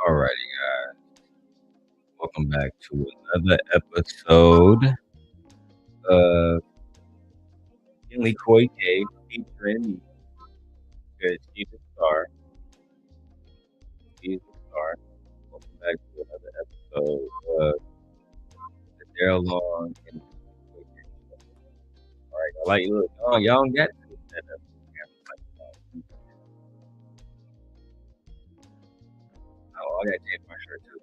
Alrighty, welcome back to another episode of Kinley Koi Cave featuring me, because she's a star. She's a star. Welcome back to another episode of the Daryl Long and Koi Cave show. Alright, I like look, y'all don't get to set up. Oh, I gotta change my shirt too.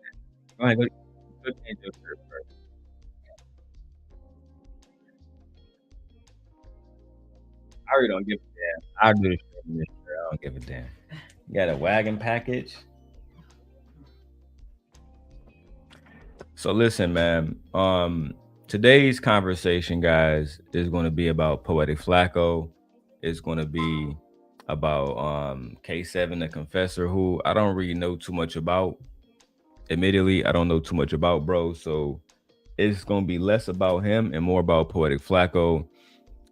Go ahead, go change your shirt first. I really don't give a damn. I'll do the shirt in this shirt. I don't give a damn. You got a wagon package. So listen, man. Today's conversation, guys, is going to be about Poetic Flacko. It's going to be about K7, the Confessor, who I don't really know too much about. Admittedly, I don't know too much about, bro. So it's going to be less about him and more about Poetic Flacko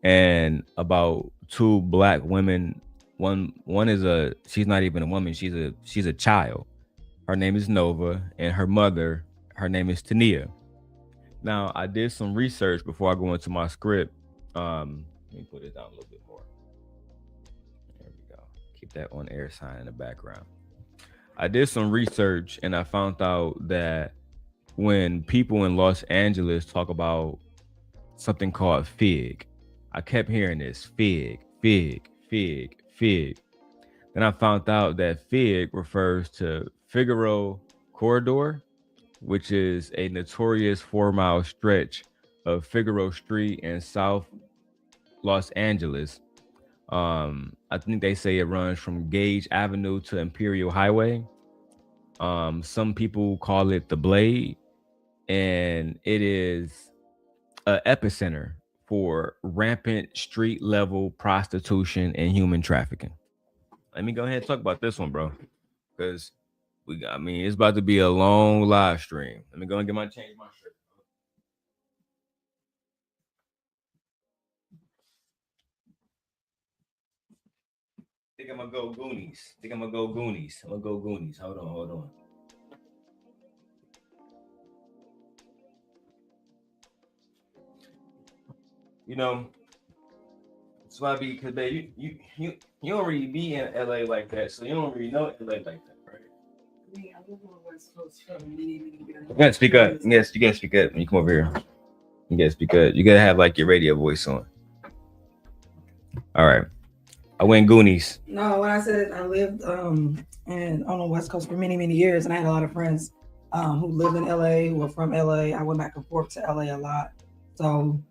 and about two black women. One is she's not even a woman. She's a child. Her name is Nova, and her mother, her name is Tania. Now, I did some research before I go into my script. Let me put it down a little bit more. There we go. Keep that on air sign in the background. I did some research and I found out that when people in Los Angeles talk about something called fig, I kept hearing this fig, fig, fig, fig. Then I found out that fig refers to Figaro Corridor, which is a notorious 4-mile stretch of Figaro Street in South Los Angeles. I think they say it runs from Gage Avenue to Imperial Highway. Some people call it the Blade, and it is an epicenter for rampant street level prostitution and human trafficking. Let me go ahead and talk about this one, bro, because it's about to be a long live stream. Let me go and change my shirt. I think I'm gonna go Goonies. I'm gonna go Goonies. Hold on. You know, that's why because baby, you don't really be in LA like that, so you don't really know LA like that, right? I live on the West Coast for many years. You gotta speak up. Yes, you gotta speak up when you come over here. You gotta speak up. You gotta have like your radio voice on. All right. I went Goonies. No, when I said I lived on the West Coast for many years, and I had a lot of friends who lived in LA, who were from LA. I went back and forth to LA a lot. So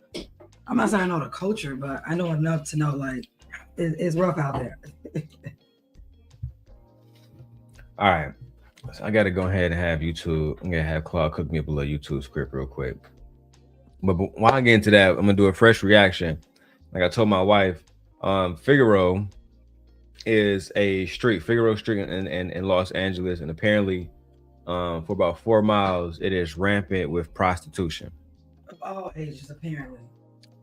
I'm not saying I know the culture, but I know enough to know like it's rough out there. All right. So I gotta go ahead and have YouTube. I'm gonna have Claude cook me up a little YouTube script real quick. But while I get into that, I'm gonna do a fresh reaction. Like I told my wife, Figaro is a street, Figaro Street in Los Angeles, and apparently for about 4 miles it is rampant with prostitution. Of all ages, apparently.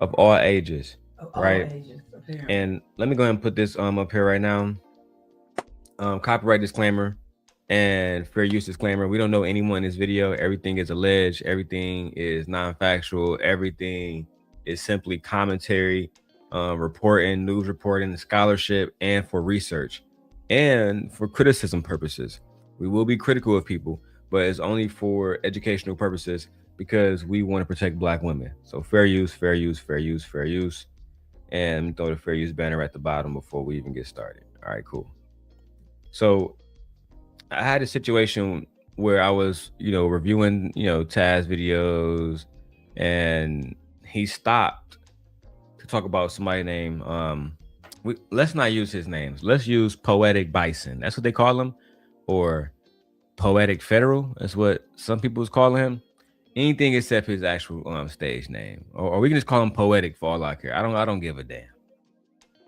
Of all ages. Of all right? ages, apparently. And let me go ahead and put this up here right now. Copyright disclaimer and fair use disclaimer. We don't know anyone in this video. Everything is alleged. Everything is non-factual. Everything is simply commentary, reporting, news reporting, scholarship, and for research and for criticism purposes. We will be critical of people, but it's only for educational purposes because we want to protect Black women. So fair use, fair use, fair use, fair use. And throw the fair use banner at the bottom before we even get started. All right, cool. So I had a situation where I was, reviewing, Taz videos, and he stopped to talk about somebody named, let's not use his names. Let's use Poetic Bison. That's what they call him, or Poetic Federal. That's what some people call him. Anything except his actual stage name, or we can just call him Poetic for all I care. I don't give a damn. You know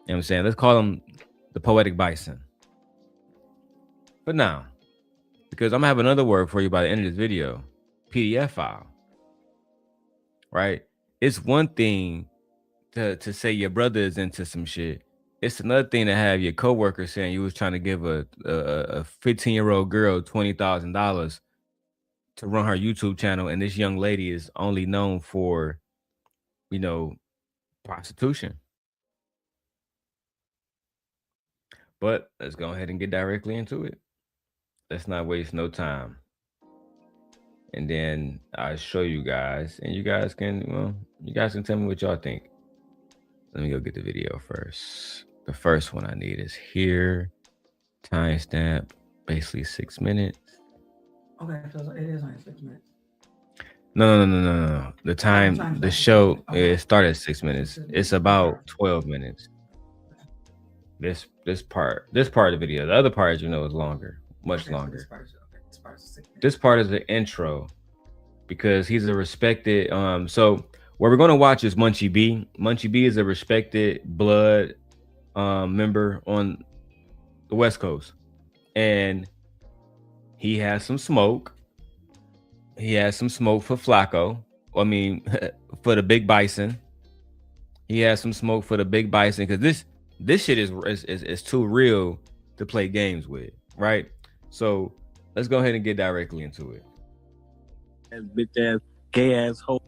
what I'm saying? Let's call him the Poetic Bison. But now, because I'm gonna have another word for you by the end of this video, PDF file. Right? It's one thing to say your brother is into some shit, it's another thing to have your coworker saying you was trying to give a 15-year-old girl $20,000 to run her YouTube channel, and this young lady is only known for, you know, prostitution. But let's go ahead and get directly into it. Let's not waste no time. And then I'll show you guys, and you guys can tell me what y'all think. Let me go get the video first. The first one I need is here. Timestamp, basically 6 minutes. Okay, so it is only 6 minutes. No. The time, the show, it started at 6 minutes. It's about 12 minutes. This part of the video. The other part, is longer, much longer. This part is the intro, because he's a respected. So what we're gonna watch is Munchie B. Munchie B is a respected blood member on the West Coast, and he has some smoke. He has some smoke for Flacko. I mean, for the big bison. He has some smoke for the big bison, because this shit is too real to play games with, right? So let's go ahead and get directly into it. Bitch ass, gay ass hoe.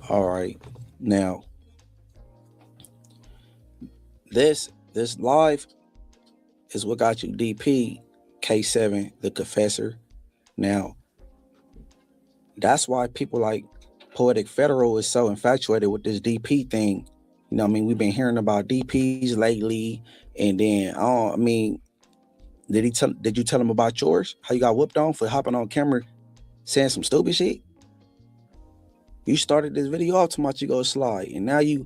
All right, now this live is what got you DP K7, the Confessor. Now that's why people like Poetic Federal is so infatuated with this DP thing. You know what I mean? We've been hearing about DPs lately, and then did you tell him about yours? How you got whooped on for hopping on camera saying some stupid shit? You started this video off talking about you go slide, and now you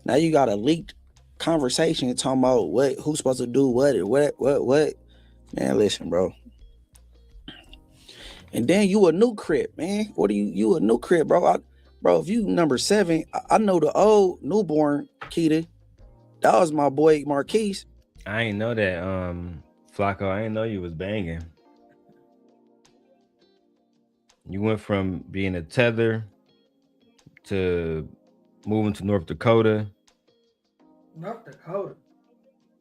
got a leaked conversation talking about who's supposed to do what. Man, listen, bro. And then you a new crip, man. What are you a new crip, bro? Bro, if you number 7, I know the old newborn Keita. That was my boy Marquise. I ain't know that, Flocko. I didn't know you was banging. You went from being a tether to moving to North Dakota. North Dakota?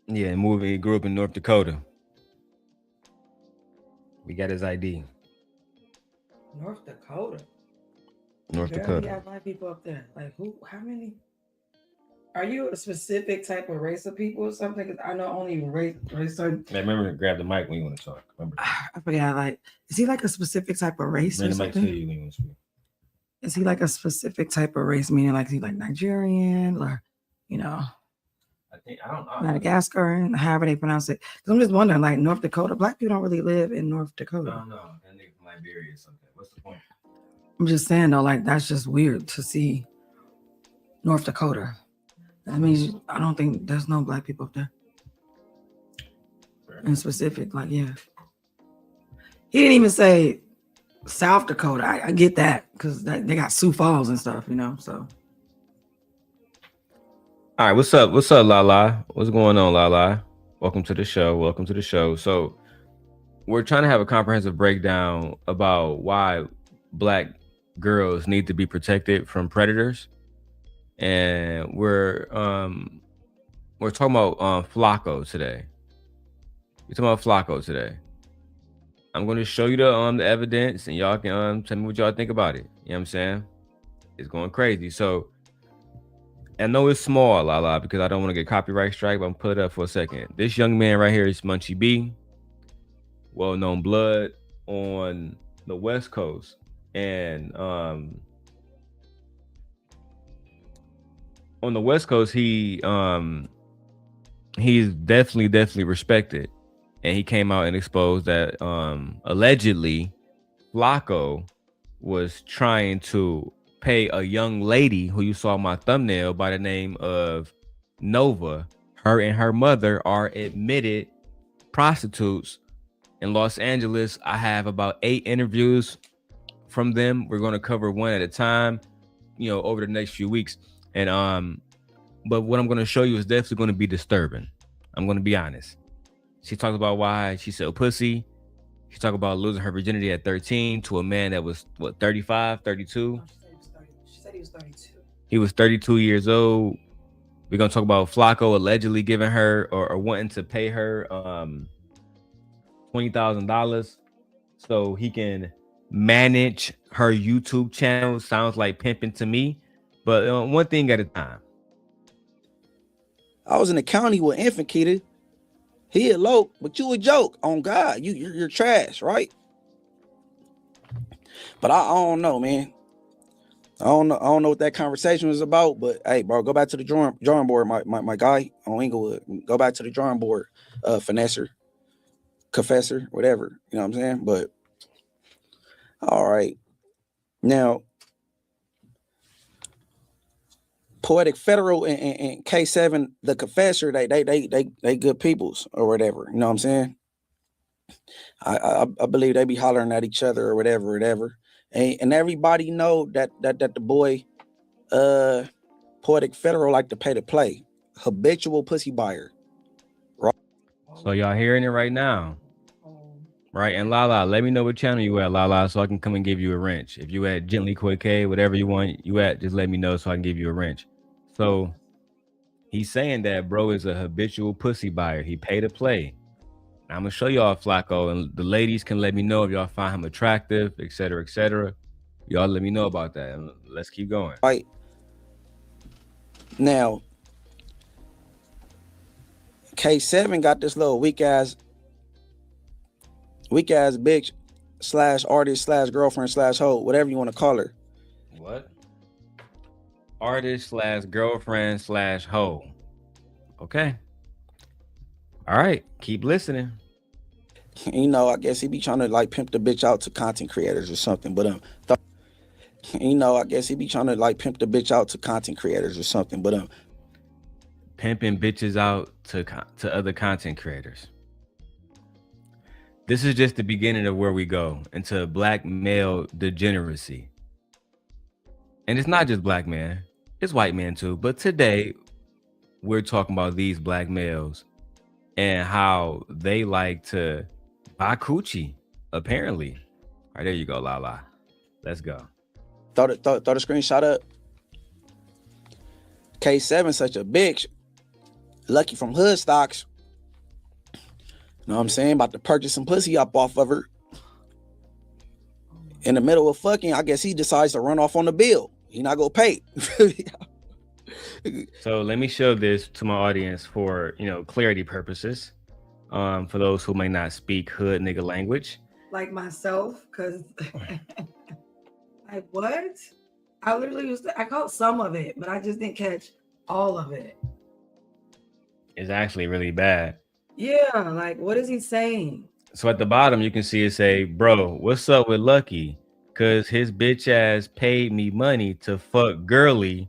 Yeah, he grew up in North Dakota. We got his ID. North Dakota? North Dakota. We got black people up there. Like who? How many? Are you a specific type of race of people or something? Because I know only race certain. Man, remember to grab the mic when you want to talk. Remember? I forgot. Like, is he like a specific type of race? Bring or the mic something? to you when you want to speak. Is he like a specific type of race? Meaning, like, is he like Nigerian or, I don't know. Madagascar, however they pronounce it. Because I'm just wondering, like North Dakota, black people don't really live in North Dakota. I don't know. That nigga from Liberia or something. What's the point? I'm just saying though, like that's just weird to see North Dakota. That means I don't think there's no black people up there. In specific, like yeah. He didn't even say South Dakota. I get that because they got Sioux Falls and stuff, so. All right, what's up? What's up, Lala? What's going on, Lala? Welcome to the show. So we're trying to have a comprehensive breakdown about why black girls need to be protected from predators. And we're talking about Flocko today. We're talking about Flocko today. I'm going to show you the evidence, and y'all can tell me what y'all think about it. You know what I'm saying? It's going crazy. So I know it's small, Lala, because I don't want to get copyright strike, but I'm put it up for a second. This young man right here is Munchie B, well-known blood on the West Coast. And on the West Coast, he's definitely respected. And he came out and exposed that allegedly Flocko was trying to pay a young lady who you saw my thumbnail by the name of Nova. Her and her mother are admitted prostitutes in Los Angeles. I have about 8 interviews from them. We're going to cover one at a time, over the next few weeks. And but what I'm going to show you is definitely going to be disturbing. I'm going to be honest. She talks about why she's so pussy. She talked about losing her virginity at 13 to a man that was 35, 32. She said he was 32. He was 32 years old. We're gonna talk about Flocko allegedly giving her or wanting to pay her $20,000 so he can manage her YouTube channel. Sounds like pimping to me, but one thing at a time. I was in the county with Infant Keita. He eloped, but you a joke. On God, you're trash, right? But I don't know, man. I don't know what that conversation was about. But hey, bro, go back to the drawing board, my guy on Inglewood. Go back to the drawing board, Confessor, whatever. You know what I'm saying? But all right, now Poetic Federal and K7, the Confessor, they good peoples or whatever. You know what I'm saying? I believe they be hollering at each other or whatever. And everybody know that the boy Poetic Federal like to pay to play. Habitual pussy buyer. Right? So y'all hearing it right now. Right, and Lala, let me know what channel you at, Lala, so I can come and give you a wrench. If you at Gently Quick K, whatever you want you at, just let me know so I can give you a wrench. So he's saying that bro is a habitual pussy buyer. He pay to play. I'm gonna show y'all Flacco, and the ladies can let me know if y'all find him attractive, etc., etc. Y'all let me know about that, and let's keep going. Right now, K7 got this little weak ass bitch / artist / girlfriend / hoe, whatever you want to call her. What? Artist / girlfriend / hoe. Okay. All right. Keep listening. You know, I guess he be trying to like pimp the bitch out to content creators or something. But pimping bitches out to other content creators. This is just the beginning of where we go into black male degeneracy. And it's not just black men, it's white men too. But today, we're talking about these black males and how they like to buy coochie, apparently. All right, there you go, Lala. Let's go. Throw the screenshot up. K7 such a bitch. Lucky from Hood Stocks. You know what I'm saying? About to purchase some pussy up off of her. In the middle of fucking, I guess he decides to run off on the bill. He not gonna pay. So let me show this to my audience for, clarity purposes. For those who may not speak hood nigga language. Like myself, because like what? I literally I caught some of it, but I just didn't catch all of it. It's actually really bad. Yeah, like what is he saying? So at the bottom, you can see it say, bro, what's up with Lucky? Cause his bitch ass paid me money to fuck girly.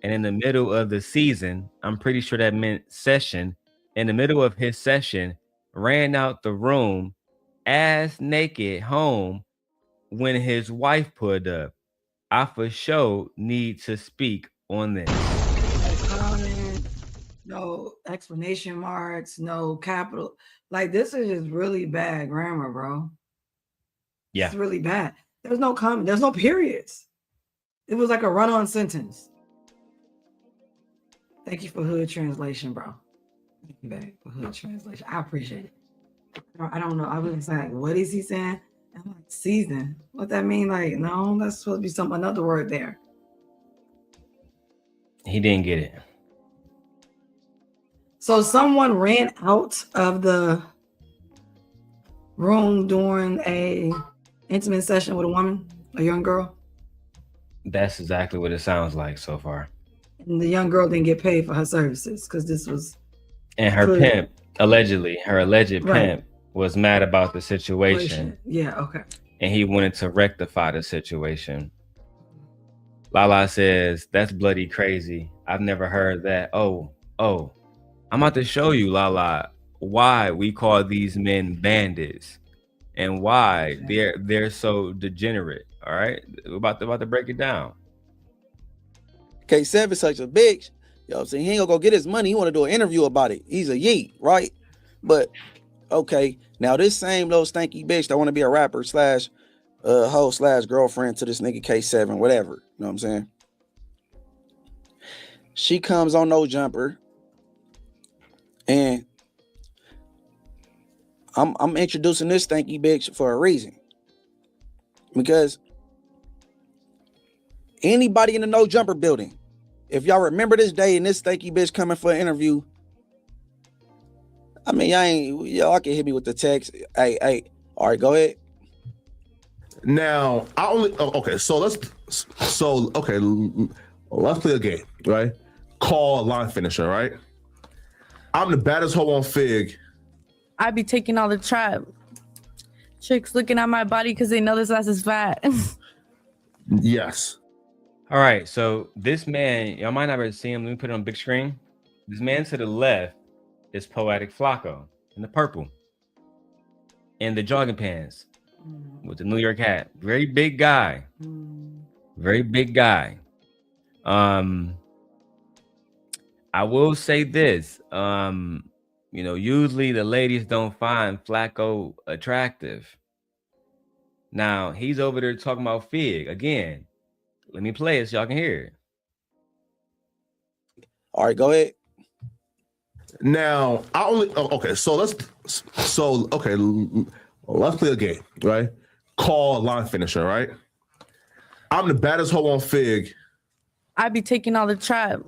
And in the middle of the season, I'm pretty sure that meant session. In the middle of his session, ran out the room, ass naked home when his wife pulled up. I for sure need to speak on this. No explanation marks, no capital. Like this is just really bad grammar, bro. Yeah. It's really bad. There's no comment. There's no periods. It was like a run-on sentence. Thank you for hood translation, bro. Thank you back for hood translation. I appreciate it. I don't know. I was like, what is he saying? I'm like, season. What that mean? Like, no, that's supposed to be another word there. He didn't get it. So someone ran out of the room during a intimate session with a woman, a young girl. That's exactly what it sounds like so far. And the young girl didn't get paid for her services because this was. And her pimp, allegedly, her alleged Right. pimp was mad about the situation. Yeah, okay. And he wanted to rectify the situation. Lala says, that's bloody crazy. I've never heard that. Oh, I'm about to show you, Lala, why we call these men bandits and why they're so degenerate. All right, we're about to break it down. K7 such a bitch. You know what I'm saying? He ain't gonna go get his money. He want to do an interview about it. He's a yeet, right? But okay, now this same little stanky bitch that want to be a rapper / hoe / girlfriend to this nigga K7, whatever. You know what I'm saying? She comes on No Jumper, and I'm introducing this stanky bitch for a reason. Because anybody in the No Jumper building, if y'all remember this day and this stanky bitch coming for an interview, I mean, y'all can hit me with the text. Hey, all right, go ahead. Now, let's play a game, right? Call a line finisher, right? I'm the baddest hoe on Fig. I be taking all the trap. Chicks looking at my body because they know this ass is fat. Yes. All right, so this man, y'all might not ever see him. Let me put it on big screen. This man to the left is Poetic Flocko in the purple, in the jogging pants with the New York hat. Very big guy. Very big guy. I will say this. Usually the ladies don't find Flakko attractive. Now he's over there talking about Fig again. Let me play it so y'all can hear it. All right, go ahead. Now, let's play a game, right? Call a line finisher, right? I'm the baddest hoe on Fig. I be taking all the trap.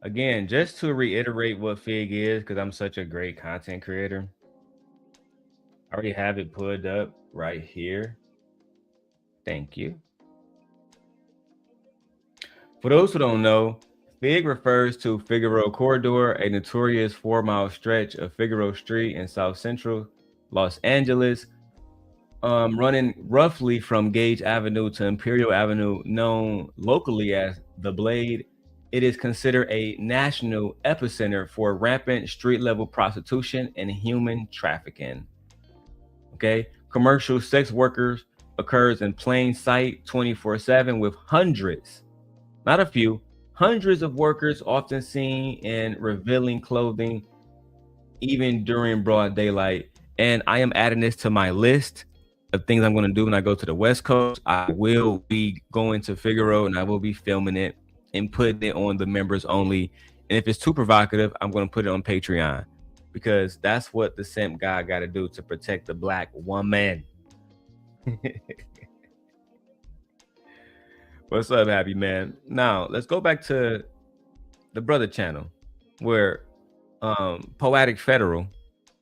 Again, just to reiterate what Fig is, because I'm such a great content creator. I already have it put up right here. Thank you. For those who don't know, Fig refers to Figueroa Corridor, a notorious 4-mile stretch of Figueroa Street in South Central Los Angeles, running roughly from Gage Avenue to Imperial Avenue, known locally as The Blade. It is considered a national epicenter for rampant street-level prostitution and human trafficking. Okay, commercial sex workers occurs in plain sight 24/7 with hundreds, not a few, hundreds of workers often seen in revealing clothing, even during broad daylight. And I am adding this to my list of things I'm going to do when I go to the West Coast. I will be going to Figueroa and I will be filming it and putting it on the members only. And if it's too provocative, I'm going to put it on Patreon, because that's what the simp guy got to do to protect the black woman. What's up, Happy Man? Now let's go back to the brother channel where Poetic Federal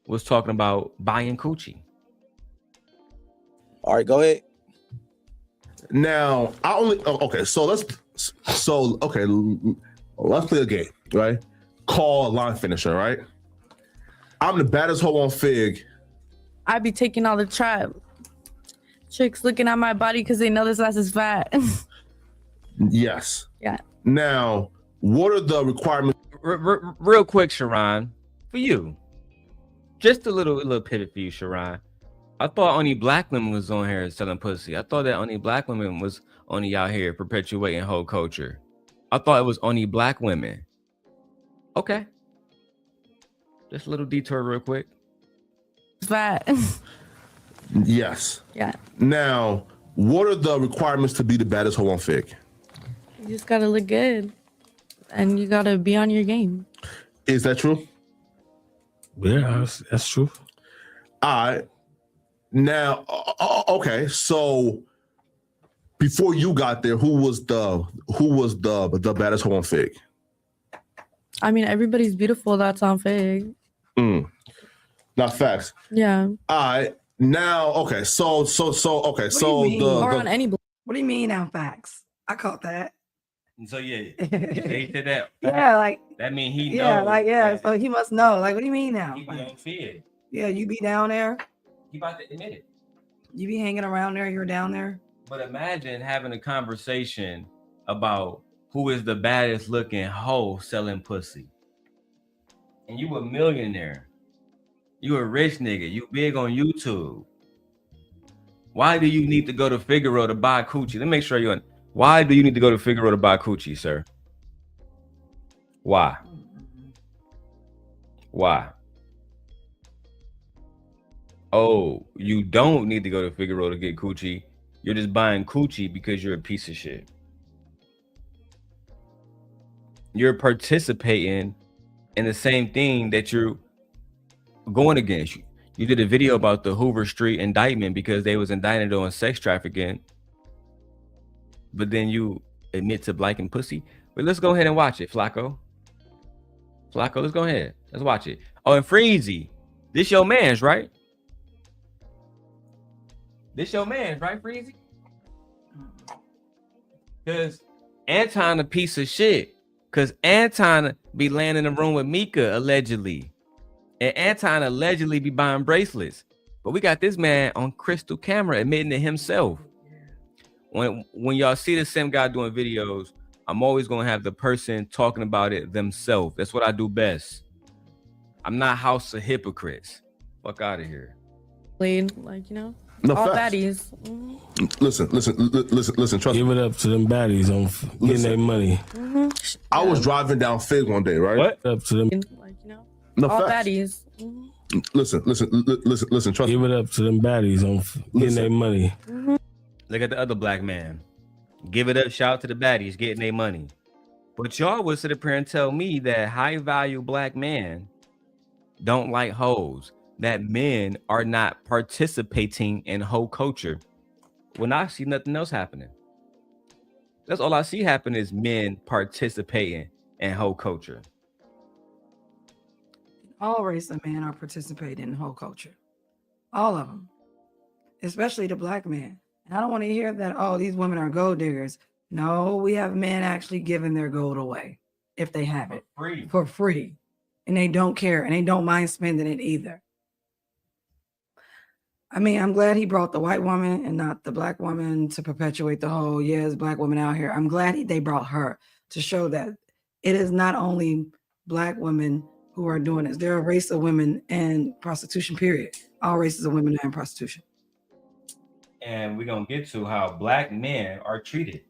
was talking about buying coochie. All right, go ahead. Now, let's play a game, right? Call a line finisher, right? I'm the baddest hoe on Fig. I be taking all the trap. Chicks looking at my body because they know this ass is fat. Yes. Yeah. Now, what are the requirements? Real quick, Sharon, for you, just a little pivot for you, Sharon. I thought only black women was on here selling pussy. I thought that only black women was only out here perpetuating whole culture. I thought it was only black women. Okay. Just a little detour real quick. Fat. Yes. Yeah. Now, what are the requirements to be the baddest hoe on Fig? You just gotta look good. And you gotta be on your game. Is that true? Yeah, that's true. All right. Now, okay. So before you got there, who was the baddest hoe on Fig? I mean, everybody's beautiful that's on Fig. Not facts. Yeah. All right. Now, okay. So okay. So Or on any What do you mean now, facts? I caught that. So yeah, they said that. Yeah, like That mean he yeah, knows. like yeah. that So he must know. Like, what do you mean now? he be on Fig. Yeah, you be down there. He about to admit it. You be hanging around there. You're down there. But imagine having a conversation about who is the baddest looking hoe selling pussy. And you a millionaire. You a rich nigga. You big on YouTube. Why do you need to go to Figueroa to buy coochie? Let me make sure you're on. Why do you need to go to Figueroa to buy coochie, sir? Why? Why? Oh, you don't need to go to Figueroa to get coochie. You're just buying coochie because you're a piece of shit. you're participating in the same thing that you're going against. You did a video about the Hoover Street indictment because they was indicted on sex trafficking, but then you admit to liking pussy. But let's go ahead and watch it, Flocko. Flocko, let's go ahead. Let's watch it. Oh, and Freezy, this your man's, right? This your man's, right, Freezy? Because Anton a piece of shit. Because Anton be laying in the room with Mika, allegedly. And Anton allegedly be buying bracelets. But we got this man on crystal camera admitting to himself. When y'all see the same guy doing videos, I'm always going to have the person talking about it themselves. That's what I do best. I'm not House of Hypocrites. Fuck out of here. Like, you know, No all facts. baddies. Listen. Trust Give me. it up to them baddies on getting their money. I was driving down Fig one day, right? What? Up to them. Like, you know, No all facts. baddies. Listen. Trust Give me. it up to them baddies on getting their money. Look at the other black man. Give it up. Shout out to the baddies getting their money. But y'all would sit up here and tell me that high value black men don't like hoes, that men are not participating in hoe culture. When I see nothing else happening. That's all I see happen is men participating in hoe culture. All race of men are participating in whole culture. All of them. Especially the black man. And I don't want to hear that, oh, these women are gold diggers. No, we have men actually giving their gold away if they have it Free. for free. And they don't care and they don't mind spending it either. I mean, I'm glad he brought the white woman and not the black woman to perpetuate the whole, yes, black woman out here. I'm glad they brought her to show that it is not only black women who are doing this. There are a race of women in prostitution, period. All races of women are in prostitution. And we're going to get to how black men are treated.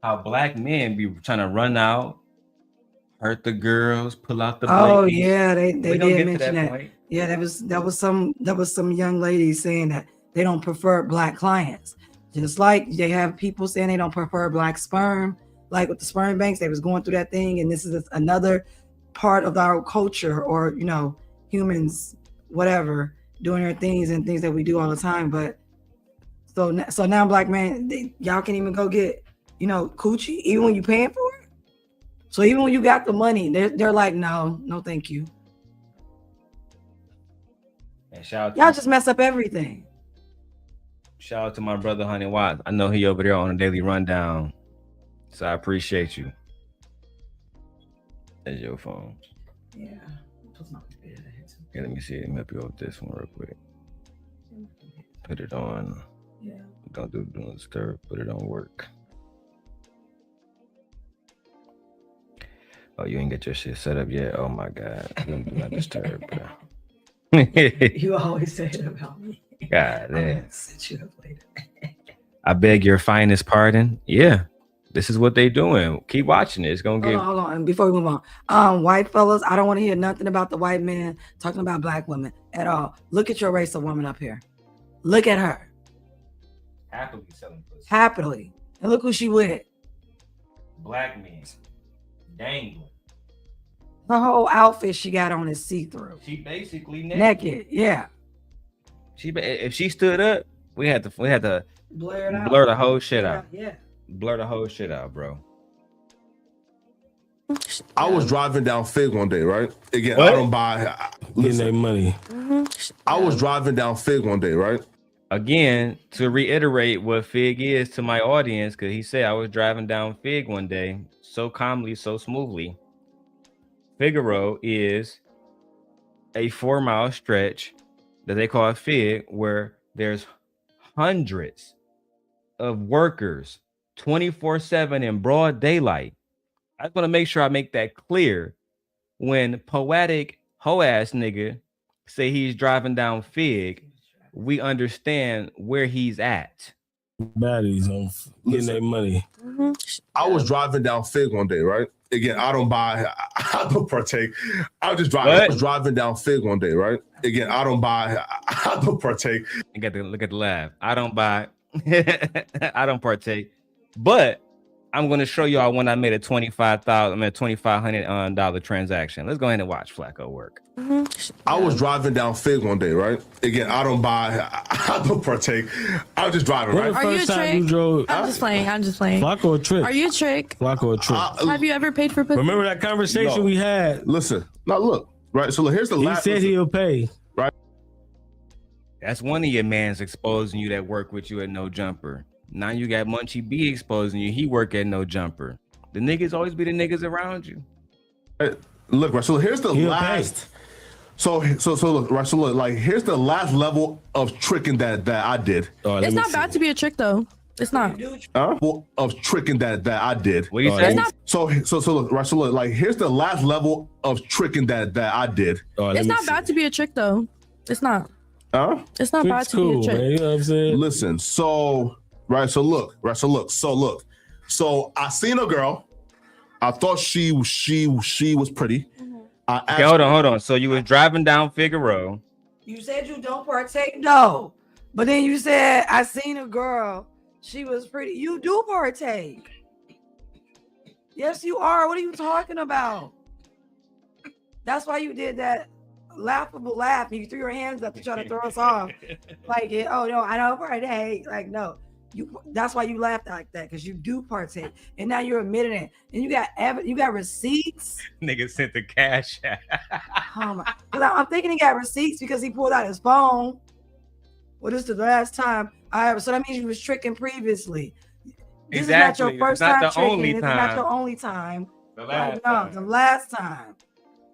How black men be trying to run out, hurt the girls, pull out the Oh blankies. yeah, they We gonna did get to mention that. point. Yeah, that was some young ladies saying that they don't prefer black clients. Just like they have people saying they don't prefer black sperm, like with the sperm banks, they was going through that thing, and this is another part of our culture, or you know, humans, whatever, doing their things and things that we do all the time. But so now black man, y'all can't even go get, you know, coochie even when you paying for it. So even when you got the money, they're like, no, thank you. And shout Y'all out, just mess up everything. shout out to my brother Honey Watts. I know he over there on a daily rundown, so I appreciate you. That's your phone. Yeah. Yeah, let me see. Let me help you with this one real quick. Put it on. Yeah. Don't do not disturb. Put it on work. Oh, you ain't get your shit set up yet. Oh my God. Do not disturb, bro. You always say it about me. God I'm damn. gonna set you up later. I beg your finest pardon. Yeah, this is what they doing. Keep watching it. It's gonna get. Hold on. And before we move on, white fellas, I don't want to hear nothing about the white man talking about black women at all. Look at your race of woman up here. Look at her Happily selling pussy. happily, and look who she with. Black men dangling. Her whole outfit she got on is see-through, She basically naked. naked. Yeah, If she stood up, we had to blur it out. blur the whole shit out. Yeah. Blur the whole shit out, bro. I was driving down Fig one day, right? Again, What? I don't buy. Getting their Listen, money. I was driving down Fig one day, right? Again, to reiterate what Fig is to my audience, because he said I was driving down Fig one day so calmly, so smoothly. Figaro is a 4-mile stretch that they call Fig, where there's hundreds of workers 24/7 in broad daylight. I just want to make sure I make that clear. When poetic hoe ass nigga say he's driving down Fig, we understand where he's at. Baddies on getting their money. I was driving down Fig one day, right? Again, I don't buy. I don't partake. I was just driving. What? I was driving down Fig one day, right? Again, I don't buy. I don't partake. You got to look at the laugh. I don't buy. I don't partake. But I'm gonna show y'all when I made a $2,500 transaction. Let's go ahead and watch Flacko work. I was driving down Fig one day, right? Again, I don't partake. I was just driving, When right? the Are you first a time trick? you drove, I'm just playing. Flocko a trick. Are you a trick? Flocko a trick. Have you ever paid for pussy? Remember that conversation No. we had? Listen, now look, right? So look, here's the He last. said he'll pay. That's one of your mans exposing you that work with you at No Jumper. Now you got Munchie B exposing you. He work at No Jumper. The niggas always be the niggas around you. Look, right? So here's the He'll last. So look, right? So look, like here's the last level of tricking that I did. It's not bad to be a trick though. It's not. Of tricking that I did. What do you say? So look, right? So look, like here's the last level of tricking that I did. It's not bad to be a trick though. It's not. It's not bad Trick's to cool, be a trick. man. You know what I'm saying? Listen, so So I seen a girl. I thought she was pretty. I asked, Okay, hold on. So you was driving down Figueroa. You said you don't partake, no. But then you said I seen a girl. She was pretty. You do partake. Yes, you are. What are you talking about? That's why you did that laughable laugh. You threw your hands up to try to throw us off. Like, oh no, I don't partake. Like, no. That's why you laughed like that, because you do partake, and now you're admitting it, and you got receipts. Nigga sent the cash out. Oh my! I'm thinking he got receipts because he pulled out his phone. Well, this is the last time I ever. So that means you was tricking previously. This Exactly. is not your first It's not time the tricking. only This is time. not your only time. The last No, time. the last time.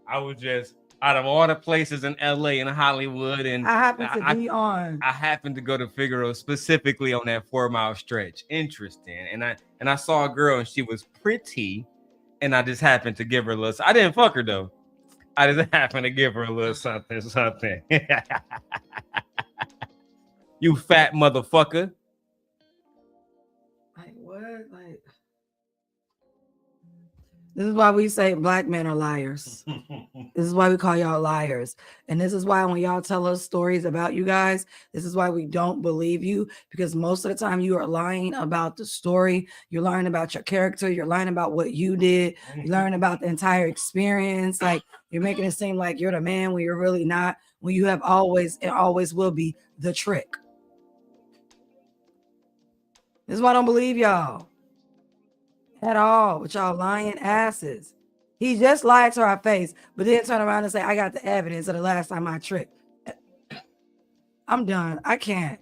I was just out of all the places in LA and Hollywood, and I happened to be on. I happened to go to Figueroa specifically on that 4-mile stretch. Interesting. And I saw a girl and she was pretty, and I just happened to give her a little. I didn't fuck her though. I just happened to give her a little something. You fat motherfucker. Like what? Like this is why we say black men are liars. This is why we call y'all liars. And this is why when y'all tell us stories about you guys, this is why we don't believe you, because most of the time you are lying about the story. You're lying about your character. You're lying about what you did. You're lying about the entire experience. Like you're making it seem like you're the man when you're really not, when you have always and always will be the trick. This is why I don't believe y'all at all with y'all lying asses. He just lied to our face, but then turn around and say, I got the evidence of the last time I tricked. I'm done. I can't.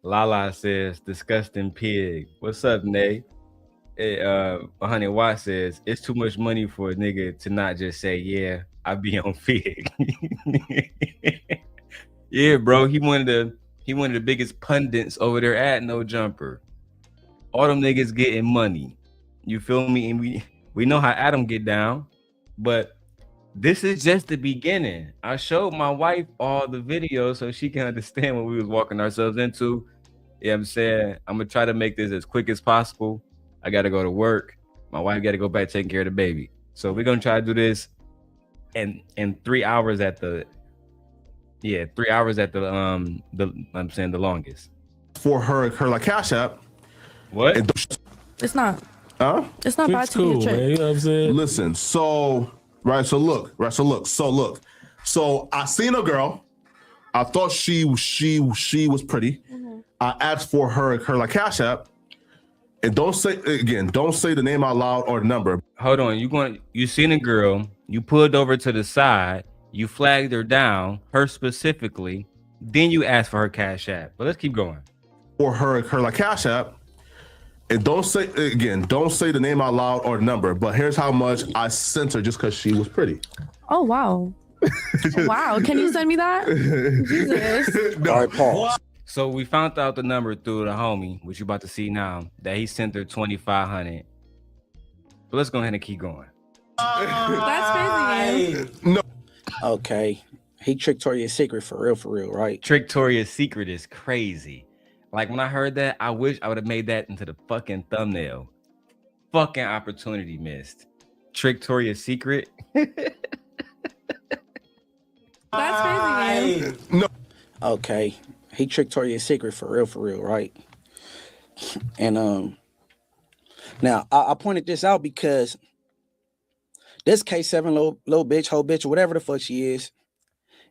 Lala says, disgusting pig. What's up, Nay? 100 Watt says, it's too much money for a nigga to not just say, yeah, I be on Fig. Yeah, bro. He one of the biggest pundits over there at No Jumper. All them niggas getting money. You feel me? And we know how Adam get down, but this is just the beginning. I showed my wife all the videos so she can understand what we was walking ourselves into. Yeah, I'm saying I'm gonna try to make this as quick as possible. I gotta go to work. My wife gotta go back taking care of the baby. So we're gonna try to do this in 3 hours at the 3 hours at the I'm saying the longest. For her like Cash App. What? It's not. It's not Trick's bad to cool, be a trick. man. You know what I'm saying? Listen, so I seen a girl. I thought she was pretty. I asked for her like Cash App. And don't say the name out loud or the number. Hold on, you seen a girl, you pulled over to the side, you flagged her down, her specifically, then you asked for her Cash App. But let's keep going. For her like Cash App. And don't say the name out loud or the number, but here's how much I sent her just because she was pretty. Oh wow. Wow. Can you send me that? Jesus. No. All right, pause. So we found out the number through the homie, which you're about to see now, that he sent her 2,500. But let's go ahead and keep going. That's crazy. No. Okay. He tricked Toria's secret for real, right? Tricktoria's secret is crazy. Like when I heard that, I wish I would have made that into the fucking thumbnail. Fucking opportunity missed. Tricktoria's secret. That's crazy. No. Okay. He tricked Toria's secret for real, right? And Now, I pointed this out because this K7 little bitch, hoe bitch, or whatever the fuck she is,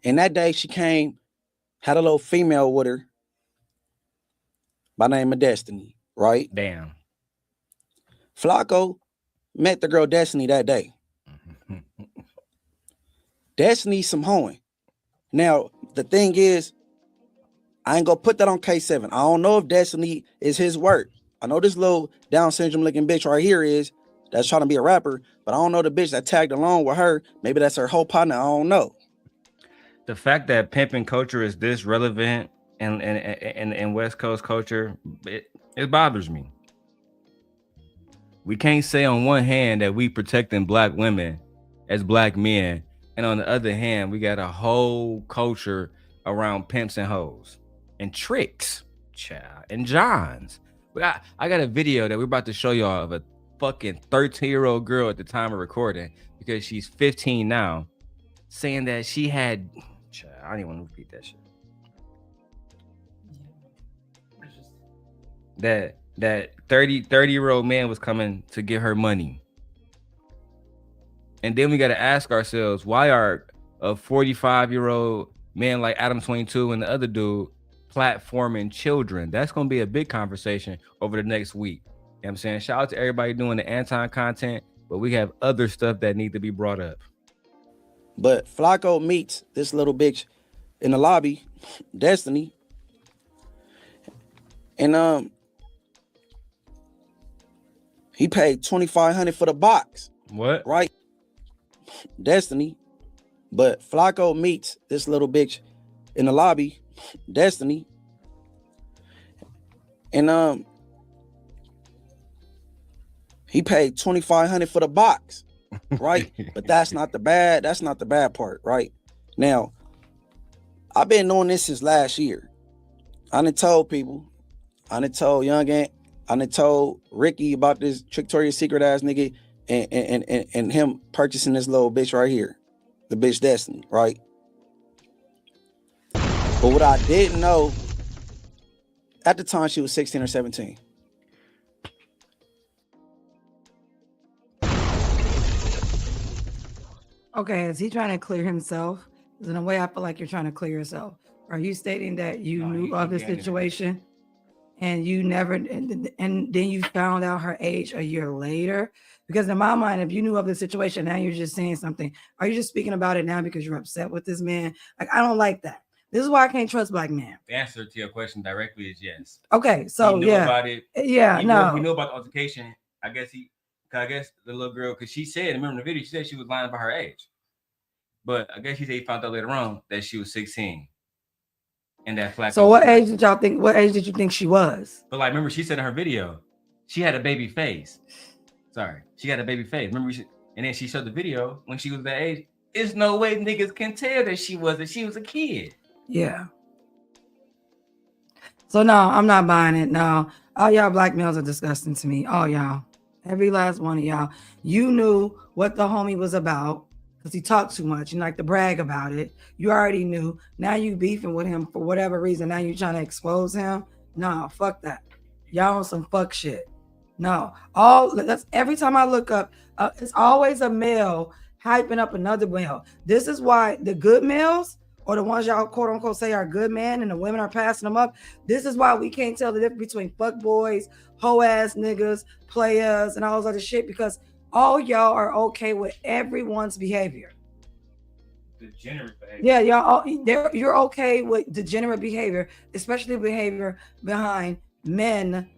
and that day she came, had a little female with her by name of Destiny, right? Damn. Flocko met the girl Destiny that day. Destiny some hoeing. Now, the thing is, I ain't gonna put that on K7. I don't know if Destiny is his work. I know this little Down syndrome looking bitch right here is that's trying to be a rapper, but I don't know the bitch that tagged along with her. Maybe that's her whole partner. I don't know. The fact that pimping culture is this relevant in West Coast culture, it bothers me. We can't say on one hand that we protecting black women as black men, and on the other hand, we got a whole culture around pimps and hoes and tricks, child, and Johns. I got a video that we're about to show y'all of a fucking 13-year-old girl at the time of recording, because she's 15 now, saying that she had, child, I don't even want to repeat that shit. That 30-year-old man was coming to get her money. And then we got to ask ourselves, why are a 45-year-old man like Adam 22 and the other dude platforming children? That's going to be a big conversation over the next week. You know what I'm saying? Shout out to everybody doing the Anton content, but we have other stuff that need to be brought up. But Flacco meets this little bitch in the lobby, Destiny, and he paid $2,500 for the box. What? Right? Destiny. But Flacco meets this little bitch in the lobby, Destiny, and he paid $2,500 for the box, right? But that's not the bad part, right? Now, I've been knowing this since last year. I done told people, I done told Young Ant, I done told Ricky about this Victoria's Secret ass nigga and him purchasing this little bitch right here, the bitch Destiny, right? But what I didn't know, at the time she was 16 or 17. Okay, is he trying to clear himself? Because in a way, I feel like you're trying to clear yourself. Are you stating that you knew of the situation and you never, and then you found out her age a year later? Because in my mind, if you knew of the situation, now you're just saying something. Are you just speaking about it now because you're upset with this man? Like, I don't like that. This is why I can't trust black men. The answer to your question directly is yes. Okay, so he knew about it. Yeah, we know about the altercation. I guess the little girl, because she said, remember in the video, she said she was lying about her age. But I guess he said he found out later on that she was 16. And that Flakko. So what age did y'all think? What age did you think she was? But like, remember, she said in her video, she had a baby face. Sorry, she had a baby face. Remember, and then she showed the video when she was that age. There's no way niggas can tell that she was a kid. Yeah. So no, I'm not buying it. No, all y'all black males are disgusting to me. All y'all, every last one of y'all. You knew what the homie was about because he talked too much. You like to brag about it. You already knew. Now you beefing with him for whatever reason. Now you trying to expose him. No, fuck that. Y'all on some fuck shit. No, that's every time I look up, it's always a male hyping up another male. This is why the good males, or the ones y'all quote unquote say are good men, and the women are passing them up. This is why we can't tell the difference between fuck boys, hoe ass niggas, players, and all this other shit, because all y'all are okay with everyone's behavior. Degenerate behavior. Yeah, y'all, you're okay with degenerate behavior, especially behavior behind men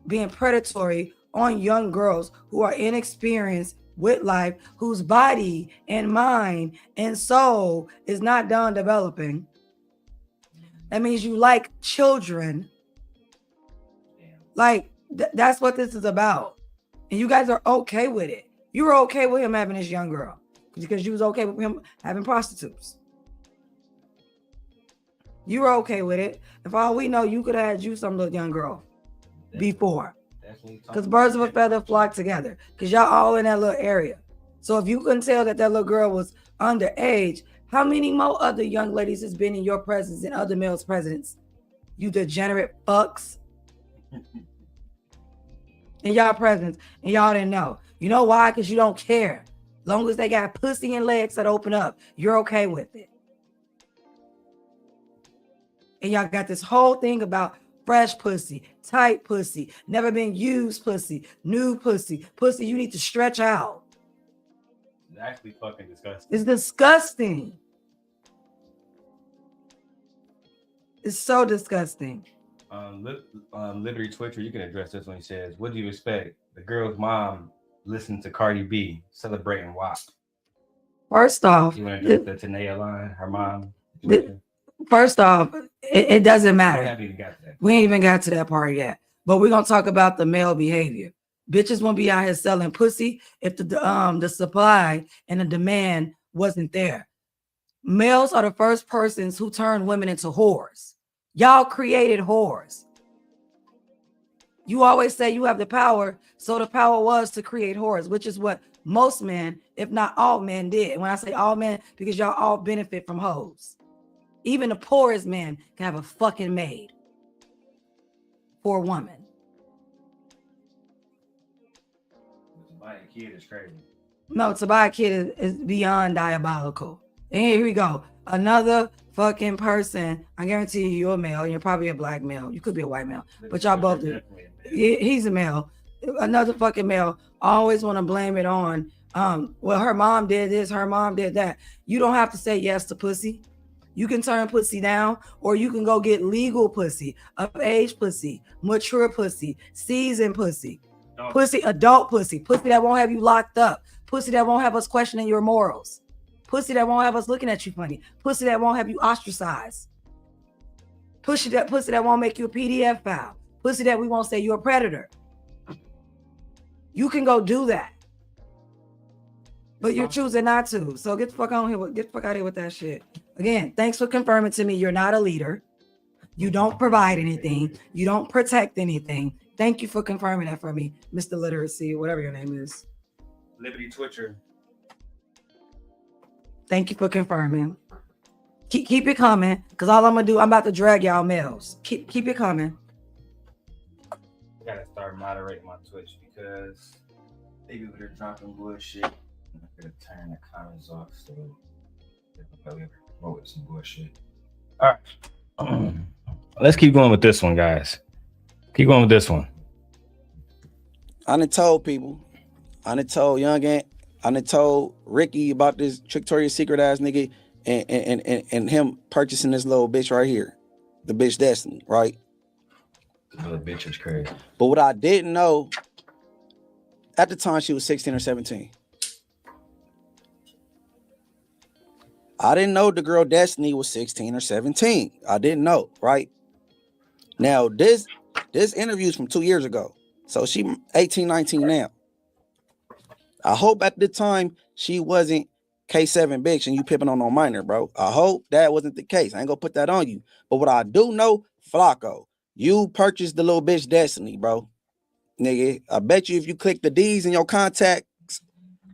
being predatory on young girls who are inexperienced with life, whose body and mind and soul is not done developing. That means you like children. Like that's what this is about. And you guys are okay with it. You were okay with him having this young girl because you was okay with him having prostitutes. You were okay with it. If all we know, you could have had you some little young girl before. Because birds of a feather flock together. Because y'all all in that little area. So if you couldn't tell that little girl was underage, how many more other young ladies has been in your presence and other males' presence? You degenerate fucks. in y'all presence and y'all didn't know. You know why? Because you don't care. Long as they got pussy and legs that open up, you're okay with it. And y'all got this whole thing about fresh pussy, tight pussy, never been used pussy, new pussy, pussy you need to stretch out. It's actually fucking disgusting. It's disgusting. It's so disgusting. Literally Twitter, you can address this when he says, what do you expect? The girl's mom listened to Cardi B celebrating WAP. First off, You want to address the Tanea line, her mom? First off, it doesn't We matter. haven't even got to that. We ain't even got to that part yet. But we're gonna talk about the male behavior. Bitches won't be out here selling pussy if the supply and the demand wasn't there. Males are the first persons who turn women into whores. Y'all created whores. You always say you have the power, so the power was to create whores, which is what most men, if not all men, did. And when I say all men, because y'all all benefit from hoes. Even the poorest man can have a fucking maid for a woman. To buy a kid is crazy. No, to buy a kid is beyond diabolical. And here we go. Another fucking person. I guarantee you, you're a male. You're probably a black male. You could be a white male, but y'all both do. He's a male. Another fucking male. Always want to blame it on. Well, her mom did this. Her mom did that. You don't have to say yes to pussy. You can turn pussy down, or you can go get legal pussy, of age pussy, mature pussy, seasoned pussy, pussy, adult pussy, pussy that won't have you locked up, pussy that won't have us questioning your morals, pussy that won't have us looking at you funny, pussy that won't have you ostracized, pussy that won't make you a PDF file, pussy that we won't say you're a predator. You can go do that. But you're choosing not to. So get the fuck on here. Get the fuck out of here with that shit. Again, thanks for confirming to me you're not a leader. You don't provide anything. You don't protect anything. Thank you for confirming that for me, Mr. Literacy, whatever your name is. Liberty Twitcher. Thank you for confirming. Keep it coming, because all I'm gonna do, I'm about to drag y'all males. Keep it coming. I gotta start moderating my Twitch because they be over there dropping bullshit. I'm gonna turn the comments off so we promote some bullshit. All right. Let's keep going with this one, guys. Keep going with this one. I done told people. I done told Young Ant. I done told Ricky about this Victoria's Secret ass nigga and him purchasing this little bitch right here. The bitch Destiny, right? The little bitch is crazy. But what I didn't know, at the time she was 16 or 17. I didn't know the girl Destiny was 16 or 17. I didn't know, right? Now, this interview is from 2 years ago. So she 18, 19 now. I hope at the time she wasn't K7 bitch and you pimping on no minor, bro. I hope that wasn't the case. I ain't gonna put that on you. But what I do know, Flocko, you purchased the little bitch Destiny, bro. Nigga, I bet you if you click the D's in your contacts,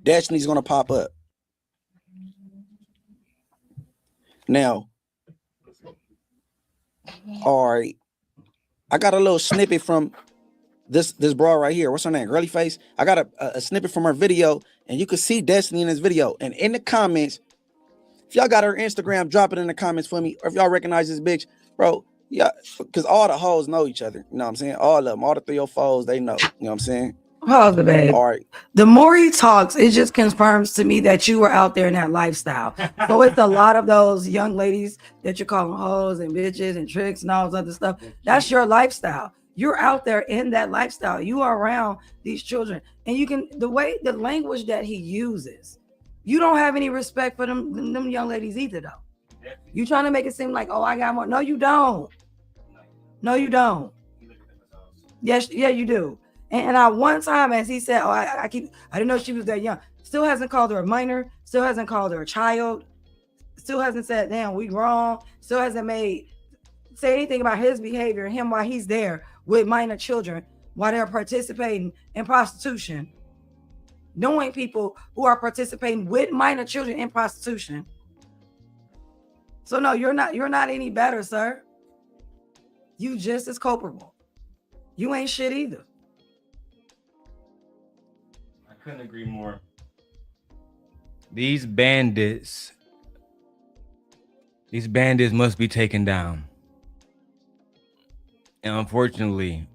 Destiny's gonna pop up. Now, all right, I got a little snippet from this bra right here. What's her name? Girly Face. I got a snippet from her video, and you could see Destiny in this video. And in the comments, if y'all got her Instagram, drop it in the comments for me. Or if y'all recognize this bitch, bro, yeah, because all the hoes know each other. You know what I'm saying? All of them, all the 304s, they know. You know what I'm saying? Hold it, babe. All right. The more he talks, it just confirms to me that you were out there in that lifestyle. So it's a lot of those young ladies that you're calling hoes and bitches and tricks and all this other stuff. That's your lifestyle. You're out there in that lifestyle. You are around these children. And you can, the language that he uses, you don't have any respect for them young ladies either, though. You trying to make it seem like, oh, I got more. No, you don't. No, you don't. Yes, yeah, you do. And I one time, as he said, I didn't know she was that young. Still hasn't called her a minor. Still hasn't called her a child. Still hasn't said, damn, we wrong. Still hasn't say anything about his behavior, him while he's there with minor children, while they're participating in prostitution. Knowing people who are participating with minor children in prostitution. So no, you're not any better, sir. You just as culpable. You ain't shit either. couldn't agree more. These bandits must be taken down. And unfortunately,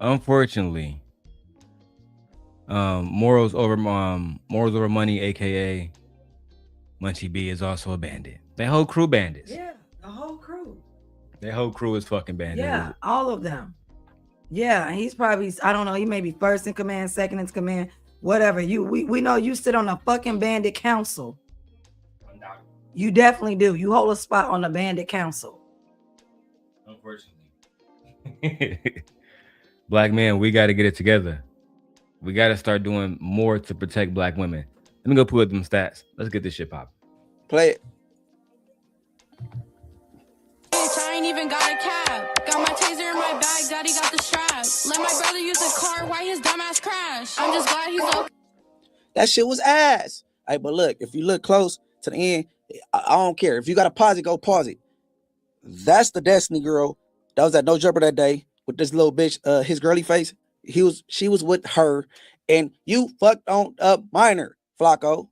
morals over money, aka Munchie B, is also a bandit. That whole crew bandits. Yeah, the whole crew. That whole crew is fucking bandits. Yeah, all of them. Yeah, and he's probably, I don't know, he may be first in command, second in command, whatever. We know you sit on a fucking bandit council. You definitely do. You hold a spot on the bandit council. Unfortunately. Black men, we got to get it together. We got to start doing more to protect black women. Let me go pull up them stats. Let's get this shit popping. Play it. Bitch, I ain't even got a cab. Got my taser in my bag, daddy got the strap. Let my brother use a car, why his dumbass crash? I'm just glad he's okay. That shit was ass. Hey, but look, if you look close to the end, I don't care. If you got to pause it, go pause it. That's the Destiny girl that was at No Jumper that day with this little bitch, his girly face. She was with her, and you fucked on up minor, Flocko.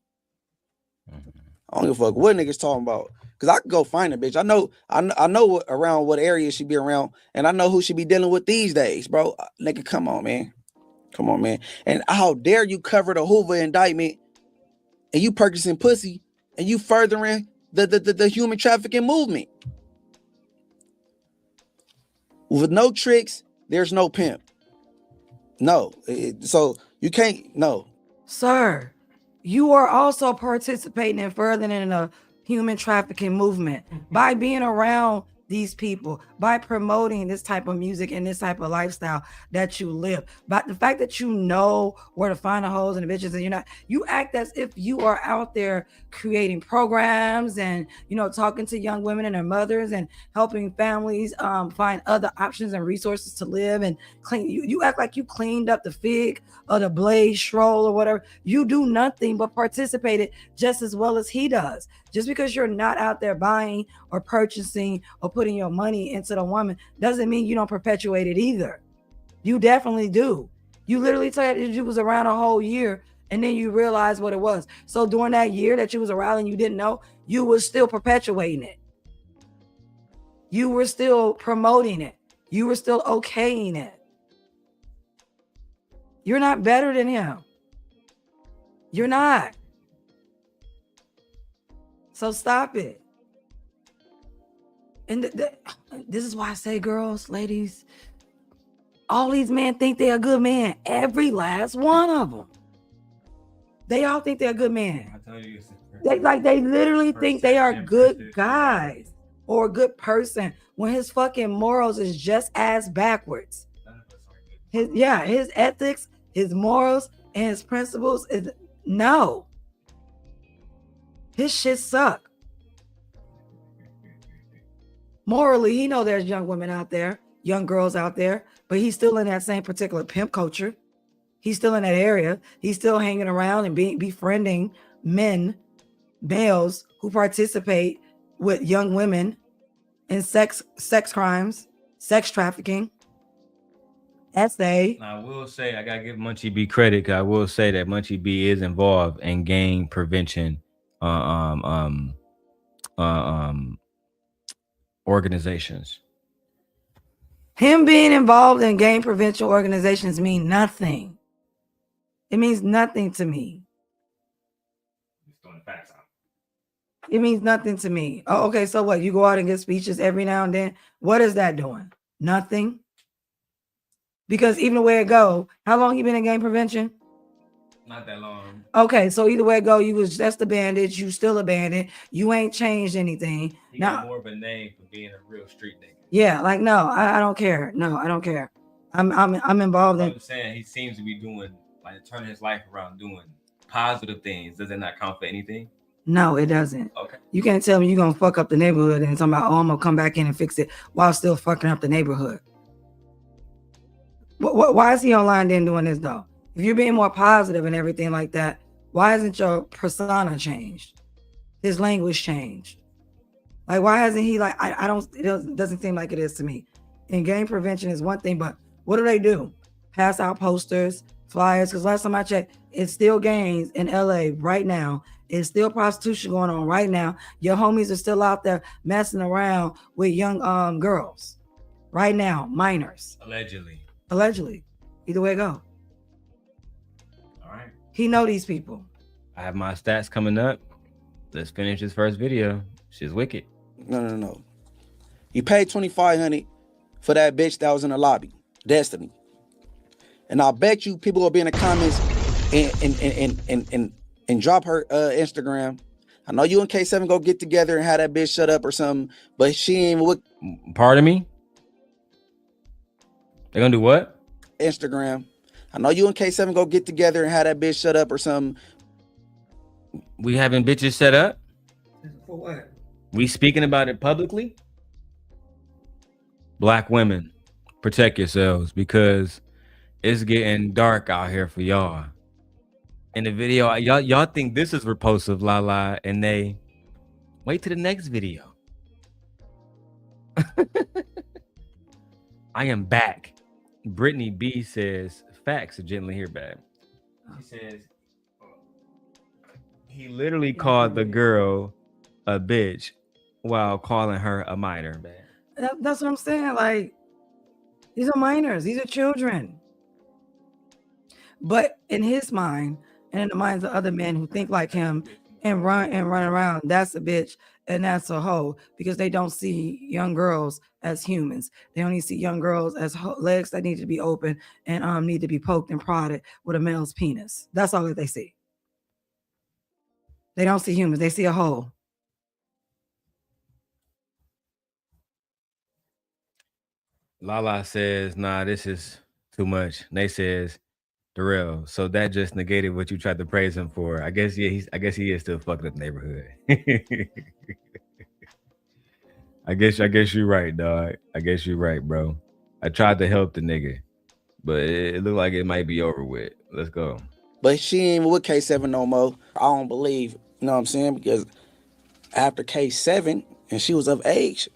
I don't give a fuck what niggas talking about. Cause I can go find a bitch. I know around what area she be around, and I know who she be dealing with these days, bro. Nigga, come on, man. Come on, man. And how dare you cover the Hoover indictment and you purchasing pussy and you furthering the human trafficking movement. With no tricks, there's no pimp. No. So you can't, no. Sir, you are also participating in furthering the human trafficking movement by being around these people, by promoting this type of music and this type of lifestyle that you live. But the fact that you know where to find the hoes and the bitches, and you act as if you are out there creating programs and, talking to young women and their mothers and helping families find other options and resources to live and clean. You act like you cleaned up the fig or the blade stroll or whatever. You do nothing but participated just as well as he does. Just because you're not out there buying or purchasing or putting your money into the woman doesn't mean you don't perpetuate it either. You definitely do. You literally said you was around a whole year and then you realized what it was. So during that year that you was around and you didn't know, you were still perpetuating it. You were still promoting it. You were still okaying it. You're not better than him. You're not. So stop it. And this is why I say, girls, ladies, all these men think they're a good man. Every last one of them. They all think they're a good man. I tell you, They literally think they are good guys or a good person when his fucking morals is just as backwards. His ethics, his morals, and his principles is no. His shit suck. Morally, he know there's young women out there, young girls out there, but he's still in that same particular pimp culture. He's still in that area. He's still hanging around and befriending males who participate with young women in sex crimes, sex trafficking. I will say, I gotta give Munchie B credit. I will say that Munchie B is involved in gang prevention organizations. Him being involved in gang prevention organizations mean nothing. It means nothing to me. It means nothing to me. Oh, okay, so what? You go out and give speeches every now and then. What is that doing? Nothing. Because even the way it go, how long you been in gang prevention? Not that long. Okay, so either way it go, you was just a bandit. You still a bandit. You ain't changed anything. He got more of a name for being a real street nigga. Yeah, like no, I don't care. No, I don't care. I'm involved in. I'm saying he seems to be doing, like, turning his life around, doing positive things. Does it not count for anything? No, it doesn't. Okay. You can't tell me you're gonna fuck up the neighborhood and talking about, oh, I'm gonna come back in and fix it while still fucking up the neighborhood. Why is he online then doing this though? If you're being more positive and everything like that, why hasn't your persona changed? His language changed. Like, why hasn't he, like, it doesn't seem like it is to me. And gang prevention is one thing, but what do? pass out posters, flyers. Because last time I checked, it's still gangs in LA right now. It's still prostitution going on right now. Your homies are still out there messing around with young girls right now, minors. Allegedly. Either way it go. All right. He know these people. I have my stats coming up. Let's finish this first video. She's wicked. No. You paid $2,500 for that bitch that was in the lobby, Destiny. And I bet you people will be in the comments and drop her Instagram. I know you and K7 go get together and have that bitch shut up or something, but she ain't with Pardon me? They're gonna do what? Instagram. I know you and K7 go get together and have that bitch shut up or something. We having bitches set up? For what? We speaking about it publicly? Black women, protect yourselves because it's getting dark out here for y'all. In the video, y'all think this is repulsive, la, and they wait to the next video. I am back. Brittany B says, facts are gently here, babe. She says, he literally called the girl a bitch while calling her a minor, man. That's what I'm saying. Like, these are minors. These are children. But in his mind, and in the minds of other men who think like him and run around, that's a bitch and that's a hoe, because they don't see young girls as humans. They only see young girls as legs that need to be open and need to be poked and prodded with a male's penis. That's all that they see. They don't see humans. They see a hoe. Lala says, nah, this is too much. Nate says, Darrell. So that just negated what you tried to praise him for. I guess he is still fucking up the neighborhood. I guess you're right, dog. I guess you're right, bro. I tried to help the nigga, but it looked like it might be over with. Let's go. But she ain't with K7 no more. I don't believe, you know what I'm saying? Because after K7 and she was of age,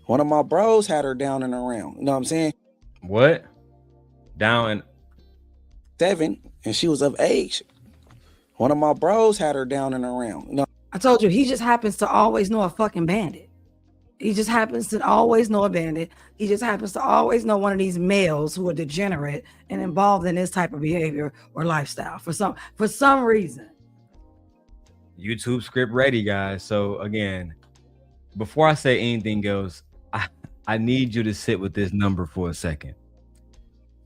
one of my bros had her down and around. You know what I'm saying? What? Down and 7 and she was of age. One of my bros had her down and around. You know, I told you, he just happens to always know a fucking bandit. He just happens to always know a bandit. He just happens to always know one of these males who are degenerate and involved in this type of behavior or lifestyle for some reason. YouTube script ready, guys. So again, before I say anything else, I need you to sit with this number for a second.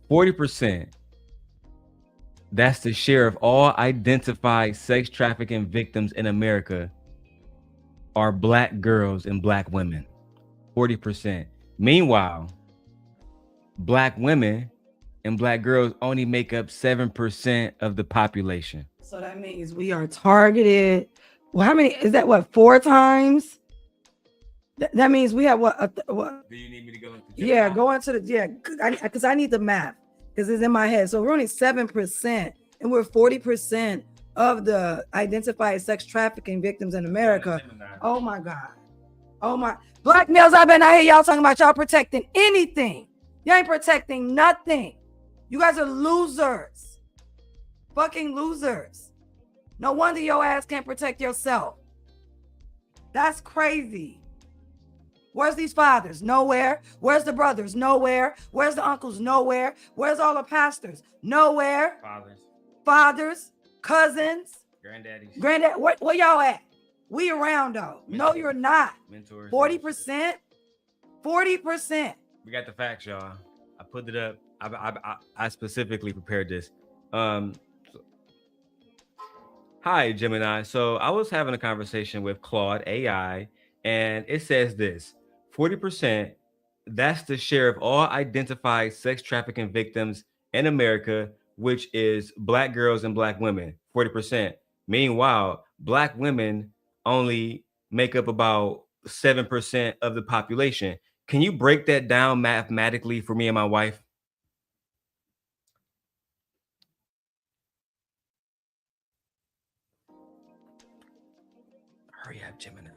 40%. That's the share of all identified sex trafficking victims in America are black girls and black women. 40%. Meanwhile, black women and black girls only make up 7% of the population. So that means we are targeted. Well, how many is that? What, 4 times? That means we have what? Do you need me to go into Yeah, go into because I need the math because it's in my head. So we're only 7%, and we're 40% of the identified sex trafficking victims in America. Oh my God. Oh my black males, I've been out here, y'all talking about y'all protecting anything. You ain't protecting nothing. You guys are losers. Fucking losers. No wonder your ass can't protect yourself. That's crazy. Where's these fathers? Nowhere. Where's the brothers? Nowhere. Where's the uncles? Nowhere. Where's all the pastors? Nowhere. Fathers, cousins, granddad. Where y'all at? We around though. No, you're not. 40%. 40%. We got the facts, y'all. I put it up. I specifically prepared this. Hi, Gemini. So I was having a conversation with Claude AI, and it says this: 40%. That's the share of all identified sex trafficking victims in America, which is black girls and black women. 40%. Meanwhile, black women only make up about 7% of the population. Can you break that down mathematically for me and my wife? Hurry up, Gemini.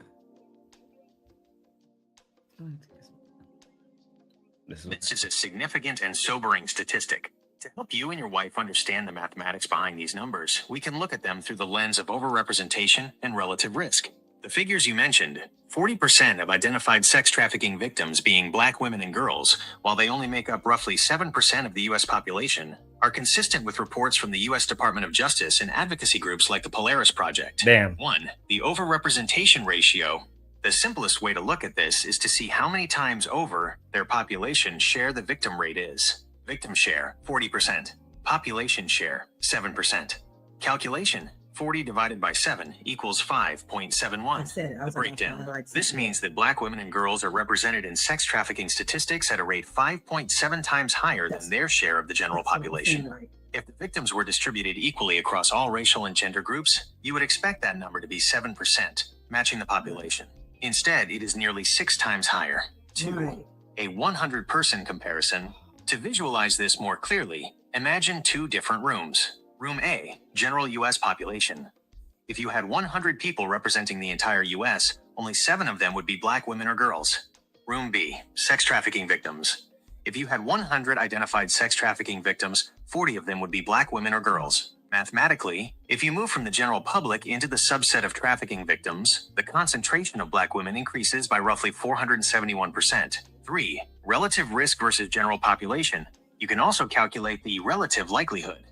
This is a significant and sobering statistic. To help you and your wife understand the mathematics behind these numbers, we can look at them through the lens of overrepresentation and relative risk. The figures you mentioned, 40% of identified sex trafficking victims being Black women and girls, while they only make up roughly 7% of the U.S. population, are consistent with reports from the U.S. Department of Justice and advocacy groups like the Polaris Project. Damn. 1. The overrepresentation ratio. The simplest way to look at this is to see how many times over their population share the victim rate is. Victim share, 40%. Population share, 7%. Calculation, 40 divided by 7 equals 5.71. The breakdown. This means that Black women and girls are represented in sex trafficking statistics at a rate 5.7 times higher than their share of the general population. If the victims were distributed equally across all racial and gender groups, you would expect that number to be 7%, matching the population. Instead, it is nearly 6 times higher. 2. A 100-person comparison. To visualize this more clearly, imagine 2 different rooms. Room A, general U.S. population. If you had 100 people representing the entire U.S., only 7 of them would be Black women or girls. Room B, sex trafficking victims. If you had 100 identified sex trafficking victims, 40 of them would be Black women or girls. Mathematically, if you move from the general public into the subset of trafficking victims, the concentration of Black women increases by roughly 471%. 3. Relative risk versus general population. You can also calculate the relative likelihood.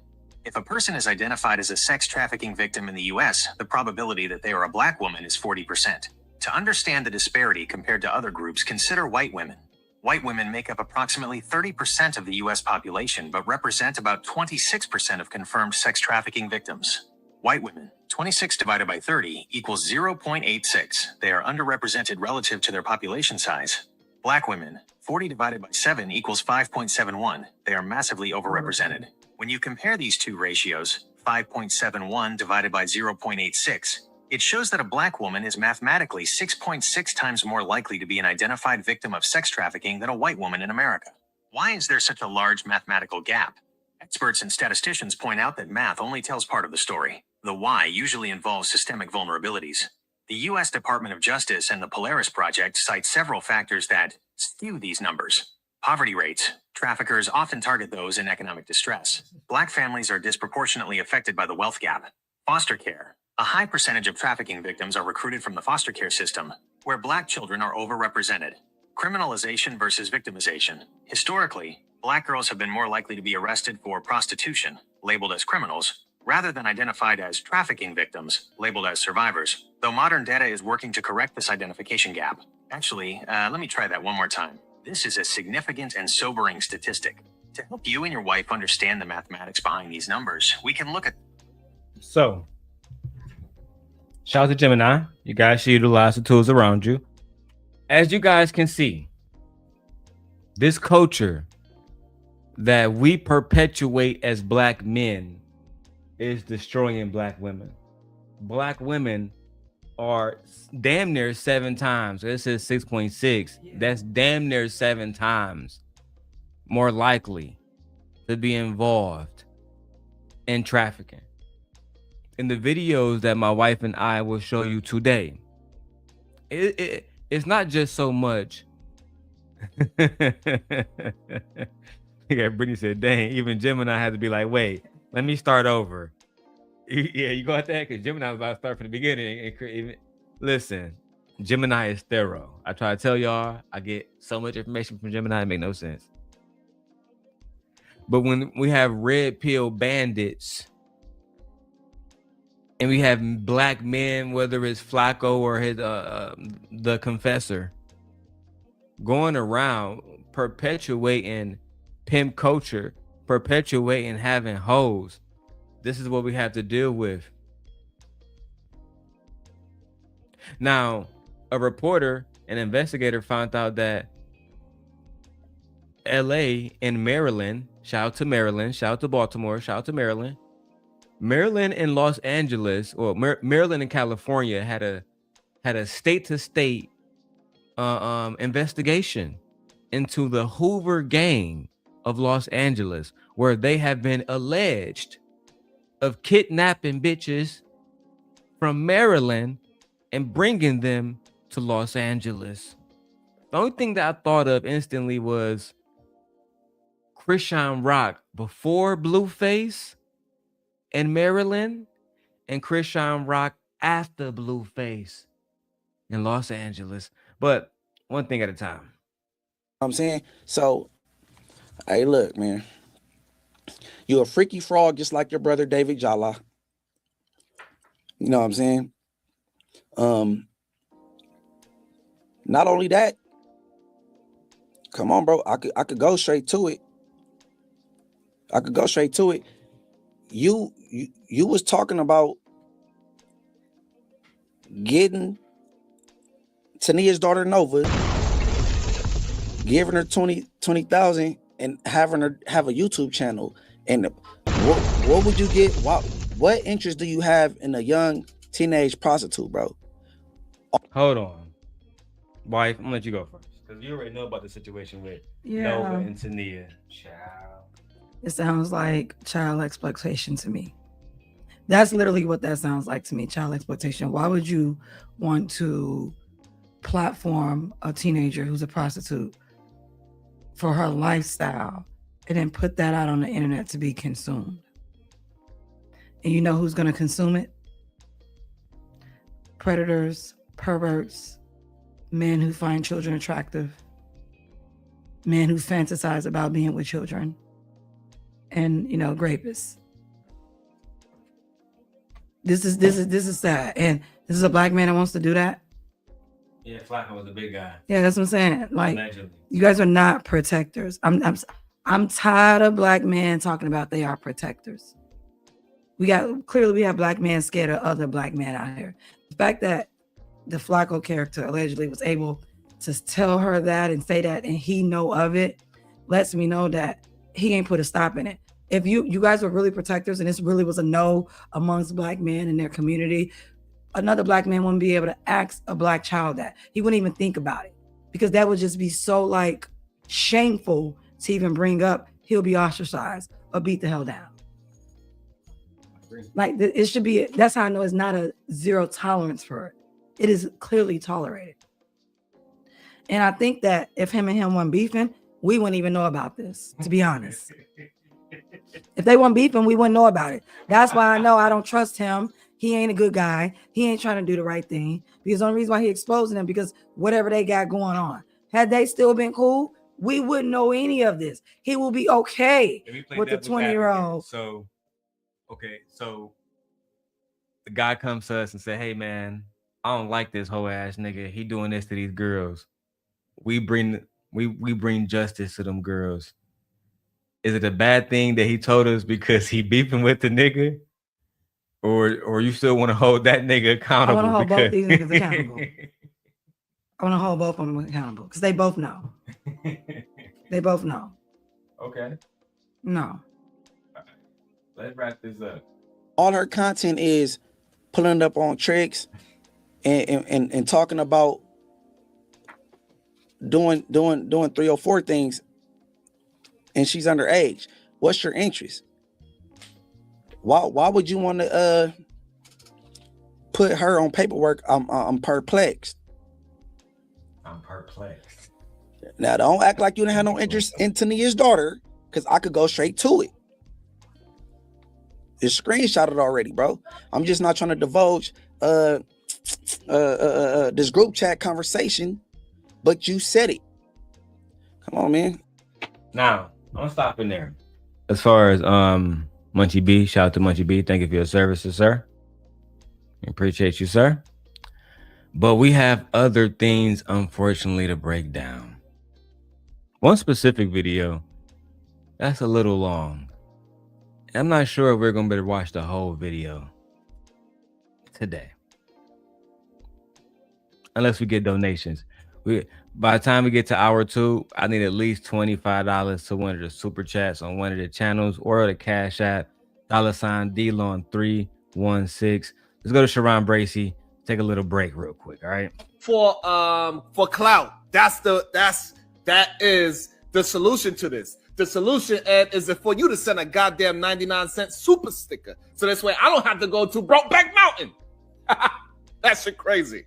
If a person is identified as a sex trafficking victim in the US, the probability that they are a Black woman is 40%. To understand the disparity compared to other groups, consider white women. White women make up approximately 30% of the US population, but represent about 26% of confirmed sex trafficking victims. White women, 26 divided by 30 equals 0.86. They are underrepresented relative to their population size. Black women, 40 divided by 7 equals 5.71. They are massively overrepresented. When you compare these two ratios, 5.71 divided by 0.86, it shows that a Black woman is mathematically 6.6 times more likely to be an identified victim of sex trafficking than a white woman in America. Why is there such a large mathematical gap? Experts and statisticians point out that math only tells part of the story. The why usually involves systemic vulnerabilities. The U.S. Department of Justice and the Polaris Project cite several factors that skew these numbers. Poverty rates. Traffickers often target those in economic distress. Black families are disproportionately affected by the wealth gap. Foster care. A high percentage of trafficking victims are recruited from the foster care system, where Black children are overrepresented. Criminalization versus victimization. Historically, Black girls have been more likely to be arrested for prostitution, labeled as criminals, rather than identified as trafficking victims, labeled as survivors, though modern data is working to correct this identification gap. Actually, let me try that one more time. This is a significant and sobering statistic. To help you and your wife understand the mathematics behind these numbers, we can look at... So, shout out to Gemini. You guys should utilize the tools around you. As you guys can see, this culture that we perpetuate as Black men is destroying Black women. Black women are damn near 7 times. This is 6.6. That's damn near 7 times more likely to be involved in trafficking. In the videos that my wife and I will show you today, it's not just so much. Yeah, Brittany said, dang, even Gemini had to be like, wait, let me start over. Yeah, you got that? Because Gemini was about to start from the beginning. And listen, Gemini is thorough. I try to tell y'all, I get so much information from Gemini, it make no sense. But when we have red pill bandits and we have Black men, whether it's Flocko or his the Confessor, going around perpetuating pimp culture, perpetuating having hoes, this is what we have to deal with. Now, a reporter, an investigator found out that LA and Maryland, shout out to Maryland, shout out to Baltimore, shout out to Maryland. Maryland and Los Angeles, or Maryland and California had a state-to-state investigation into the Hoover gang of Los Angeles, where they have been alleged of kidnapping bitches from Maryland and bringing them to Los Angeles. The only thing that I thought of instantly was Christian Rock before Blueface in Maryland and Christian Rock after Blueface in Los Angeles. But one thing at a time. I'm saying? So, hey, look, man. You're a freaky frog just like your brother David Jala. You know what I'm saying? Not only that, come on, bro. I could go straight to it. I could go straight to it. You was talking about getting Tania's daughter Nova, giving her 20,000 and having her have a YouTube channel. And what would you get? What interest do you have in a young teenage prostitute, bro? Hold on. Wife, I'm gonna let you go first. Because you already know about the situation with Nova and Tania. Child. It sounds like child exploitation to me. That's literally what that sounds like to me, child exploitation. Why would you want to platform a teenager who's a prostitute for her lifestyle and then put that out on the internet to be consumed? And you know who's going to consume it? Predators, perverts, men who find children attractive, men who fantasize about being with children, and rapists. This is sad, and this is a black man that wants to do that. Yeah, Flacco was a big guy. Yeah, that's what I'm saying. Like, Allegedly. You guys are not protectors. I'm tired of black men talking about they are protectors. We have black men scared of other black men out here. The fact that the Flocko character allegedly was able to tell her that and say that, and he know of it, lets me know that he ain't put a stop in it. If you guys were really protectors and this really was a no amongst black men in their community, another black man wouldn't be able to ask a black child that. He wouldn't even think about it, because that would just be so like shameful to even bring up. He'll be ostracized or beat the hell down. Like, it should be, that's how I know it's not a zero tolerance for it. It is clearly tolerated. And I think that if him and him weren't beefing, we wouldn't even know about this, to be honest. If they weren't beefing, we wouldn't know about it. That's why I know I don't trust him. He ain't a good guy. He ain't trying to do the right thing. Because the only reason why he exposing them, because whatever they got going on. Had they still been cool, we wouldn't know any of this. He will be okay with the 20-year-old. So the guy comes to us and say, hey, man, I don't like this whole ass nigga. He doing this to these girls. We bring justice to them girls. Is it a bad thing that he told us because he beefing with the nigga? Or you still want to hold that nigga accountable? I want to hold both these niggas accountable. I want to hold both of them accountable because they both know. They both know. Okay. No. Let's wrap this up. All her content is pulling up on tricks and talking about doing 3 or 4 things, and she's underage. What's your interest? Why would you want to put her on paperwork? I'm perplexed. I'm perplexed. Now don't act like you didn't have no interest in Tania's daughter, because I could go straight to it. It's screenshotted already, bro. I'm just not trying to divulge this group chat conversation, but you said it. Come on, man. Now, I'm stopping there. As far as Munchie B, shout out to Munchie B. Thank you for your services, sir. Appreciate you, sir. But we have other things, unfortunately, to break down. One specific video, that's a little long. I'm not sure if we're going to be able to watch the whole video today. Unless we get donations. By the time we get to hour 2, I need at least $25 to one of the super chats on one of the channels or the Cash App, $DLon316. Let's go to Sharon Bracey. Take a little break real quick, all right? For clout. That is the solution to this. The solution, Ed, is for you to send a goddamn 99-cent super sticker. So this way I don't have to go to Brokeback Mountain. That shit crazy.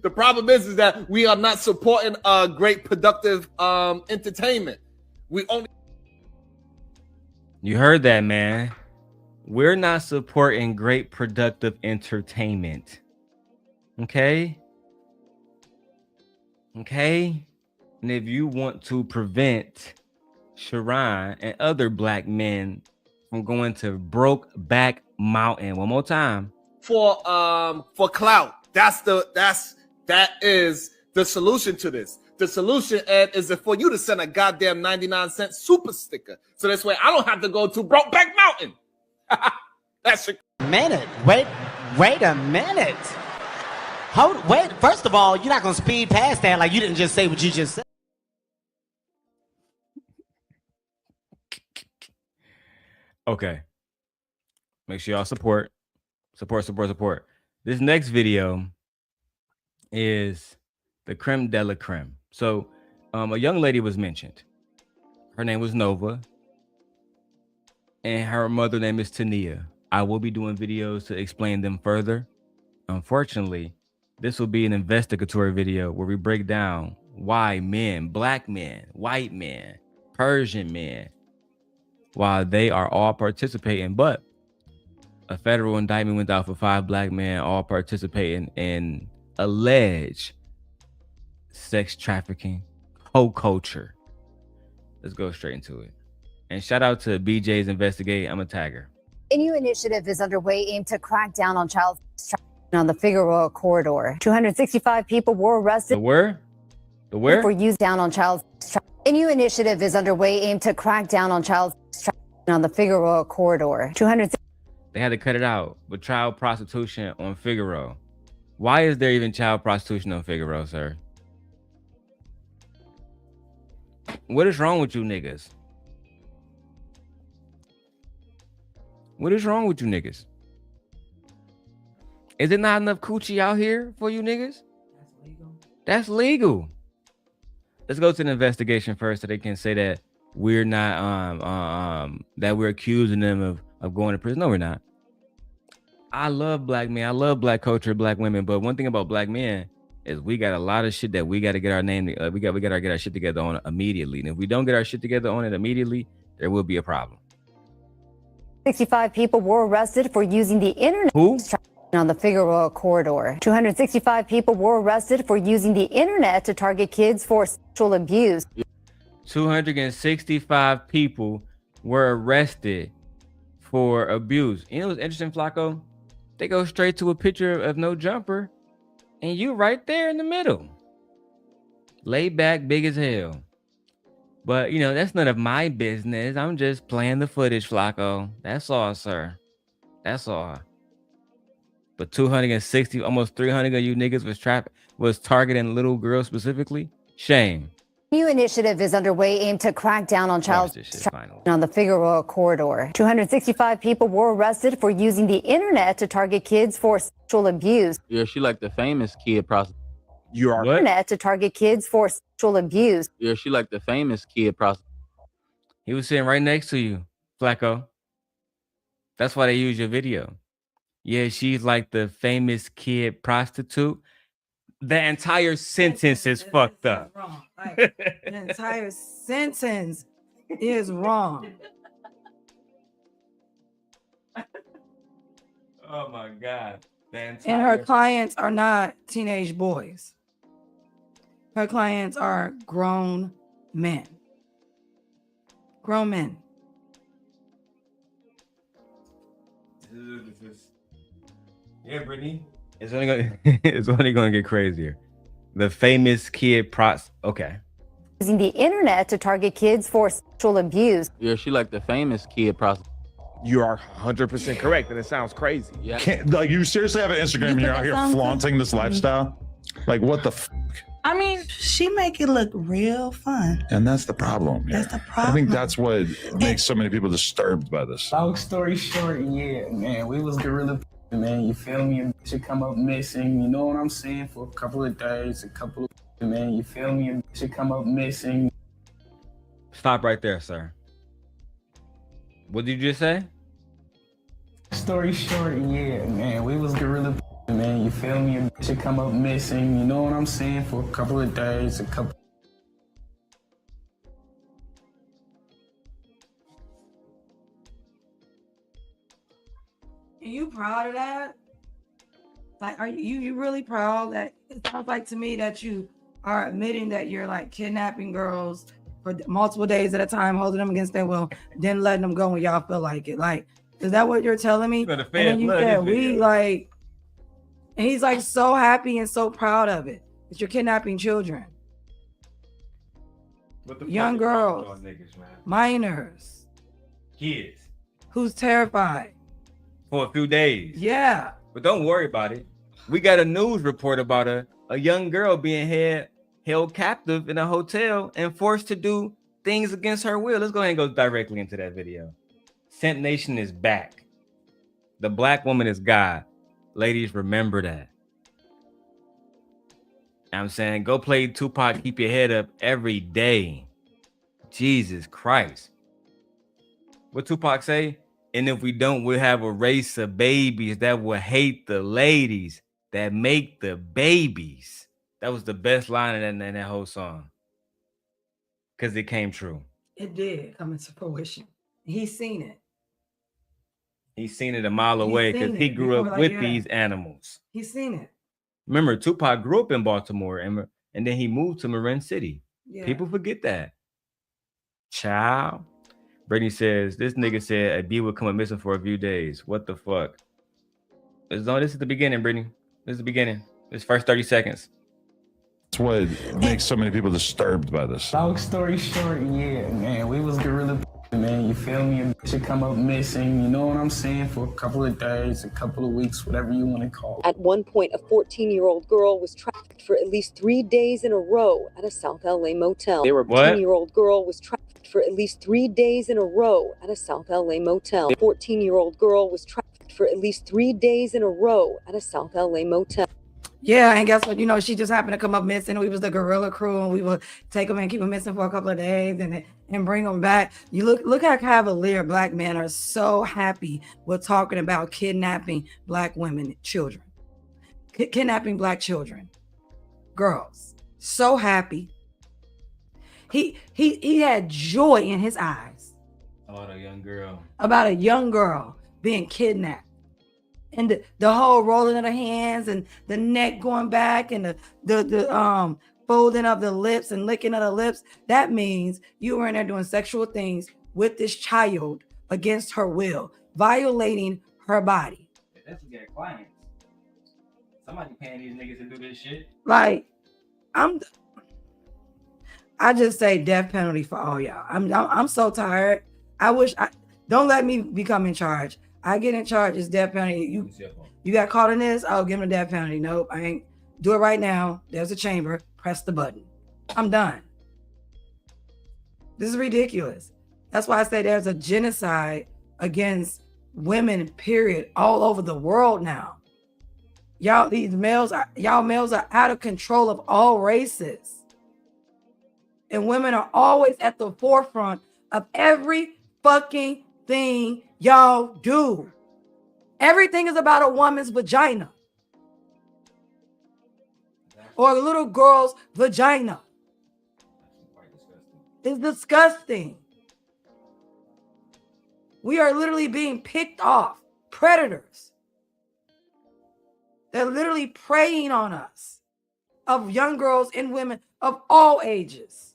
The problem is that we are not supporting great productive entertainment. We only You heard that, man. We're not supporting great productive entertainment. Okay? Okay? And if you want to prevent Sharon and other black men from going to Brokeback Mountain, one more time. For clout. That is the solution to this. The solution, Ed, is for you to send a goddamn 99-cent super sticker. So this way I don't have to go to Brokeback Mountain. That's your Minute. Wait a minute. Wait. First of all, you're not gonna speed past that like you didn't just say what you just said. Okay. Make sure y'all support. This next video is the creme de la creme. So a young lady was mentioned. Her name was Nova. And her mother name is Tania. I will be doing videos to explain them further. Unfortunately, this will be an investigatory video where we break down why men, black men, white men, Persian men, while they are all participating, but a federal indictment went out for 5 black men all participating in alleged sex trafficking, whole culture. Let's go straight into it. And shout out to BJ's Investigate. I'm a tagger. A new initiative is underway aimed to crack down on child trafficking on the Figueroa corridor. 265 people were arrested. The where? For use down on child trafficking. A new initiative is underway aimed to crack down on child trafficking on the Figueroa corridor. They had to cut it out with child prostitution on Figueroa. Why is there even child prostitution on Figueroa, sir? What is wrong with you niggas? What is wrong with you niggas? Is it not enough coochie out here for you niggas? That's legal. Let's go to the investigation first so they can say that we're not that we're accusing them of going to prison. No, we're not. I love black men. I love black culture, black women. But one thing about black men is we got a lot of shit that we got to get our name. We got to get our shit together on it immediately. And if we don't get our shit together on it immediately, there will be a problem. 65 people were arrested for using the internet. Who? On the Figueroa corridor. 265 people were arrested for using the internet to target kids for sexual abuse. 265 people were arrested for abuse. You know what's interesting, Flocko? They go straight to a picture of no jumper, and you right there in the middle. Laid back, big as hell. But, you know, that's none of my business. I'm just playing the footage, Flocko. That's all, sir. That's all. But 260, almost 300 of you niggas was targeting little girls specifically. Shame. New initiative is underway aimed to crack down on child trafficking on the Figueroa corridor. 265 people were arrested for using the internet to target kids for sexual abuse. Yeah, she like the famous kid prostitute. You are internet to target kids for sexual abuse. Yeah, she like the famous kid prostitute. He was sitting right next to you, Flakko. That's why they use your video. Yeah, she's like the famous kid prostitute. The entire sentence is fucked up. Wrong. Like, the entire sentence is wrong. Oh my God. And her clients are not teenage boys. Her clients are grown men. Grown men. Yeah, Brittany. It's only gonna get crazier. The famous kid okay. Using the internet to target kids for sexual abuse. Yeah, she like the famous kid prostitute. You are 100% correct, and it sounds crazy. Yeah. Like, you seriously have an Instagram and you're out here flaunting this lifestyle? Like, what the I mean, she make it look real fun. And that's the problem. Here. That's the problem. I think that's what makes so many people disturbed by this. Long story short, yeah, man, we was gorilla, man, you feel me? Should come up missing, you know what I'm saying? For a couple of days, man, you feel me? Should come up missing. Stop right there, sir. What did you just say? Story short, yeah, man, we was gorilla, man, you feel me? Should come up missing, you know what I'm saying? For a couple of days, you proud of that? Like, are you really proud? That it sounds like to me that you are admitting that you're like kidnapping girls for multiple days at a time, holding them against their will, then letting them go when y'all feel like it. Like, is that what you're telling me? And then you said we like, and he's like so happy and so proud of it that you're kidnapping children, young girls, minors, kids, who's terrified for a few days. Yeah. But don't worry about it. We got a news report about a young girl being held captive in a hotel and forced to do things against her will. Let's go ahead and go directly into that video. Scent Nation is back. The black woman is God. Ladies, remember that. I'm saying, go play Tupac, keep your head up every day. Jesus Christ. What Tupac say? And if we don't, we'll have a race of babies that will hate the ladies that make the babies. That was the best line in that whole song. Because it came true. It did come into fruition. He's seen it. He's seen it a mile away because he grew up with these animals. He's seen it. Remember, Tupac grew up in Baltimore and then he moved to Marin City. Yeah. People forget that. Child. Brittany says, this nigga said a B would come up missing for a few days. What the fuck? This is the beginning, Brittany. This is the beginning. This first 30 seconds. That's what makes so many people disturbed by this. Long story short, yeah, man, we was gorilla, man, you feel me? And should come up missing, you know what I'm saying, for a couple of days, a couple of weeks, whatever you want to call it. At one point, a 14-year-old girl was trafficked for at least 3 days in a row at a South LA motel. A 14-year-old girl was trafficked for at least 3 days in a row at a South LA motel. A 14-year-old girl was trafficked for at least 3 days in a row at a South LA motel. Yeah, and guess what? You know, she just happened to come up missing. We was the gorilla crew, and we would take them and keep them missing for a couple of days, and bring them back. You look how cavalier black men are so happy with talking about kidnapping black women, children, kidnapping black children, girls. So happy. He had joy in his eyes About a young girl being kidnapped. And the whole rolling of the hands and the neck going back and the folding of the lips and licking of the lips. That means you were in there doing sexual things with this child against her will, violating her body. That's what get clients. Somebody paying these niggas to do this shit. Like, I just say death penalty for all y'all. I'm so tired. Don't let me become in charge. I get in charge, it's death penalty. You got caught in this, I'll give him a death penalty. Nope, I ain't. Do it right now. There's a chamber. Press the button. I'm done. This is ridiculous. That's why I say there's a genocide against women, period, all over the world now. Y'all males are out of control of all races. And women are always at the forefront of every fucking thing y'all do. Everything is about a woman's vagina or a little girl's vagina. It's disgusting. We are literally being picked off. Predators. They're literally preying on us, of young girls and women of all ages.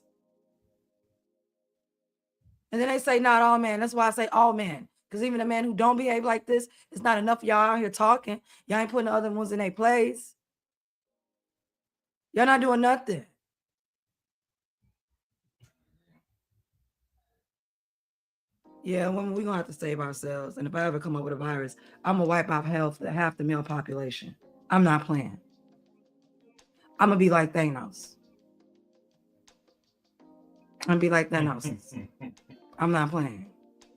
And then they say not all men. That's why I say all men. Because even a man who don't behave like this, it's not enough of y'all out here talking. Y'all ain't putting the other ones in their place. Y'all not doing nothing. Yeah, women, we're going to have to save ourselves. And if I ever come up with a virus, I'm going to wipe out half the male population. I'm not playing. I'm going to be like Thanos. I'm not playing.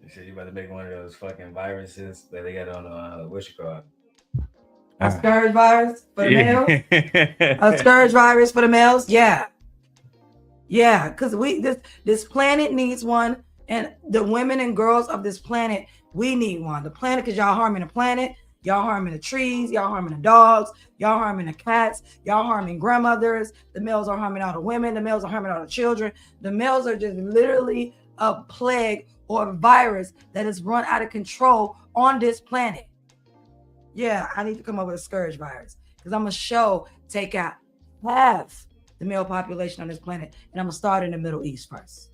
You said you about to make one of those fucking viruses that they got on what you call it? A scourge virus for the males? A scourge virus for the males? Yeah. Yeah, because this planet needs one, and the women and girls of this planet, we need one. The planet, because y'all harming the planet, y'all harming the trees, y'all harming the dogs, y'all harming the cats, y'all harming grandmothers. The males are harming all the women, the males are harming all the children. The males are just literally a plague or a virus that is run out of control on this planet. Yeah, I need to come up with a scourge virus because I'm gonna take out half the male population on this planet, and I'm gonna start in the Middle East first.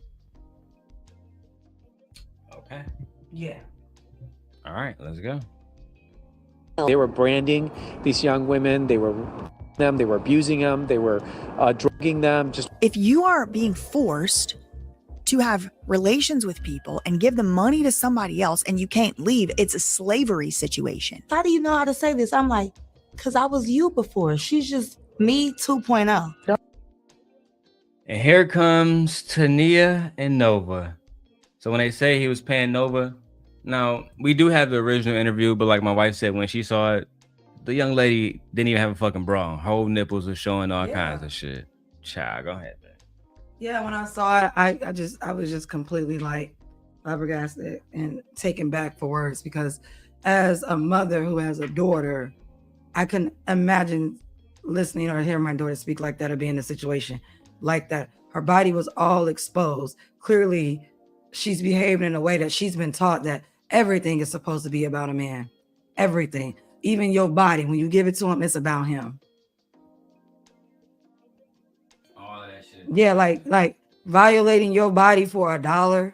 Okay. Yeah. All right, let's go. They were branding these young women. They were abusing them. They were drugging them. If you are being forced to have relations with people and give the money to somebody else and you can't leave, it's a slavery situation. How do you know how to say this? I'm like, because I was you before. She's just me 2.0. And here comes Tania and Nova. So when they say he was paying Nova, now we do have the original interview, but like my wife said, when she saw it, the young lady didn't even have a fucking bra on. Her whole nipples were showing all kinds of shit. Child, go ahead, man. Yeah, when I saw it, I was just completely like flabbergasted and taken back for words, because as a mother who has a daughter, I can imagine listening or hearing my daughter speak like that or be in a situation like that. Her body was all exposed. Clearly, she's behaving in a way that she's been taught that everything is supposed to be about a man. Everything. Even your body, when you give it to him, it's about him. All of that shit. Yeah, like violating your body for $1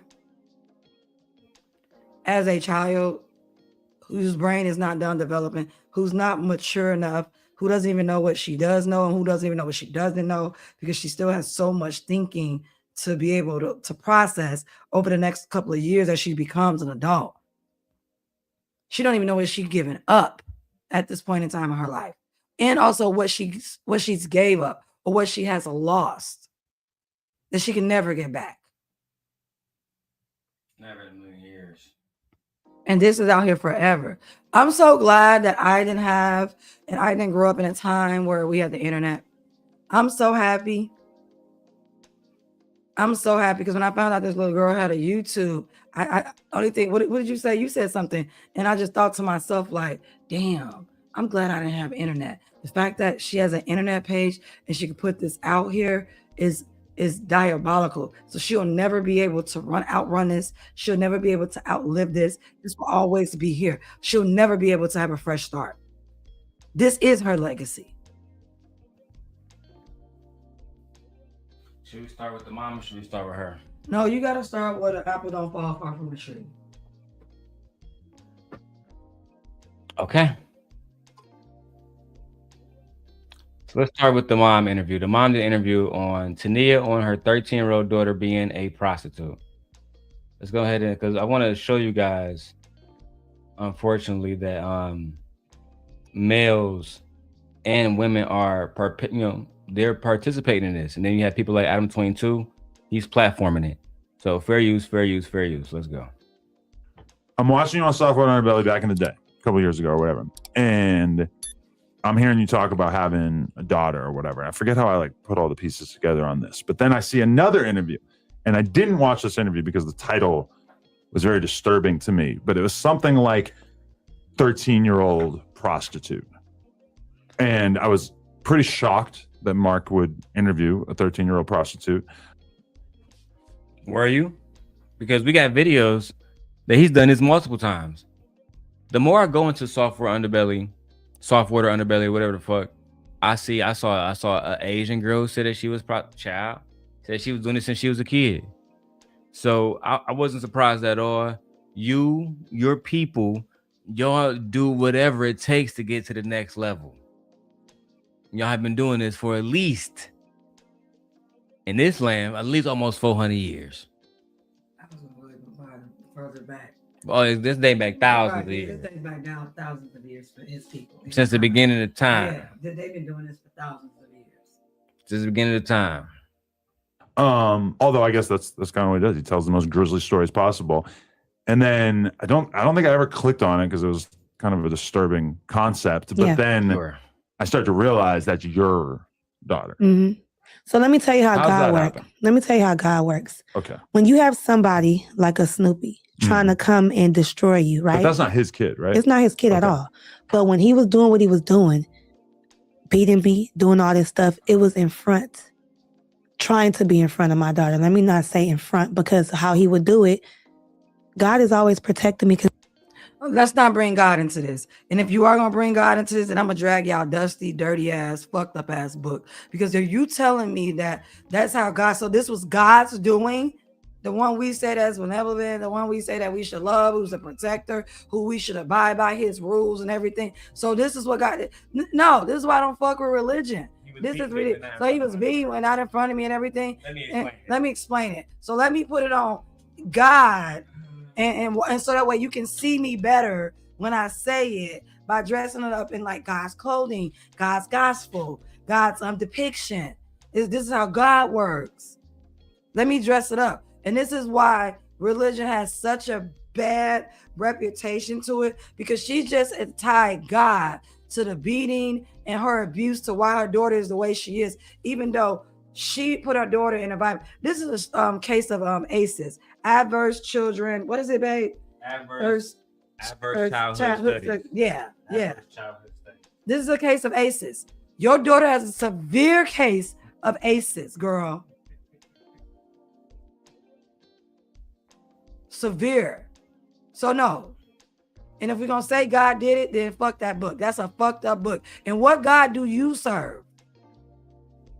as a child whose brain is not done developing, who's not mature enough, who doesn't even know what she does know and who doesn't even know what she doesn't know, because she still has so much thinking to be able to process over the next couple of years as she becomes an adult. She don't even know what she's given up at this point in time in her life. And also what she's gave up or what she has lost that she can never get back. Never in a million years. And this is out here forever. I'm so glad that I didn't grow up in a time where we had the internet. I'm so happy. I'm so happy because when I found out this little girl had a YouTube, I only think, what did you say? You said something. And I just thought to myself, like, damn, I'm glad I didn't have internet. The fact that she has an internet page and she can put this out here is diabolical. So she'll never be able to outrun this. She'll never be able to outlive this. This will always be here. She'll never be able to have a fresh start. This is her legacy. Should we start with the mom or should we start with her? No, you got to start with an apple don't fall far from the tree. Okay. So let's start with the mom interview. The mom did an interview on Tania on her 13-year-old daughter being a prostitute. Let's go ahead and, because I want to show you guys, unfortunately, that males and women are, they're participating in this. And then you have people like Adam 22, he's platforming it. So fair use, fair use, fair use. Let's go. I'm watching you on Software Underbelly back in the day, a couple years ago or whatever. And I'm hearing you talk about having a daughter or whatever. I forget how I put all the pieces together on this. But then I see another interview. And I didn't watch this interview because the title was very disturbing to me. But it was something like 13-year-old prostitute. And I was pretty shocked that Mark would interview a 13-year-old prostitute. Were you? Because we got videos that he's done this multiple times. The more I go into software underbelly, whatever the fuck, I saw an Asian girl say that she was said she was doing this since she was a kid. So I wasn't surprised at all. Your people, y'all do whatever it takes to get to the next level. Y'all have been doing this for at least, in this land, at least almost 400 years. I was further back. Oh, this dates back thousands of years. This dates back down thousands of years for his people. Since the beginning of time. Yeah, they've been doing this for thousands of years. Since the beginning of time. Although I guess that's kind of what he does. He tells the most grisly stories possible. And then I don't think I ever clicked on it because it was kind of a disturbing concept. But then I start to realize that's your daughter. Mm-hmm. So let me tell you how God works. Let me tell you how God works. Okay. When you have somebody like a Snoopy trying to come and destroy you, right? But that's not his kid, right? It's not his kid at all. But when he was doing what he was doing, beating me, doing all this stuff, it was in front, trying to be in front of my daughter. Let me not say in front, because how he would do it, God is always protecting me. Let's not bring God into this. And if you are gonna bring God into this, then I'm gonna drag y'all dusty, dirty ass, fucked up ass book. Because are you telling me that that's how God? So this was God's doing. The one we say that's benevolent, the one we say that we should love, who's a protector, who we should abide by his rules and everything. So this is what God did. No, this is why I don't fuck with religion. This is really so he was being out in front of me and everything. Let me explain it. So let me put it on God, and so that way you can see me better when I say it by dressing it up in like God's clothing, God's gospel, God's depiction. This is how God works. Let me dress it up. And this is why religion has such a bad reputation to it, because she just tied God to the beating and her abuse to why her daughter is the way she is, even though she put her daughter in a Bible. This is a case of ACEs, adverse children. What is it, babe? Adverse childhood studies. Yeah. Childhood studies. This is a case of ACEs. Your daughter has a severe case of ACEs, girl. Severe. So no. And if we're gonna say God did it, then fuck that book. That's a fucked up book. And what God do you serve?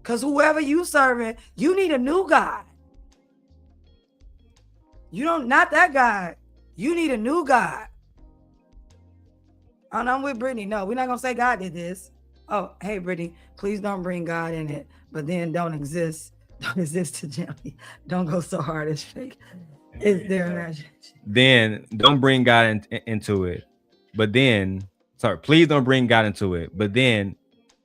Because whoever you serving, you need a new God. You don't, not that God. You need a new God. And I'm with Brittany. No, we're not gonna say God did this. Oh, hey Brittany, please don't bring God in it, but then don't exist to gently. Don't go so hard as fake. Is there imagination? Then don't bring God into it. But then, please don't bring God into it. But then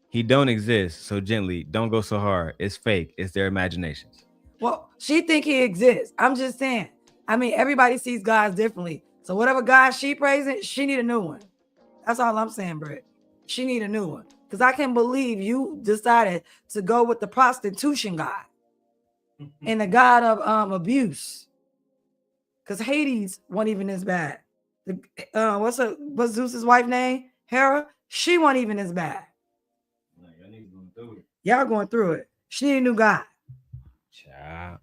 he don't exist. So gently, don't go so hard. It's fake. It's their imaginations. Well, she think he exists. I'm just saying. I mean, everybody sees God differently. So whatever God she praising, she need a new one. That's all I'm saying, Britt. She need a new one. Because I can't believe you decided to go with the prostitution God and the God of abuse. Because Hades wasn't even as bad. What's Zeus's wife name? Hera? She wasn't even as bad. Y'all going through it. She need a new God. Child.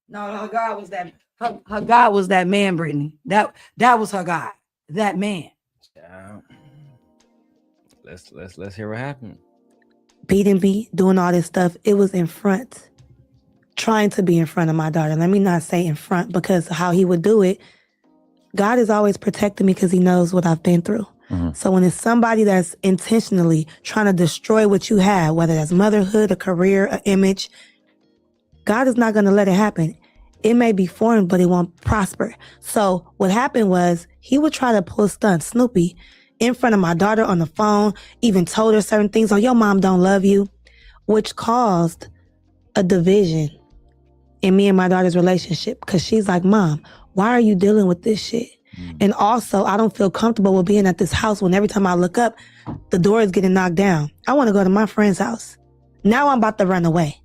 No, her God was that. Her God was that man, Brittany. That was her God. That man. Child. Let's hear what happened. Beating me, doing all this stuff. It was in front. Trying to be in front of my daughter. Let me not say in front, because how he would do it, God is always protecting me because he knows what I've been through. Mm-hmm. So when it's somebody that's intentionally trying to destroy what you have, whether that's motherhood, a career, an image, God is not going to let it happen. It may be foreign, but it won't prosper. So what happened was he would try to pull a stunt, Snoopy, in front of my daughter on the phone, even told her certain things. Oh, your mom don't love you, which caused a division in me and my daughter's relationship, because she's like, Mom, why are you dealing with this shit? And also, I don't feel comfortable with being at this house when every time I look up, the door is getting knocked down. I want to go to my friend's house. Now I'm about to run away.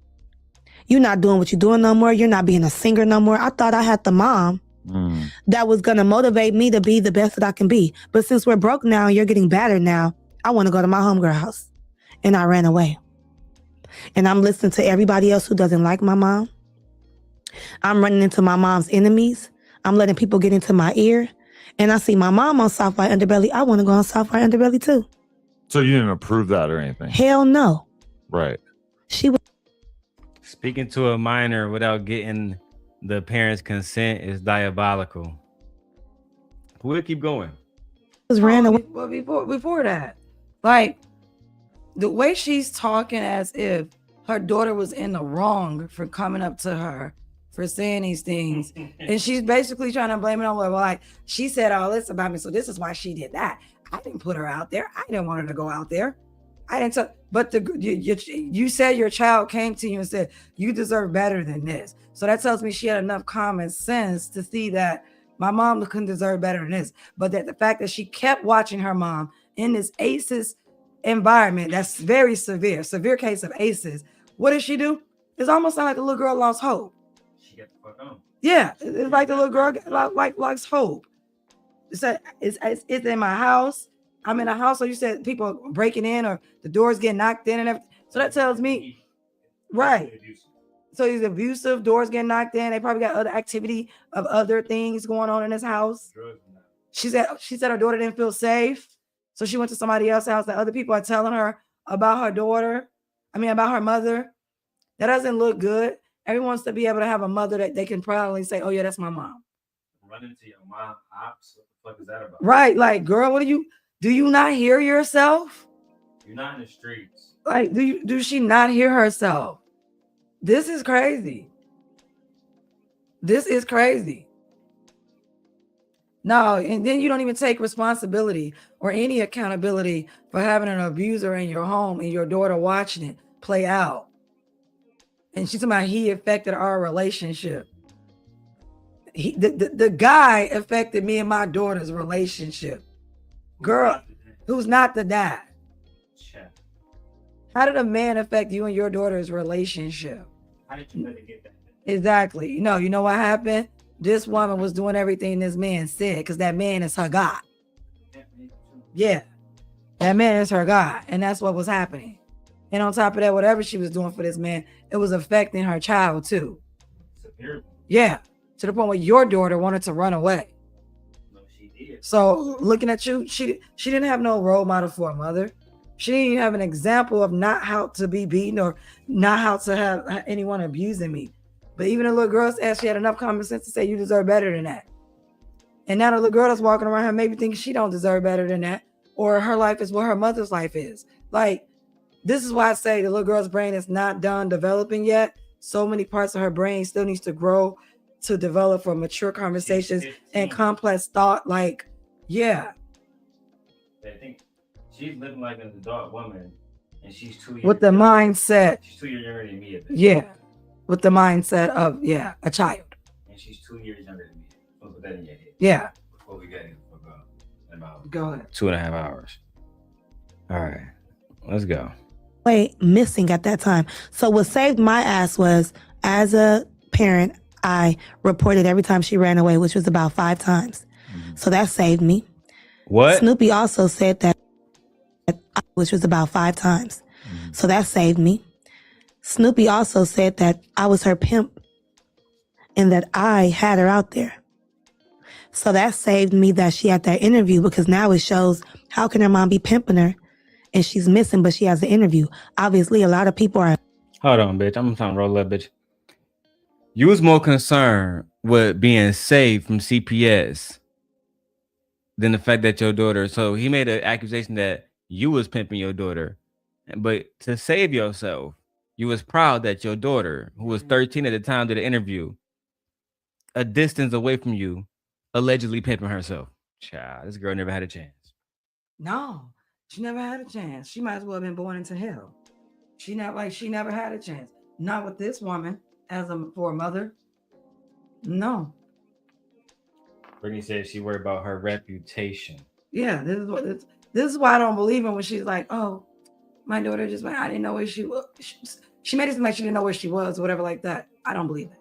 You're not doing what you're doing no more. You're not being a singer no more. I thought I had the mom that was going to motivate me to be the best that I can be. But since we're broke now and you're getting battered now, I want to go to my homegirl house. And I ran away. And I'm listening to everybody else who doesn't like my mom. I'm running into my mom's enemies. I'm letting people get into my ear. And I see my mom on Soft White Underbelly. I want to go on Soft White Underbelly too. So you didn't approve that or anything? Hell no. Right. She was speaking to a minor without getting the parents' consent is diabolical. We'll keep going. Ran away. Well, before that, like the way she's talking as if her daughter was in the wrong for coming up to her for saying these things, and she's basically trying to blame it on her. Like, she said all this about me, so this is why she did that. I didn't put her out there. I didn't want her to go out there. I didn't tell. But you said your child came to you and said you deserve better than this. So that tells me she had enough common sense to see that my mom couldn't deserve better than this. But that the fact that she kept watching her mom in this ACEs environment, that's very severe case of ACEs. What did she do? It's almost like the little girl lost hope. She got the fuck on. Yeah, it's like the little girl lost hope. It's in my house. I'm in a house. So you said people breaking in or the doors getting knocked in and everything. So that tells me, right. So he's abusive, doors getting knocked in. They probably got other activity of other things going on in his house. She said her daughter didn't feel safe. So she went to somebody else's house that other people are telling her about her daughter. About her mother. That doesn't look good. Everyone wants to be able to have a mother that they can proudly say, oh yeah, that's my mom. Run into your mom ops. What the fuck is that about? Right. Like, girl, do you not hear yourself? You're not in the streets. Like, do she not hear herself? This is crazy. This is crazy. No, and then you don't even take responsibility or any accountability for having an abuser in your home and your daughter watching it play out. And she's talking about he affected our relationship. The guy affected me and my daughter's relationship. Girl, who's not the dad? How did a man affect you and your daughter's relationship? How did you really get that? Exactly. You know what happened? This woman was doing everything this man said because that man is her God. Yeah, that man is her God. And that's what was happening. And on top of that, whatever she was doing for this man, it was affecting her child too. Yeah, to the point where your daughter wanted to run away. No, she did. So looking at you, she didn't have no role model for a mother. She didn't even have an example of not how to be beaten or not how to have anyone abusing me. But even a little girl said she had enough common sense to say you deserve better than that. And now the little girl that's walking around her maybe thinks she don't deserve better than that, or her life is what her mother's life is. Like, this is why I say the little girl's brain is not done developing yet. So many parts of her brain still needs to grow to develop for mature conversations and complex thought. Like, yeah. I think she's living like an adult woman, and she's 2 years. With the mindset. She's 2 years younger than me. Yeah. With the mindset of, yeah, a child. And she's 2 years younger than me. Don't put that in your head. Yeah. Before we get in about Go ahead. 2.5 hours. All right. Let's go. Missing at that time. So what saved my ass was, as a parent, I reported every time she ran away, which was about 5 times. So that saved me. What? Snoopy also said that, which was about 5 times. So that saved me. Snoopy also said that I was her pimp and that I had her out there. So that saved me that she had that interview, because now it shows how can her mom be pimping her and she's missing, but she has an interview. Obviously, a lot of people are. Hold on, bitch. I'm trying to roll up, bitch. You was more concerned with being saved from CPS than the fact that your daughter. So he made an accusation that you was pimping your daughter, but to save yourself, you was proud that your daughter, who was 13 at the time, did an interview a distance away from you, allegedly pimping herself. Child, this girl never had a chance. No, she never had a chance. She might as well have been born into hell. She never had a chance. Not with this woman for a mother. No. Brittany said she worried about her reputation. Yeah, this is why I don't believe her when she's like, oh, my daughter just went, I didn't know where she was. She made it seem like she didn't know where she was or whatever like that. I don't believe it.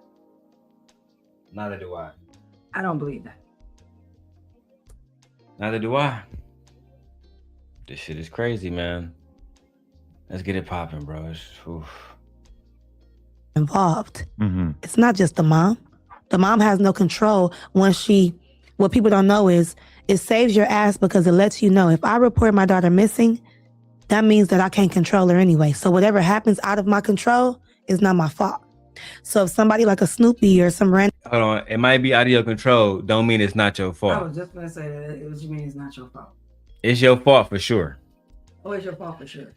Neither do I. I don't believe that. Neither do I. This shit is crazy, man. Let's get it popping, bro. Involved. It's not just the mom. The mom has no control when what people don't know is it saves your ass because it lets you know if I report my daughter missing, that means that I can't control her anyway. So whatever happens out of my control is not my fault. So if somebody like a Snoopy or some random. Hold on. It might be out of your control. Don't mean it's not your fault. I was just going to say that. What you mean it's not your fault? It's your fault for sure. Oh, it's your fault for sure.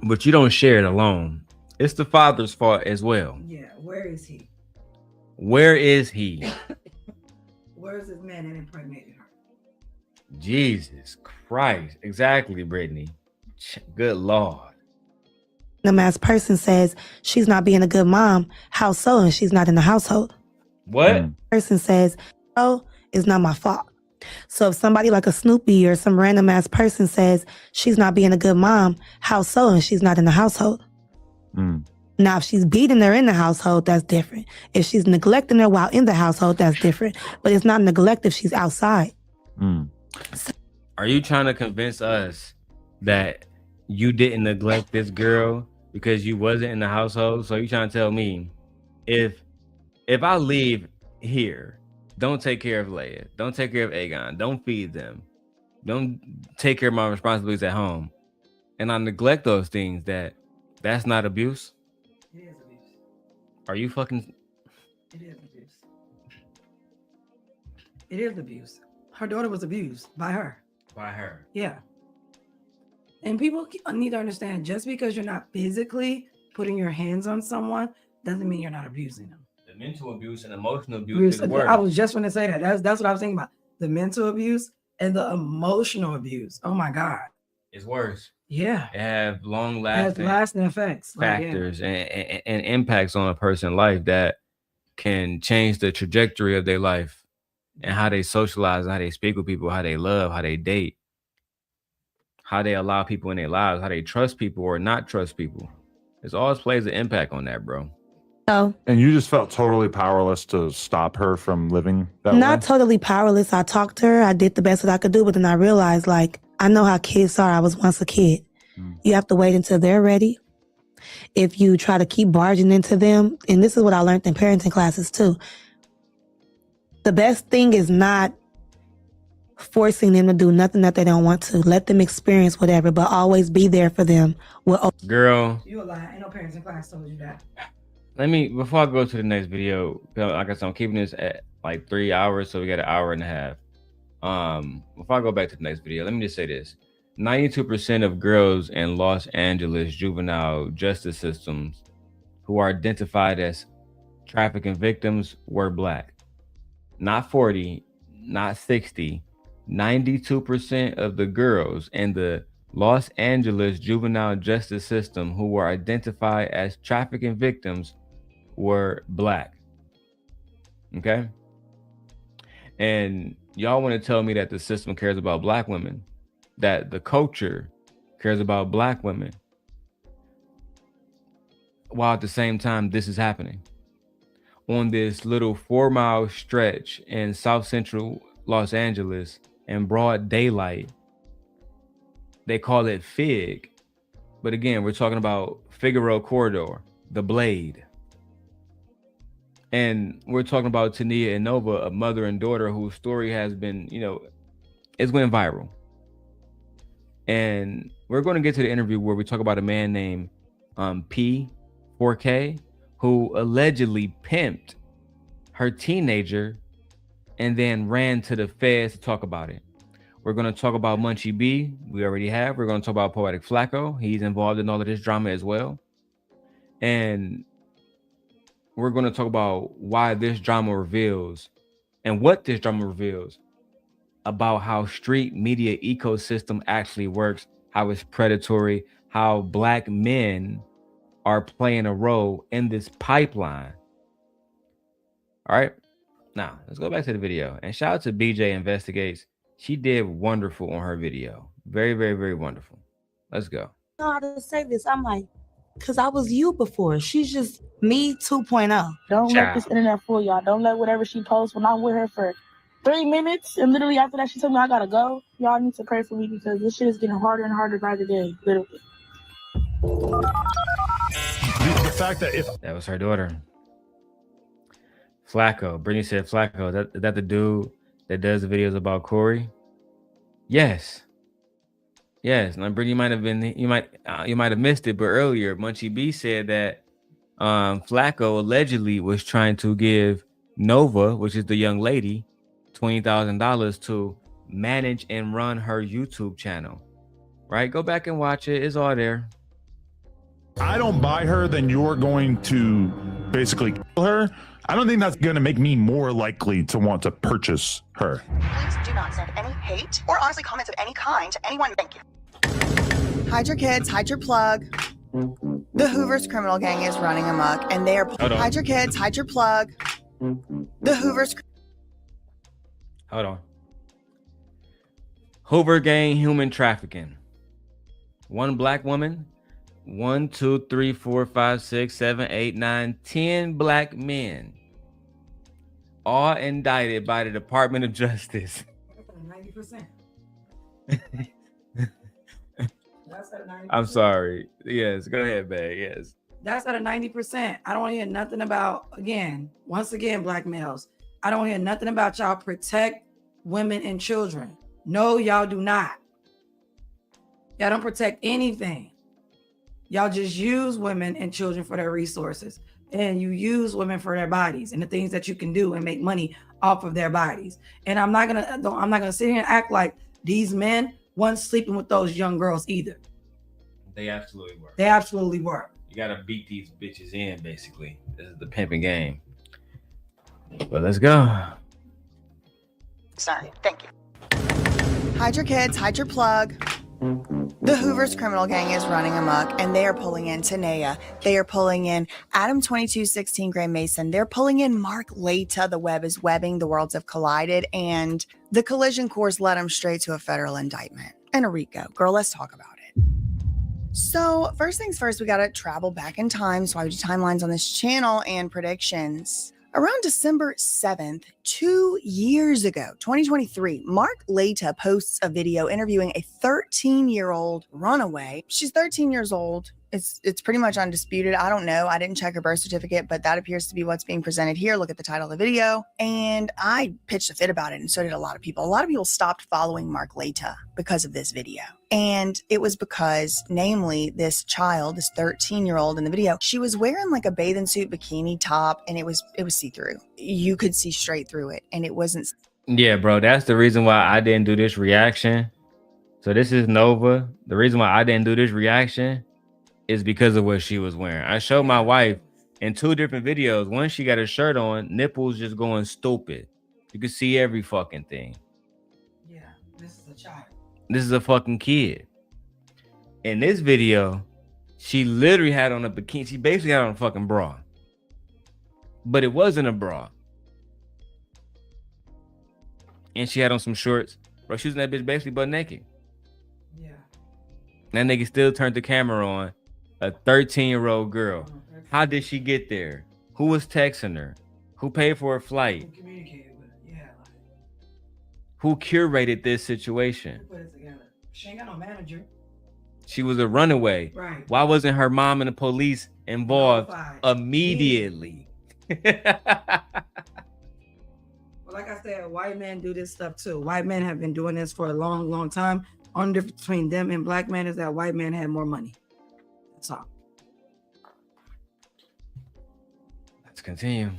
But you don't share it alone. It's the father's fault as well. Yeah. Where is he? Where is he? Where is this man that impregnated her? Jesus Christ. Exactly, Brittany. Good Lord. Ass person says she's not being a good mom. How so? And she's not in the household. What? Person says, oh, it's not my fault. So if somebody like a Snoopy or some random ass person says she's not being a good mom, how so? And she's not in the household. Now, if she's beating her in the household, that's different. If she's neglecting her while in the household, that's different. But it's not neglect if she's outside. Are you trying to convince us that you didn't neglect this girl because you wasn't in the household? So you trying to tell me if I leave here don't take care of Leia, don't take care of Aegon, don't feed them, don't take care of my responsibilities at home, and I neglect those things, that's not abuse? It is abuse. Are you fucking... It is abuse. It is abuse. Her daughter was abused by her. By her. Yeah. And people need to understand, just because you're not physically putting your hands on someone doesn't mean you're not abusing them. The mental abuse and emotional abuse is worse. I was just going to say that. That's what I was thinking about. The mental abuse and the emotional abuse. Oh my God. It's worse. Yeah. It have long It has lasting effects. factors and impacts on a person's life that can change the trajectory of their life and how they socialize, how they speak with people, how they love, how they date, how they allow people in their lives, how they trust people or not trust people. It always plays an impact on that, bro. So, and you just felt totally powerless to stop her from living that way? Not totally powerless. I talked to her. I did the best that I could do, but then I realized, like, I know how kids are. I was once a kid. You have to wait until they're ready. If you try to keep barging into them, and this is what I learned in parenting classes too, the best thing is not forcing them to do nothing that they don't want to. Let them experience whatever, but always be there for them. Girl. You a lie. Ain't no parents in class told you that. Before I go to the next video, like I said, I'm keeping this at like 3 hours, so we got an hour and a half. Before I go back to the next video, let me just say this. 92% of girls in Los Angeles juvenile justice systems who are identified as trafficking victims were Black. Not 40, not 60. 92% of the girls in the Los Angeles juvenile justice system who were identified as trafficking victims were Black. Okay? And y'all want to tell me that the system cares about Black women, that the culture cares about Black women, while at the same time this is happening on this little 4-mile stretch in South Central Los Angeles in broad daylight. They call it Fig, but again, we're talking about Figueroa Corridor, the Blade. And we're talking about Tania and Nova, a mother and daughter whose story has been, it's went viral. And we're going to get to the interview where we talk about a man named P4K who allegedly pimped her teenager and then ran to the feds to talk about it. We're going to talk about Munchie B. We already have. We're going to talk about Poetic Flacko. He's involved in all of this drama as well. And we're going to talk about why this drama reveals and what this drama reveals about how street media ecosystem actually works, how it's predatory, how Black men are playing a role in this pipeline. All right. Now, let's go back to the video. And shout out to BJ Investigates. She did wonderful on her video. Very, very, very wonderful. Let's go. I know how to say this. I'm like, because I was you before. She's just me 2.0. Don't let this internet fool y'all. Don't let whatever she posts. When I'm with her for 3 minutes and literally after that she told me I gotta go, y'all need to pray for me because this shit is getting harder and harder by the day, literally. The fact that that was her daughter. Flacko. Brittany said Flacko. Is that the dude that does the videos about Corey? Yes. Yes. Now, Brittany you might have missed it, but earlier Munchie B said that Flacko allegedly was trying to give Nova, which is the young lady, $20,000 to manage and run her YouTube channel. Right? Go back and watch it. It's all there. I don't buy her, then you're going to basically kill her. I don't think that's going to make me more likely to want to purchase her. Please do not send any hate or honestly comments of any kind to anyone. Thank you. Hide your kids, hide your plug. The Hoover's criminal gang is running amok and they are hide your kids, hide your plug. The Hoover's Hold on. Hoover gang human trafficking. One Black woman. 1, 2, 3, 4, 5, 6, 7, 8, 9, 10 Black men. All indicted by the Department of Justice. 90%. That's at 90%. I'm sorry. Yes, go ahead, babe. Yes. That's at a 90%. I don't want to hear nothing about, once again, Black males. I don't hear nothing about y'all protect women and children. No, y'all do not. Y'all don't protect anything. Y'all just use women and children for their resources. And you use women for their bodies and the things that you can do and make money off of their bodies. And I'm not gonna sit here and act like these men weren't sleeping with those young girls either. They absolutely were. They absolutely were. You gotta beat these bitches in, basically. This is the pimping game. But let's go. Sorry, thank you. Hide your kids, hide your plug. The Hoover's criminal gang is running amok, and they are pulling in Tanea. They are pulling in Adam 2216 Gray Mason. They're pulling in Mark Leta. The web is webbing. The worlds have collided, and the collision course led them straight to a federal indictment and a RICO. Girl, let's talk about it. So first things first, we got to travel back in time. So I do timelines on this channel and predictions. Around December 7th, 2 years ago, 2023, Mark Leta posts a video interviewing a 13-year-old runaway. She's 13 years old. It's pretty much undisputed. I don't know. I didn't check her birth certificate, but that appears to be what's being presented here. Look at the title of the video. And I pitched a fit about it, and so did a lot of people. A lot of people stopped following Mark Leta because of this video. And it was because, namely, this child, this 13-year-old in the video, she was wearing like a bathing suit bikini top, and it was see-through. You could see straight through it, and it wasn't. Yeah, bro. That's the reason why I didn't do this reaction. So this is Nova. The reason why I didn't do this reaction is because of what she was wearing. I showed my wife in 2 different videos. One, she got a shirt on, nipples just going stupid. You can see every fucking thing. Yeah, this is a child. This is a fucking kid. In this video, she literally had on a bikini. She basically had on a fucking bra. But it wasn't a bra. And she had on some shorts. Bro, she was in that bitch basically butt naked. Yeah. That nigga still turned the camera on. A 13-year-old girl. How did she get there? Who was texting her? Who paid for her flight? Who communicated with her? Yeah. Who curated this situation? Who put it together? She ain't got no manager. She was a runaway. Right. Why wasn't her mom and the police involved immediately? Well, like I said, white men do this stuff too. White men have been doing this for a long, long time. Only difference between them and black men is that white men had more money. That's all. Let's continue.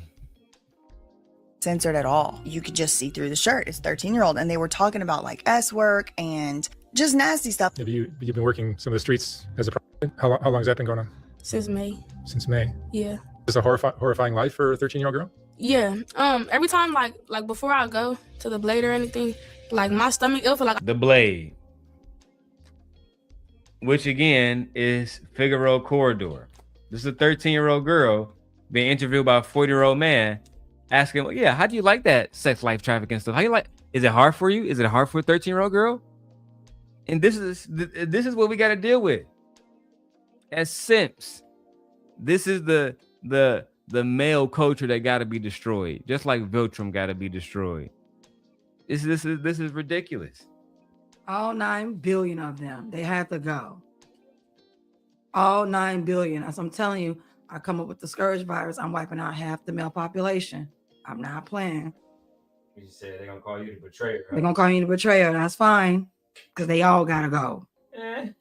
Censored at all. You could just see through the shirt. It's 13-year-old, and they were talking about like S work and just nasty stuff. Have you've been working some of the streets as a prostitute? How long has that been going on? Since May. Since May. Yeah. Is it a horrifying life for a 13-year-old girl? Yeah. Every time like before I go to the blade or anything, like my stomach, it'll feel like The Blade. Which again is Figueroa Corridor. This is a 13-year-old girl being interviewed by a 40-year-old man asking, well, yeah, how do you like that sex life trafficking stuff? How you like, is it hard for you? Is it hard for a 13-year-old girl? And this is what we got to deal with as simps. This is the male culture that got to be destroyed, just like Viltrum got to be destroyed. This is ridiculous. All 9 billion of them, they had to go. All 9 billion. As I'm telling you, I come up with the scourge virus. I'm wiping out half the male population. I'm not playing. You said they're gonna call you the betrayer. They're gonna call you the betrayer. That's fine, because they all gotta go. And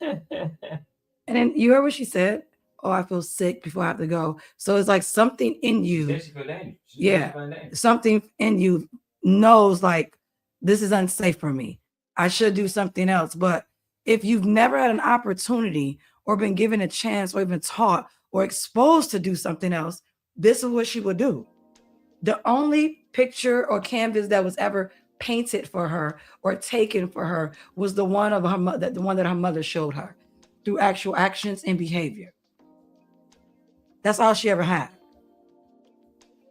then you heard what she said. Oh, I feel sick before I have to go. So it's like something in you. Something in you knows like this is unsafe for me. I should do something else. But if you've never had an opportunity or been given a chance or even taught or exposed to do something else, this is what she would do. The only picture or canvas that was ever painted for her or taken for her was the one of her mother, the one that her mother showed her through actual actions and behavior. That's all she ever had.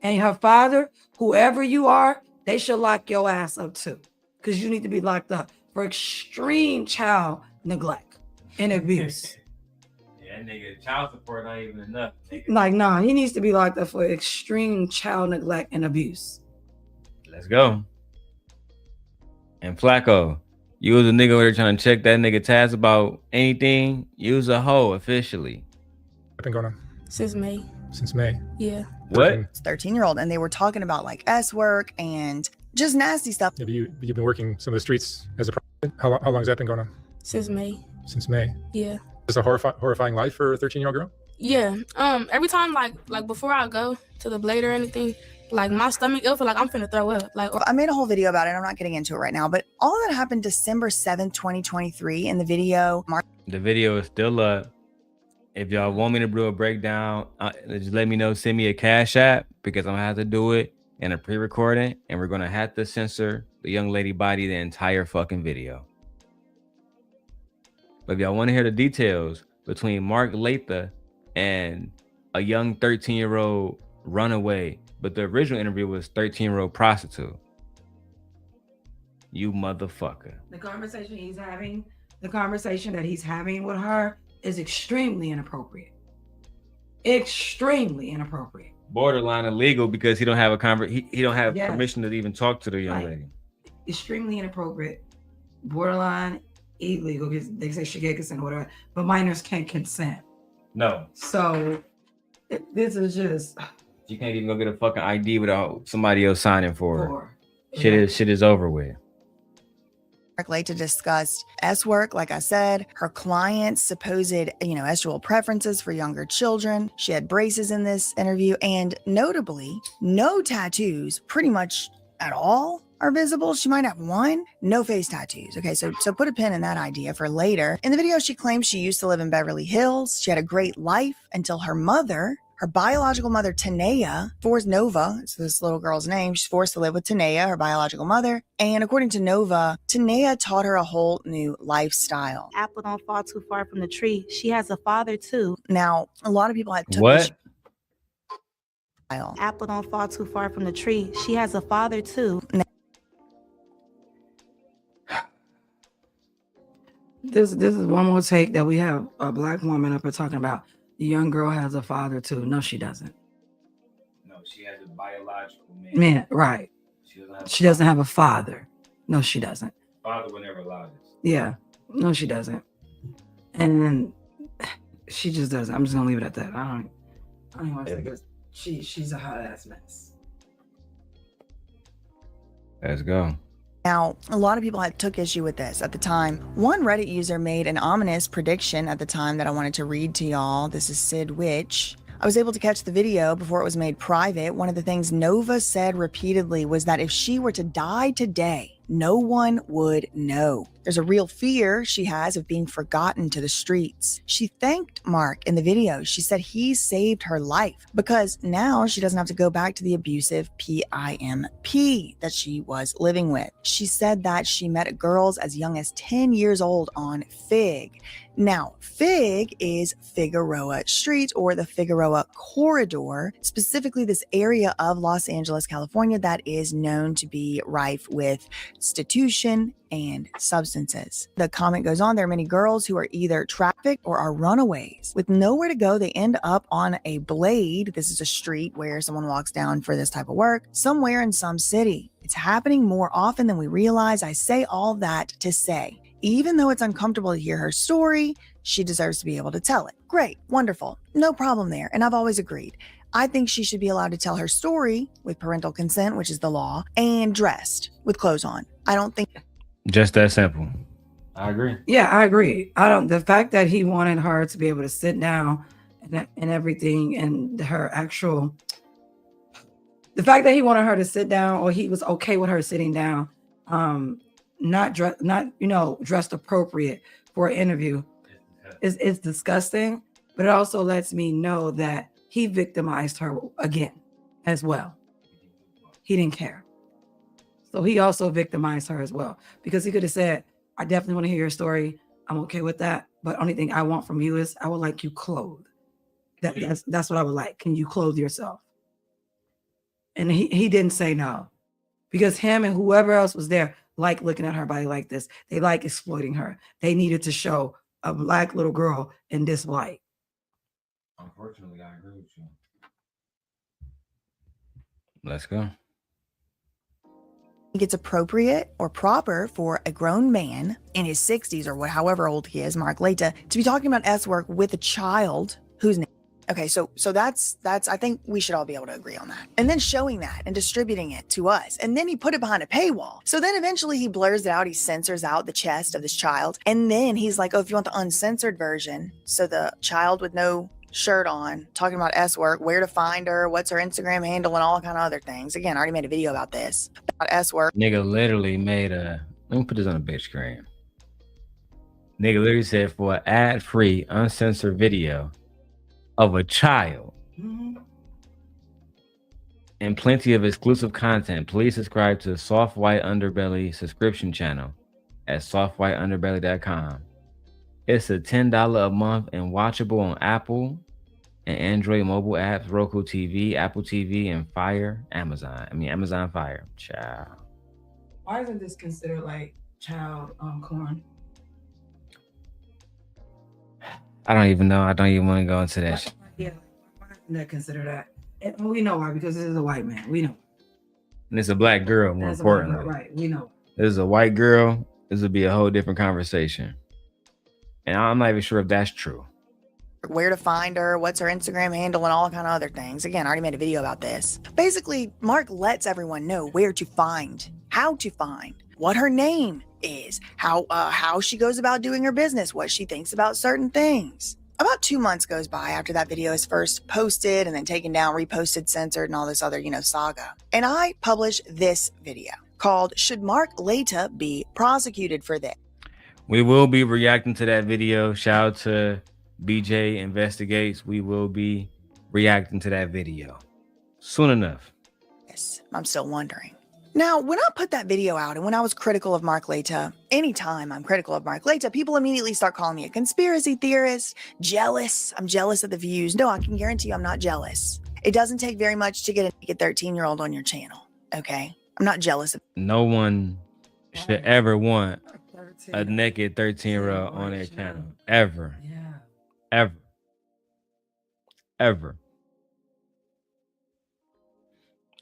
And her father, whoever you are, they should lock your ass up too, because you need to be locked up for extreme child neglect and abuse. Yeah, that nigga, child support not even enough. Like, nah, he needs to be locked up for extreme child neglect and abuse. Let's go. And Flacko, you was a nigga over there trying to check that nigga tabs about anything. You was a hoe officially. Been going on. Since May. Since May. Yeah. What? It's 13-year-old, and they were talking about like S work and just nasty stuff. Have you've been working some of the streets as a prostitute? How long has that been going on? Since May. Since May. Yeah. Is it a horrifying life for a 13-year-old girl? Yeah. Every time like before I go to the blade or anything, like my stomach, it'll feel like I'm finna throw up. Like I made a whole video about it. I'm not getting into it right now, but all of that happened December 7th, 2023. In the video, The video is still up. If y'all want me to do a breakdown, just let me know. Send me a Cash App because I'm gonna have to do it in a pre-recording, and we're gonna have to censor the young lady body the entire fucking video. But if y'all want to hear the details between Mark Latha and a young 13-year-old runaway, but the original interview was 13-year-old prostitute. You motherfucker. The conversation that he's having with her is extremely inappropriate. Extremely inappropriate. Borderline illegal because he don't have he don't have Yes. permission to even talk to the young Right. lady. Extremely inappropriate. Borderline illegal because they say she gave consent or whatever, but minors can't consent. No. So this is just You can't even go get a fucking ID without somebody else signing for it. Yeah. Shit is over with. Mark Latha discussed S work, like I said, her client's supposed, estual preferences for younger children. She had braces in this interview, and notably, no tattoos pretty much at all are visible. She might have one, no face tattoos. Okay, so put a pin in that idea for later. In the video, she claims she used to live in Beverly Hills. She had a great life until her mother, her biological mother, Tanea, forced Nova, it's this little girl's name. She's forced to live with Tanea, her biological mother. And according to Nova, Tanea taught her a whole new lifestyle. Apple don't fall too far from the tree. She has a father too. Now, a lot of people had took What? this- Apple don't fall too far from the tree. She has a father too. this is one more take that we have a black woman up here talking about. The young girl has a father too. No, she doesn't. No, she has a biological Man, right. She doesn't have a father. No, she doesn't. Father would never allow this. Yeah. No, she doesn't. And she just doesn't. I'm just gonna leave it at that. I don't even want to say this. She's a hot ass mess. Let's go. Now, a lot of people had took issue with this at the time. One Reddit user made an ominous prediction at the time that I wanted to read to y'all. This is Sid Witch. I was able to catch the video before it was made private. One of the things Nova said repeatedly was that if she were to die today, no one would know. There's a real fear she has of being forgotten to the streets. She thanked Mark in the video. She said he saved her life because now she doesn't have to go back to the abusive PIMP that she was living with. She said that she met girls as young as 10 years old on Fig. Now, Fig is Figueroa Street or the Figueroa Corridor, specifically this area of Los Angeles, California that is known to be rife with prostitution and substances. The comment goes on, there are many girls who are either trafficked or are runaways. With nowhere to go, they end up on a blade. This is a street where someone walks down for this type of work, somewhere in some city. It's happening more often than we realize. I say all that to say, even though it's uncomfortable to hear her story, she deserves to be able to tell it. Great, wonderful, no problem there. And I've always agreed. I think she should be allowed to tell her story with parental consent, which is the law, and dressed with clothes on. I don't think Just that simple. I agree. Yeah, I agree. The fact that he wanted her to be able to sit down and everything, and the fact that he wanted her to sit down, or he was okay with her sitting down, not dressed appropriate for an interview, is disgusting. But it also lets me know that he victimized her again as well. He didn't care. So he also victimized her as well, because he could have said, I definitely want to hear your story. I'm okay with that. But only thing I want from you is I would like you clothed. That's what I would like. Can you clothe yourself? And he didn't say no, because him and whoever else was there like looking at her body like this. They like exploiting her. They needed to show a black little girl in this light. Unfortunately, I agree with you. Let's go. it's appropriate or proper for a grown man in his 60s or however old he is, Mark Latha, to be talking about S work with a child whose name Okay, so that's I think we should all be able to agree on that. And then showing that and distributing it to us. And then he put it behind a paywall. So then eventually he blurs it out, he censors out the chest of this child. And then he's like, oh, if you want the uncensored version, so the child with no shirt on, talking about S-work, where to find her, what's her Instagram handle, and all kind of other things. Again, I already made a video about this, about S-work. Nigga literally made a, let me put this on a big screen. Nigga literally said, for an ad-free, uncensored video of a child and plenty of exclusive content, please subscribe to Soft White Underbelly subscription channel at softwhiteunderbelly.com. It's a $10 a month and watchable on Apple and Android mobile apps, Roku TV, Apple TV, and Amazon Fire. Child. Why isn't this considered like child corn? I don't even know. I don't even want to go into that shit. Yeah, why isn't that considered that? And we know why, because this is a white man. We know. And it's a black girl, more That's a white importantly. girl, right? We know. This is a white girl. This would be a whole different conversation. And I'm not even sure if that's true. Where to find her, what's her Instagram handle, and all kind of other things. Again, I already made a video about this. Basically, Mark lets everyone know where to find, how to find, what her name is, how she goes about doing her business, what she thinks about certain things. About 2 months goes by after that video is first posted and then taken down, reposted, censored, and all this other, saga. And I publish this video called, Should Mark Leta Be Prosecuted for This? We will be reacting to that video. Shout out to BJ Investigates. We will be reacting to that video soon enough. Yes, I'm still wondering. Now, when I put that video out and when I was critical of Mark Leta, anytime I'm critical of Mark Leta, people immediately start calling me a conspiracy theorist, jealous. I'm jealous of the views. No, I can guarantee you I'm not jealous. It doesn't take very much to get a naked 13-year-old on your channel, okay? I'm not jealous of. No one should ever want a naked 13-year-old on their channel. Ever. Ever. Ever.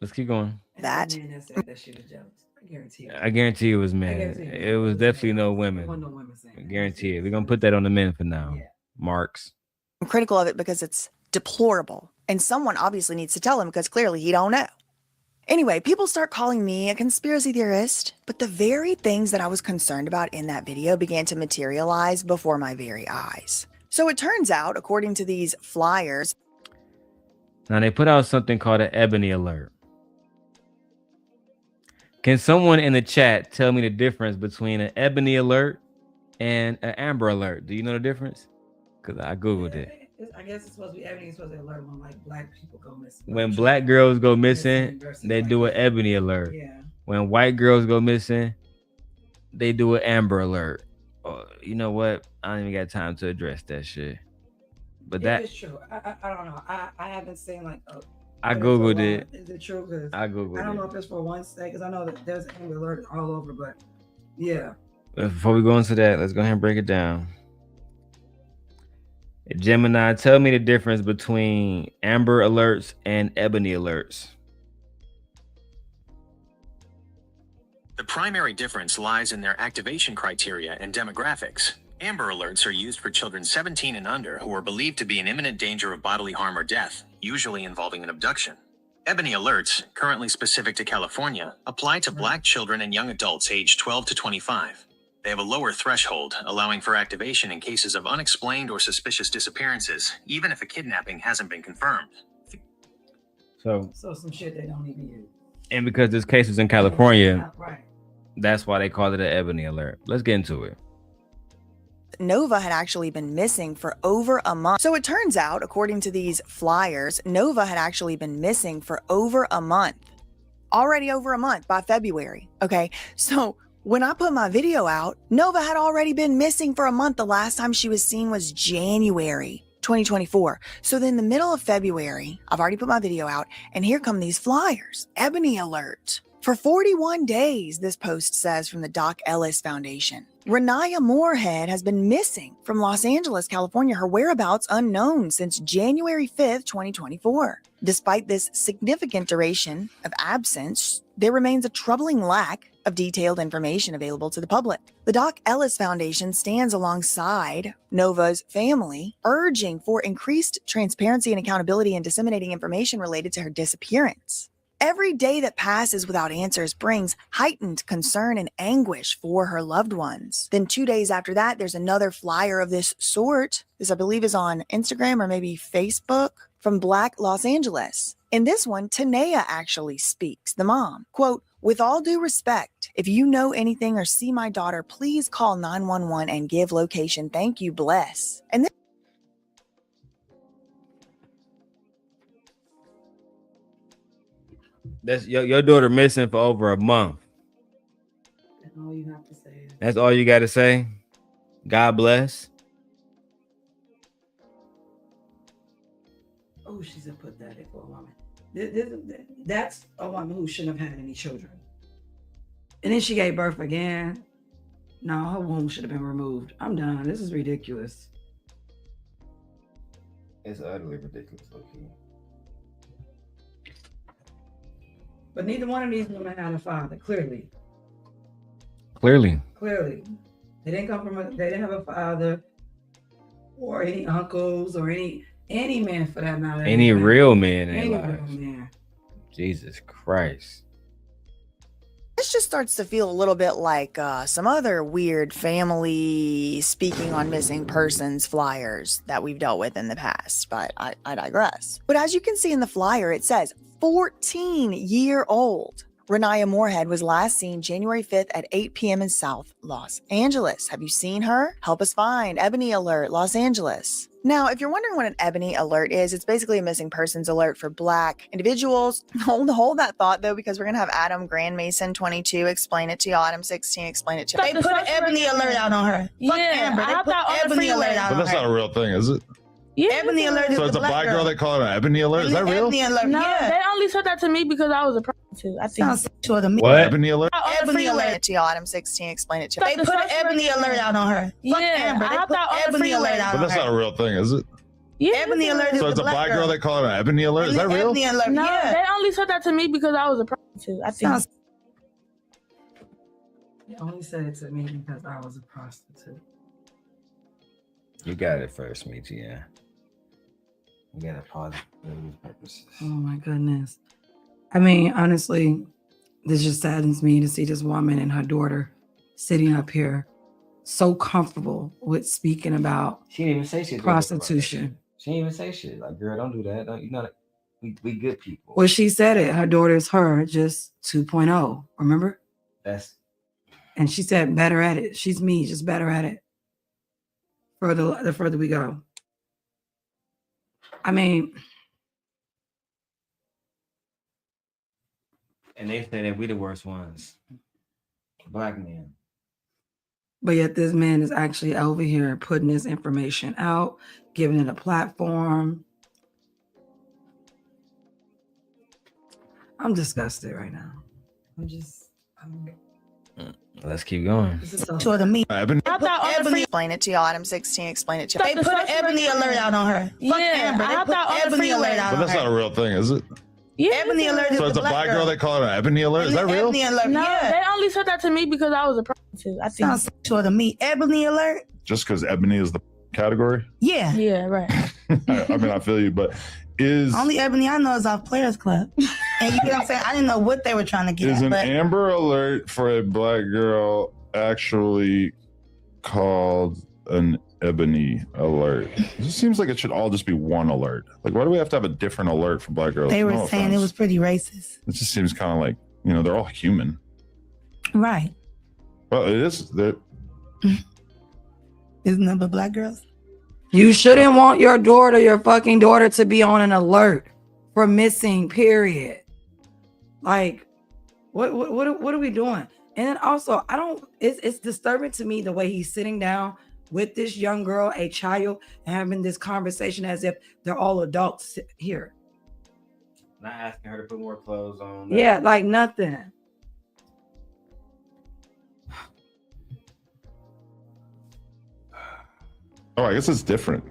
Let's keep going. That. That she was jealous. I guarantee you. I guarantee it was men. It was definitely no women. I guarantee it. We're going to put that on the men for now. Marks. I'm critical of it because it's deplorable. And someone obviously needs to tell him because clearly he don't know. Anyway, people start calling me a conspiracy theorist, but the very things that I was concerned about in that video began to materialize before my very eyes. So it turns out, according to these flyers. Now they put out something called an ebony alert. Can someone in the chat tell me the difference between an ebony alert and an amber alert? Do you know the difference? Because I Googled it. I guess it's supposed to be ebony. It's supposed to alert when like black people go missing. When black girls go missing, they do an ebony alert. Yeah. When white girls go missing, they do an amber alert. Oh, you know what? I don't even got time to address that shit. But that is true. I don't know. I haven't seen like. I Googled it. Is it true? Because I Googled it. I don't know if it's for one state, because I know that there's an amber alert all over, but yeah. Before we go into that, let's go ahead and break it down. Gemini, tell me the difference between amber alerts and ebony alerts. The primary difference lies in their activation criteria and demographics. Amber alerts are used for children 17 and under who are believed to be in imminent danger of bodily harm or death, usually involving an abduction. Ebony alerts, currently specific to California, apply to black children and young adults aged 12 to 25. They have a lower threshold, allowing for activation in cases of unexplained or suspicious disappearances, even if a kidnapping hasn't been confirmed. So some shit they don't even use. And because this case is in California, Right. That's why they called it an ebony alert. Let's get into it. Nova had actually been missing for over a month. So it turns out, according to these flyers, Nova had actually been missing for over a month. Already over a month by February. Okay, so when I put my video out, Nova had already been missing for a month. The last time she was seen was January 2024. So then in the middle of February, I've already put my video out, and here come these flyers. Ebony alert. For 41 days, this post says from the Doc Ellis Foundation. Renaya Moorhead has been missing from Los Angeles, California, her whereabouts unknown since January 5th, 2024. Despite this significant duration of absence, there remains a troubling lack of detailed information available to the public. The Doc Ellis Foundation stands alongside Nova's family, urging for increased transparency and accountability in disseminating information related to her disappearance. Every day that passes without answers brings heightened concern and anguish for her loved ones. Then 2 days after that, there's another flyer of this sort. This, I believe, is on Instagram or maybe Facebook from Black Los Angeles. In this one, Tanea actually speaks, the mom. Quote, "With all due respect, if you know anything or see my daughter, please call 911 and give location. Thank you, bless." And That's your daughter missing for over a month. That's all you have to say. That's all you got to say. God bless. Oh, she's a pathetic woman. That's a woman who shouldn't have had any children. And then she gave birth again. No, her womb should have been removed. I'm done. This is ridiculous. It's utterly ridiculous, okay. But neither one of these women had a father, clearly. Clearly. They didn't come from they didn't have a father or any uncles or any man for that matter. Any real man in Any their real lives. man. Jesus Christ. this just starts to feel a little bit like some other weird family speaking on missing persons flyers that we've dealt with in the past, but I digress. But as you can see in the flyer, it says 14-year-old Renaya Moorhead was last seen January 5th at 8 p.m. in South Los Angeles. Have you seen her? Help us find. Ebony Alert, Los Angeles. Now, if you're wondering what an Ebony Alert is, it's basically a missing persons alert for Black individuals. Hold that thought, though, because we're going to have Adam Grandmason 22 explain it to y'all. Adam 16 explain it to y'all. They put an Ebony Alert out on her. Fuck Amber. They put Ebony Alert out But on that's her. not a real thing, is it? Yeah, Ebony Alert is So it's the a black girl that call it an Ebony Alert? Is that real? Ebony Alert, No, yeah. they only said that to me because I was a prostitute. I think. Sounds sexual to me. What? Ebony Alert? Ebony Explain Alert. it to y'all. Adam 16 explain it to They y'all. put an Ebony Alert out on her. Fuck Yeah, Amber. They I put thought on the Ebony Alert freeway. out But on that's not her. a real thing, is it? Yeah, Ebony Alert is So it's the a black girl that call it an Ebony Alert? Is that real? Ebony Alert, No, yeah. they only said that to me because I was a prostitute. I think. Sounds They only said it to me because I was a prostitute. You got it first, Michi, yeah. You got to pause for these purposes. Oh my goodness. I mean, honestly, this just saddens me to see this woman and her daughter sitting up here so comfortable with speaking about She didn't even say shit. prostitution. She didn't even say shit. Like, girl, don't do that. Don't, you know that we good people. Well, she said it. Her daughter's her, just 2.0. Remember? That's And she said, better at it. She's me, just better at it. The further we go. I mean, and they say that we the worst ones. Black men. but yet this man is actually over here putting this information out, giving it a platform. I'm disgusted right now. Let's keep going. This is so sure to me. Ebony. I thought Ebony. Explain it to y'all. Adam 16 explain it to y'all. They put an Ebony Alert out on her. Fuck Yeah, Amber. They I put thought on the Ebony freeway. Alert out But on that's not her. a real thing, is it? Yeah, Ebony Alert is So it's the a black girl that call it an Ebony Alert? Is that real? Ebony Alert, No, yeah. they only said that to me because I was a prostitute. I think. Sounds sexual to me. Ebony Alert? Just because Ebony is the category? Yeah. Yeah, right. I mean, I feel you, but is Only Ebony I know is off Players Club. And you get what I'm saying? I didn't know what they were trying to get is at. an But Amber Alert for a black girl actually called an Ebony Alert? It just seems like it should all just be one alert. Like, why do we have to have a different alert for black girls? they were No saying offense. it was pretty racist. It just seems kind of like, they're all human. Right. Well, it is. Isn't that but black girls? You shouldn't want your fucking daughter to be on an alert for missing, period. Like, what are we doing? And then also, it's disturbing to me the way he's sitting down with this young girl, a child, and having this conversation as if they're all adults here. Not asking her to put more clothes on. Yeah, like nothing. Oh, I guess it's different.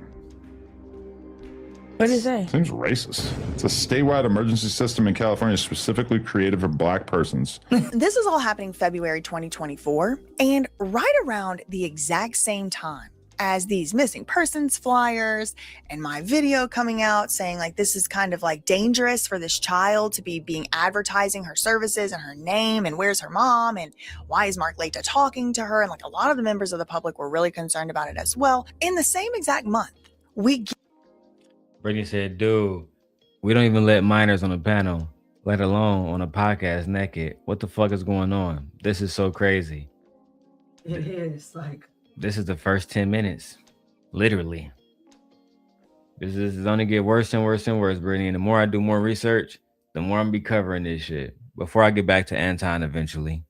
What did it say? Seems racist. It's a statewide emergency system in California specifically created for Black persons. This is all happening February 2024, and right around the exact same time as these missing persons flyers and my video coming out saying like this is kind of like dangerous for this child to be being advertising her services and her name and where's her mom and why is Mark Leta talking to her, and like a lot of the members of the public were really concerned about it as well. In the same exact month, Brittany said, dude, we don't even let minors on the panel, let alone on a podcast naked. What the fuck is going on? This is so crazy. It is like This is the first 10 minutes. Literally. This is only get worse and worse and worse, Brittany. And the more I do more research, the more I'm gonna be covering this shit. Before I get back to Anton eventually.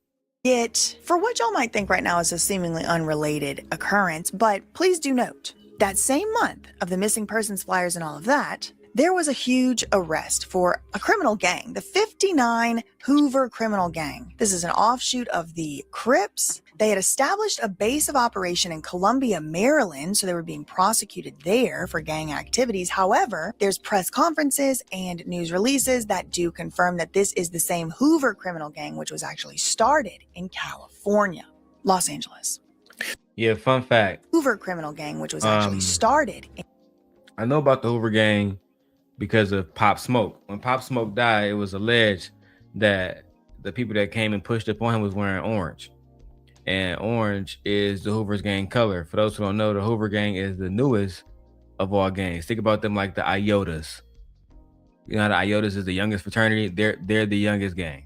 For what y'all might think right now is a seemingly unrelated occurrence, but please do note, that same month of the missing persons flyers and all of that, there was a huge arrest for a criminal gang, the 59 Hoover criminal gang. This is an offshoot of the Crips. They had established a base of operation in Columbia, Maryland, so they were being prosecuted there for gang activities. However, there's press conferences and news releases that do confirm that this is the same Hoover criminal gang, which was actually started in California, Los Angeles. Yeah, fun fact. Hoover criminal gang, which was actually started in I know about the Hoover gang because of Pop Smoke. When Pop Smoke died, it was alleged that the people that came and pushed up on him was wearing orange. And orange is the Hoover's gang color. For those who don't know, the Hoover gang is the newest of all gangs. Think about them like the Iotas. You know how the Iotas is the youngest fraternity? They're the youngest gang.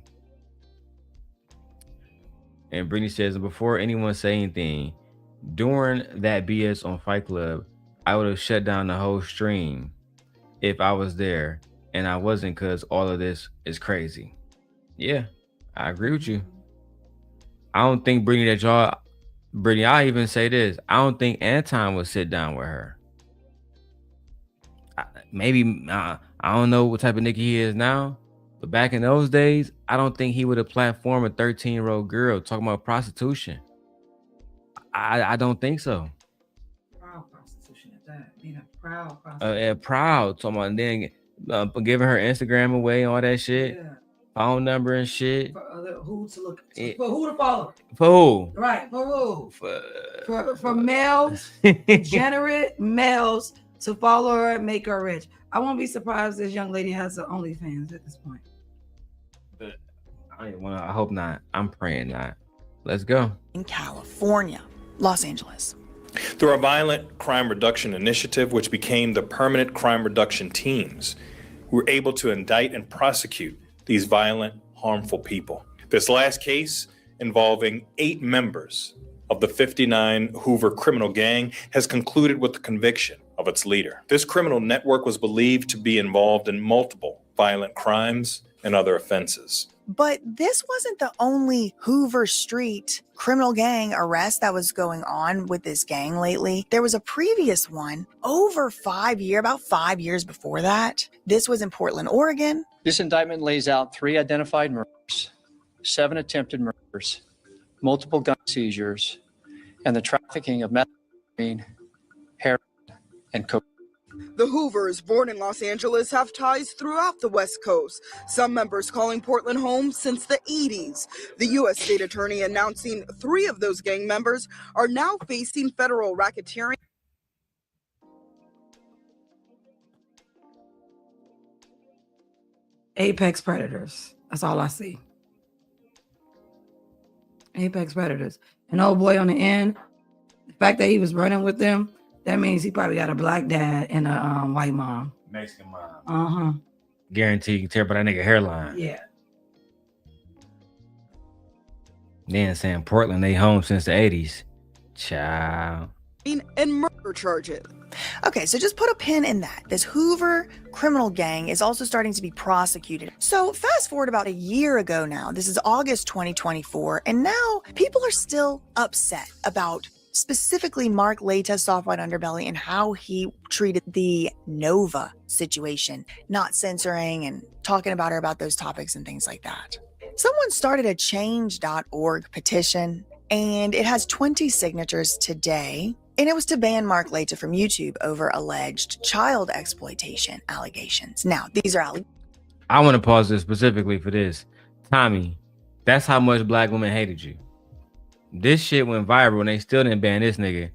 And Brittany says, before anyone say anything, during that BS on Fight Club, I would have shut down the whole stream if I was there, and I wasn't, because all of this is crazy. Yeah, I agree with you. I don't think Brittany, I'll even say this. I don't think Anton would sit down with her. I don't know what type of nigga he is now, but back in those days, I don't think he would have platformed a 13-year-old girl talking about prostitution. I don't think so. proud prostitution at that. Being a proud prostitution. Proud. Talking about then giving her Instagram away, all that shit. Yeah. Phone number and shit. For who to look for who to follow. For who? Right. For who? For males, degenerate males to follow her and make her rich. I won't be surprised this young lady has an OnlyFans at this point. But I hope not. I'm praying not. Let's go. In California, Los Angeles. Through our Violent Crime Reduction Initiative, which became the Permanent Crime Reduction Teams, we were able to indict and prosecute these violent, harmful people. This last case, involving 8 members of the 59 Hoover criminal gang, has concluded with the conviction of its leader. This criminal network was believed to be involved in multiple violent crimes and other offenses. But this wasn't the only Hoover Street criminal gang arrest that was going on with this gang lately. There was a previous one about 5 years before that. This was in Portland, Oregon. This indictment lays out 3 identified murders, 7 attempted murders, multiple gun seizures, and the trafficking of methamphetamine, heroin, and cocaine. The Hoovers, born in Los Angeles, have ties throughout the West Coast, some members calling Portland home since the 80s. The U.S. State Attorney announcing 3 of those gang members are now facing federal racketeering. Apex predators. That's all I see. Apex predators. An old boy on the end, the fact that he was running with them, that means he probably got a black dad and a white mom. Mexican mom. Uh-huh. Guarantee you can tear up that nigga hairline. Yeah. Then saying Portland, they home since the 80s. Child. And murder charges. Okay, so just put a pin in that. This Hoover criminal gang is also starting to be prosecuted. So fast forward about a year ago now, this is August 2024, and now people are still upset about specifically Mark Leta's soft white underbelly and how he treated the Nova situation, not censoring and talking about her about those topics and things like that. Someone started a change.org petition, and it has 20 signatures today. And it was to ban Mark Laita from YouTube over alleged child exploitation allegations. Now, these are I want to pause this specifically for this. Tommy, that's how much black women hated you. This shit went viral and they still didn't ban this nigga.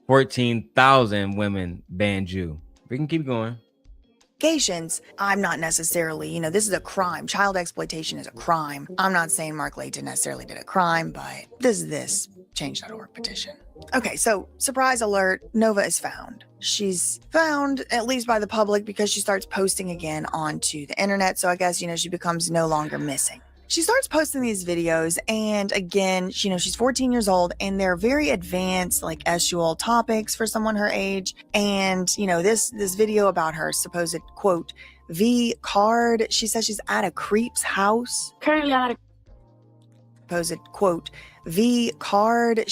14,000 women banned you. We can keep going. allegations. I'm not necessarily, this is a crime. Child exploitation is a crime. I'm not saying Mark Laita necessarily did a crime, but this change.org petition. Okay, so surprise alert, Nova is found. She's found, at least by the public, because she starts posting again onto the internet. So I guess, she becomes no longer missing. She starts posting these videos, and again, she's 14 years old, and they're very advanced, like SUL topics for someone her age. And, this video about her supposed, quote, V card, she says she's at a creep's house. Currently, I'm at a supposed, quote, V card.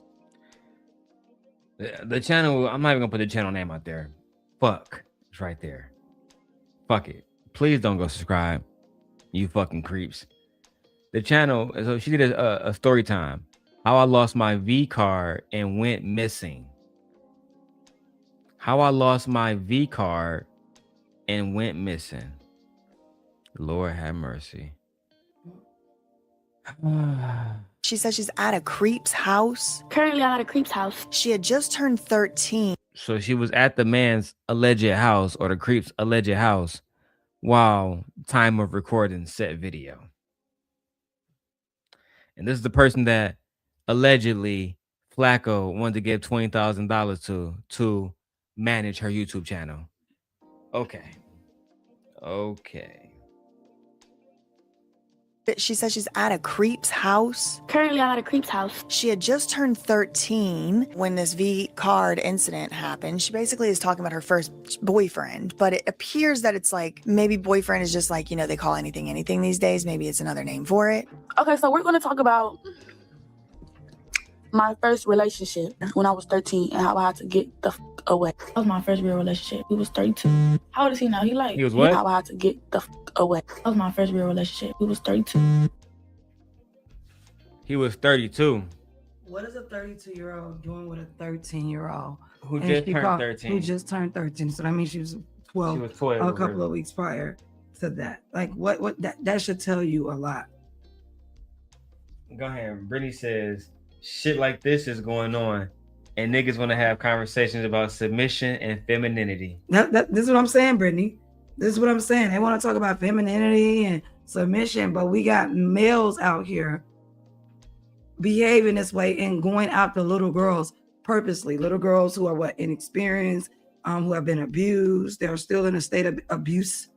The channel, I'm not even gonna put the channel name out there. Fuck, it's right there. Fuck it. Please don't go subscribe, you fucking creeps. The channel, so she did a story time. How I lost my V card and went missing. How I lost my V card and went missing. Lord have mercy. She says she's at a creep's house. Currently, I'm at a creep's house. She had just turned 13. So she was at the man's alleged house, or the creep's alleged house, while time of recording said video. And this is the person that allegedly Flacko wanted to give $20,000 to manage her YouTube channel. Okay. She says she's at a creep's house. Currently, I'm at a creep's house. She had just turned 13 when this V card incident happened. She basically is talking about her first boyfriend, but it appears that it's like maybe boyfriend is just like, they call anything these days. Maybe it's another name for it. Okay, so we're going to talk about my first relationship when I was 13 and how I had to get the f away. That was my first real relationship. He was 32. How old is he now? He was what? How I had to get the f away. That was my first real relationship. He was 32. He was 32. What is a 32-year-old doing with a 13-year-old? Who just turned 13? Who just turned 13. So that means she was 12. She was 12. A couple of weeks prior to that. Like what that should tell you a lot. Go ahead. Brittany says shit like this is going on, and niggas want to have conversations about submission and femininity. This is what I'm saying, Brittany. This is what I'm saying. They want to talk about femininity and submission, but we got males out here behaving this way and going after little girls purposely. Little girls who are inexperienced, who have been abused. They're still in a state of abuse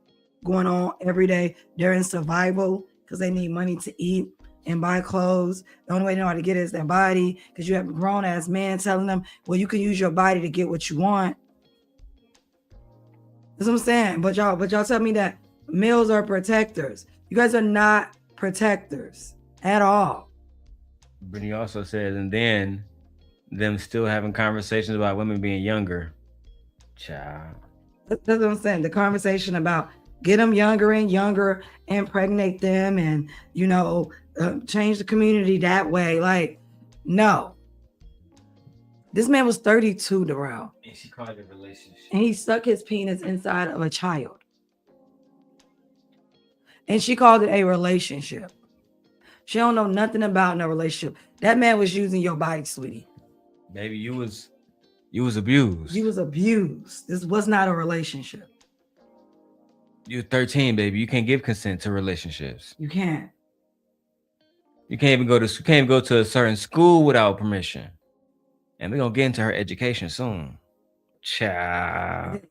going on every day. They're in survival because they need money to eat and buy clothes. The only way they know how to get it is their body, because you have grown ass men telling them, well, you can use your body to get what you want. That's what I'm saying. But y'all tell me that males are protectors. You guys are not protectors at all. Brittany also says, and then them still having conversations about women being younger. Child. That's what I'm saying. The conversation about get them younger and younger, impregnate them, and change the community that way. Like, no. This man was 32, Darrell. And she called it a relationship. And he stuck his penis inside of a child. And she called it a relationship. She don't know nothing about no relationship. That man was using your body, sweetie. Baby, you was abused. You was abused. This was not a relationship. You're 13, baby. You can't give consent to relationships. You can't. You can't even go to a certain school without permission. And we're gonna get into her education soon. Child.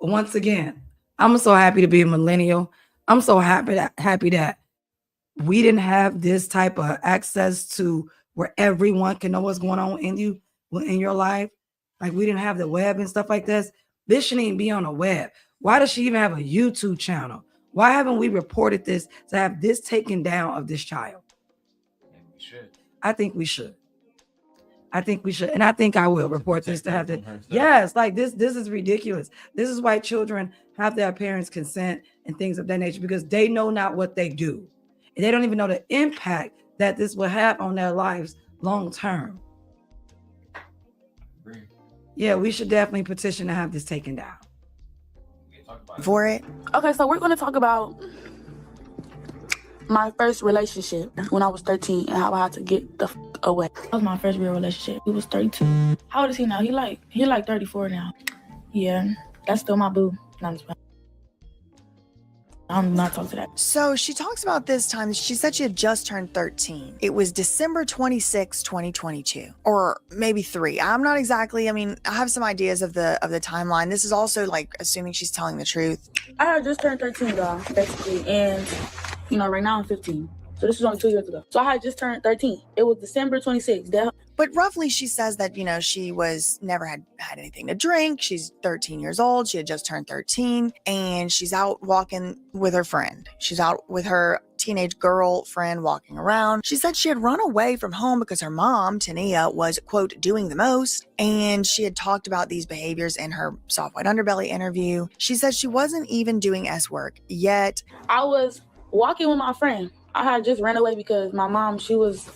Once again, I'm so happy to be a millennial. I'm so happy that we didn't have this type of access to where everyone can know what's going on in your life. Like, we didn't have the web and stuff like this. This shouldn't even be on the web. Why does she even have a YouTube channel? Why haven't we reported this to have this taken down of this child? We should. I think we should. And I think I will report this to have the yes, like this is ridiculous. This is why children have their parents' consent and things of that nature, because they know not what they do. And they don't even know the impact that this will have on their lives long term. yeah, we should definitely petition to have this taken down. For it. Okay, so we're going to talk about my first relationship when I was 13 and how I had to get the away. That was my first real relationship. He was 32. How old is he now? He like 34 now. Yeah, that's still my boo. No, I'm just playing. I'm not talking to that. So she talks about this time. She said she had just turned 13. It was December 26, 2022, or maybe 3. I'm not exactly. I mean, I have some ideas of the timeline. This is also like assuming she's telling the truth. I had just turned 13, though, basically, and right now I'm 15. So this was only 2 years ago. So I had just turned 13. It was December 26th. But roughly, she says that, she was never had anything to drink. She's 13 years old. She had just turned 13 and she's out walking with her friend. She's out with her teenage girlfriend walking around. She said she had run away from home because her mom, Tania, was, quote, doing the most. And she had talked about these behaviors in her soft white underbelly interview. She said she wasn't even doing S work yet. I was walking with my friend. I had just ran away because my mom, she was,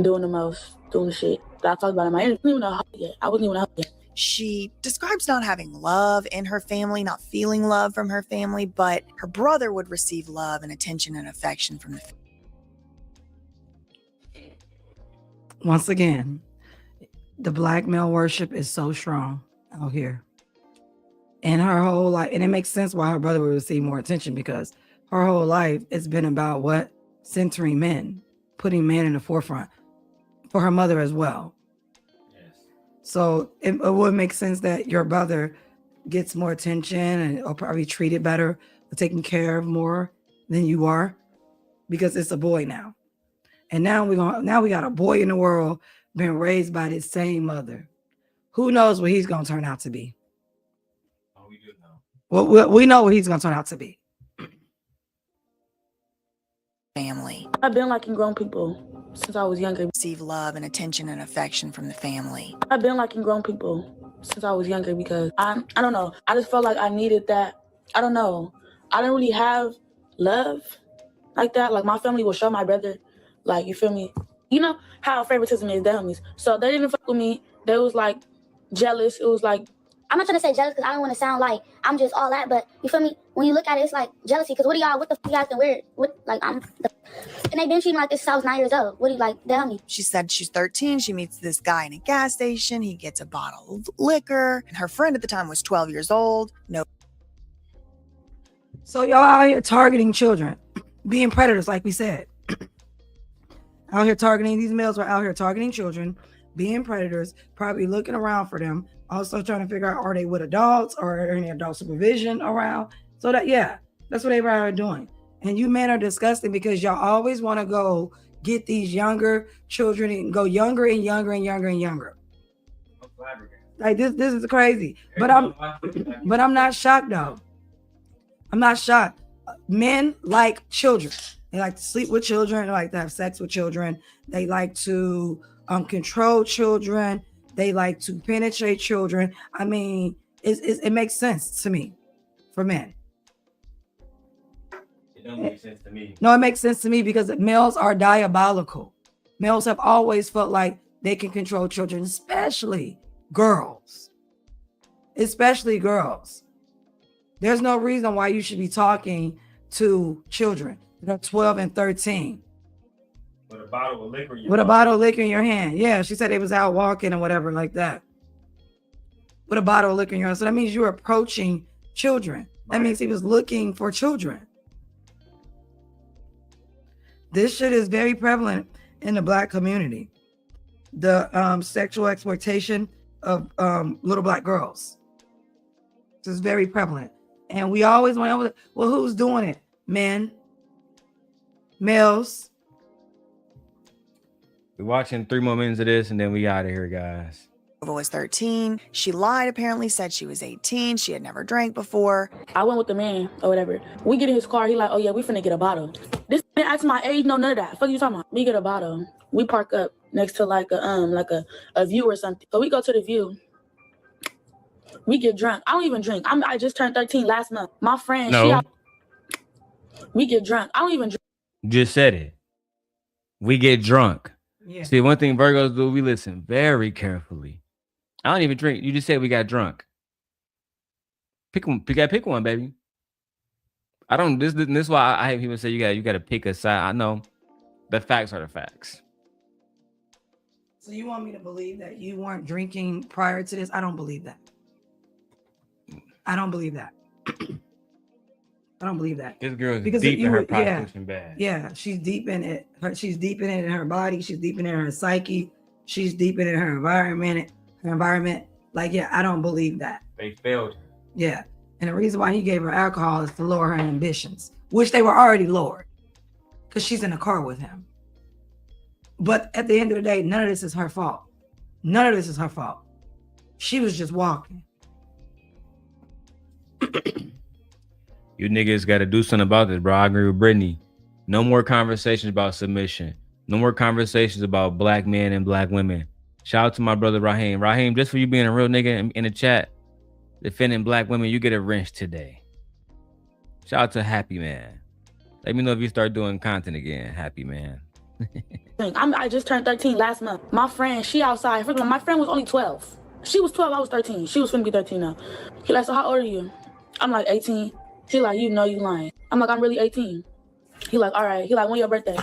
doing the most, doing the shit that I talked about in my interview. I wasn't even a hug yet. She describes not having love in her family, not feeling love from her family, but her brother would receive love and attention and affection from the family. Once again, the black male worship is so strong out here. And her whole life, and it makes sense why her brother would receive more attention, because her whole life it's been about what? Centering men, putting men in the forefront for her mother as well. Yes. So it would make sense that your brother gets more attention and will probably treated better, or taken care of more than you are, because it's a boy now. And now we got a boy in the world being raised by this same mother. Who knows what he's gonna turn out to be? Oh, we do know. Well, we know what he's gonna turn out to be. Family. I've been liking grown people since I was younger. Receive love and attention and affection from the family. I've been liking grown people since I was younger because I don't know. I just felt like I needed that. I don't know. I didn't really have love like that. Like my family will show my brother, like, you feel me? You know how favoritism is, their homies. So they didn't fuck with me. They was like jealous. It was like, I'm not trying to say jealous because I don't want to sound like I'm just all that, but you feel me? When you look at it, it's like jealousy. Because what the fuck you guys can wear? And they've been treating me like this since I was 9 years old. What do you like? Tell me. She said she's 13. She meets this guy in a gas station. He gets a bottle of liquor. And her friend at the time was 12 years old. No. So y'all out here targeting children, being predators, like we said. Out here targeting, these males are out here targeting children, being predators, probably looking around for them. Also trying to figure out, are they with adults or are any adult supervision around? So that's what they are doing. And you men are disgusting because y'all always want to go get these younger children and go younger and younger and younger and younger. Like this is crazy. But I'm not shocked though. I'm not shocked. Men like children. They like to sleep with children. They like to have sex with children. They like to control children. They like to penetrate children. I mean, it makes sense to me for men. It don't make sense to me. No, it makes sense to me because males are diabolical. Males have always felt like they can control children, especially girls. Especially girls. There's no reason why you should be talking to children that are 12 and 13. With a bottle of liquor in your hand. Yeah, she said they was out walking or whatever like that. With a bottle of liquor in your hand. So that means you're approaching children. That means he was looking for children. This shit is very prevalent in the black community. The sexual exploitation of little black girls. This is very prevalent. And we always want, well, who's doing it? Men, males. We're watching 3 more minutes of this and then we out of here, guys. Was 13. She lied, apparently, said she was 18. She had never drank before. I went with the man or whatever. We get in his car. He like, oh yeah, we finna get a bottle. This man asked my age, no, none of that. Fuck you talking about? We get a bottle. We park up next to like a view or something. So we go to the view. We get drunk. I don't even drink. I just turned 13 last month. My friend, we get drunk. I don't even drink. Just said it. We get drunk. Yeah. See, one thing Virgos do, we listen very carefully. I don't even drink. You just said we got drunk. Pick one. Pick one, baby. I don't. This is why I have people say you got to pick a side. I know the facts are the facts. So you want me to believe that you weren't drinking prior to this? I don't believe that. I don't believe that. I don't believe that. This girl is deep in her prostitution bag. Yeah, she's deep in it. She's deep in it in her body. She's deep in it in her psyche. She's deep in it in her environment. Like, yeah, I don't believe that. They failed her. Yeah. And the reason why he gave her alcohol is to lower her ambitions, which they were already lowered because she's in a car with him. But at the end of the day, none of this is her fault. None of this is her fault. She was just walking. You niggas got to do something about this, bro. I agree with Brittany. No more conversations about submission. No more conversations about black men and black women. Shout out to my brother Raheem. Raheem, just for you being a real nigga in the chat, defending black women, you get a wrench today. Shout out to Happy Man. Let me know if you start doing content again, Happy Man. I just turned 13 last month. My friend, she outside. My friend was only 12. She was 12, I was 13. She was finna be 13 now. He like, so how old are you? I'm like 18. He like, you know you lying. I'm like, I'm really 18. He like, all right. He like, when your birthday?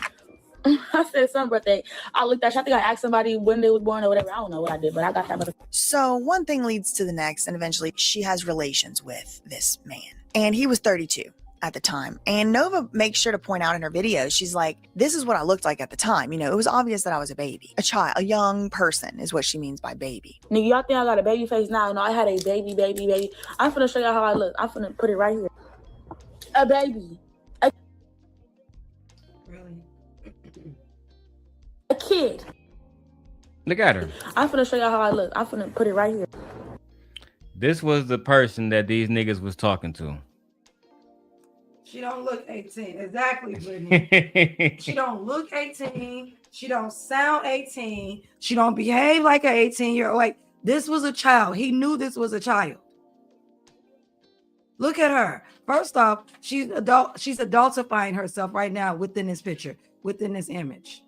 I said some birthday. I looked at, I think I asked somebody when they was born or whatever. I don't know what I did, but I got that. So one thing leads to the next, and eventually she has relations with this man. And he was 32 at the time. And Nova makes sure to point out in her videos, she's like, this is what I looked like at the time. You know, it was obvious that I was a baby, a child, a young person is what she means by baby. Nigga, y'all think I got a baby face now? No, I had a baby. I'm finna show y'all how I look. I'm finna put it right here. A baby. A kid. Look at her. I'm finna show y'all how I look. I'm finna put it right here. This was the person that these niggas was talking to. She don't look 18. Exactly, Brittany. She don't look 18. She don't sound 18. She don't behave like an 18-year-old. Like, this was a child. He knew this was a child. Look at her. First off, she's adultifying herself right now within this picture, within this image.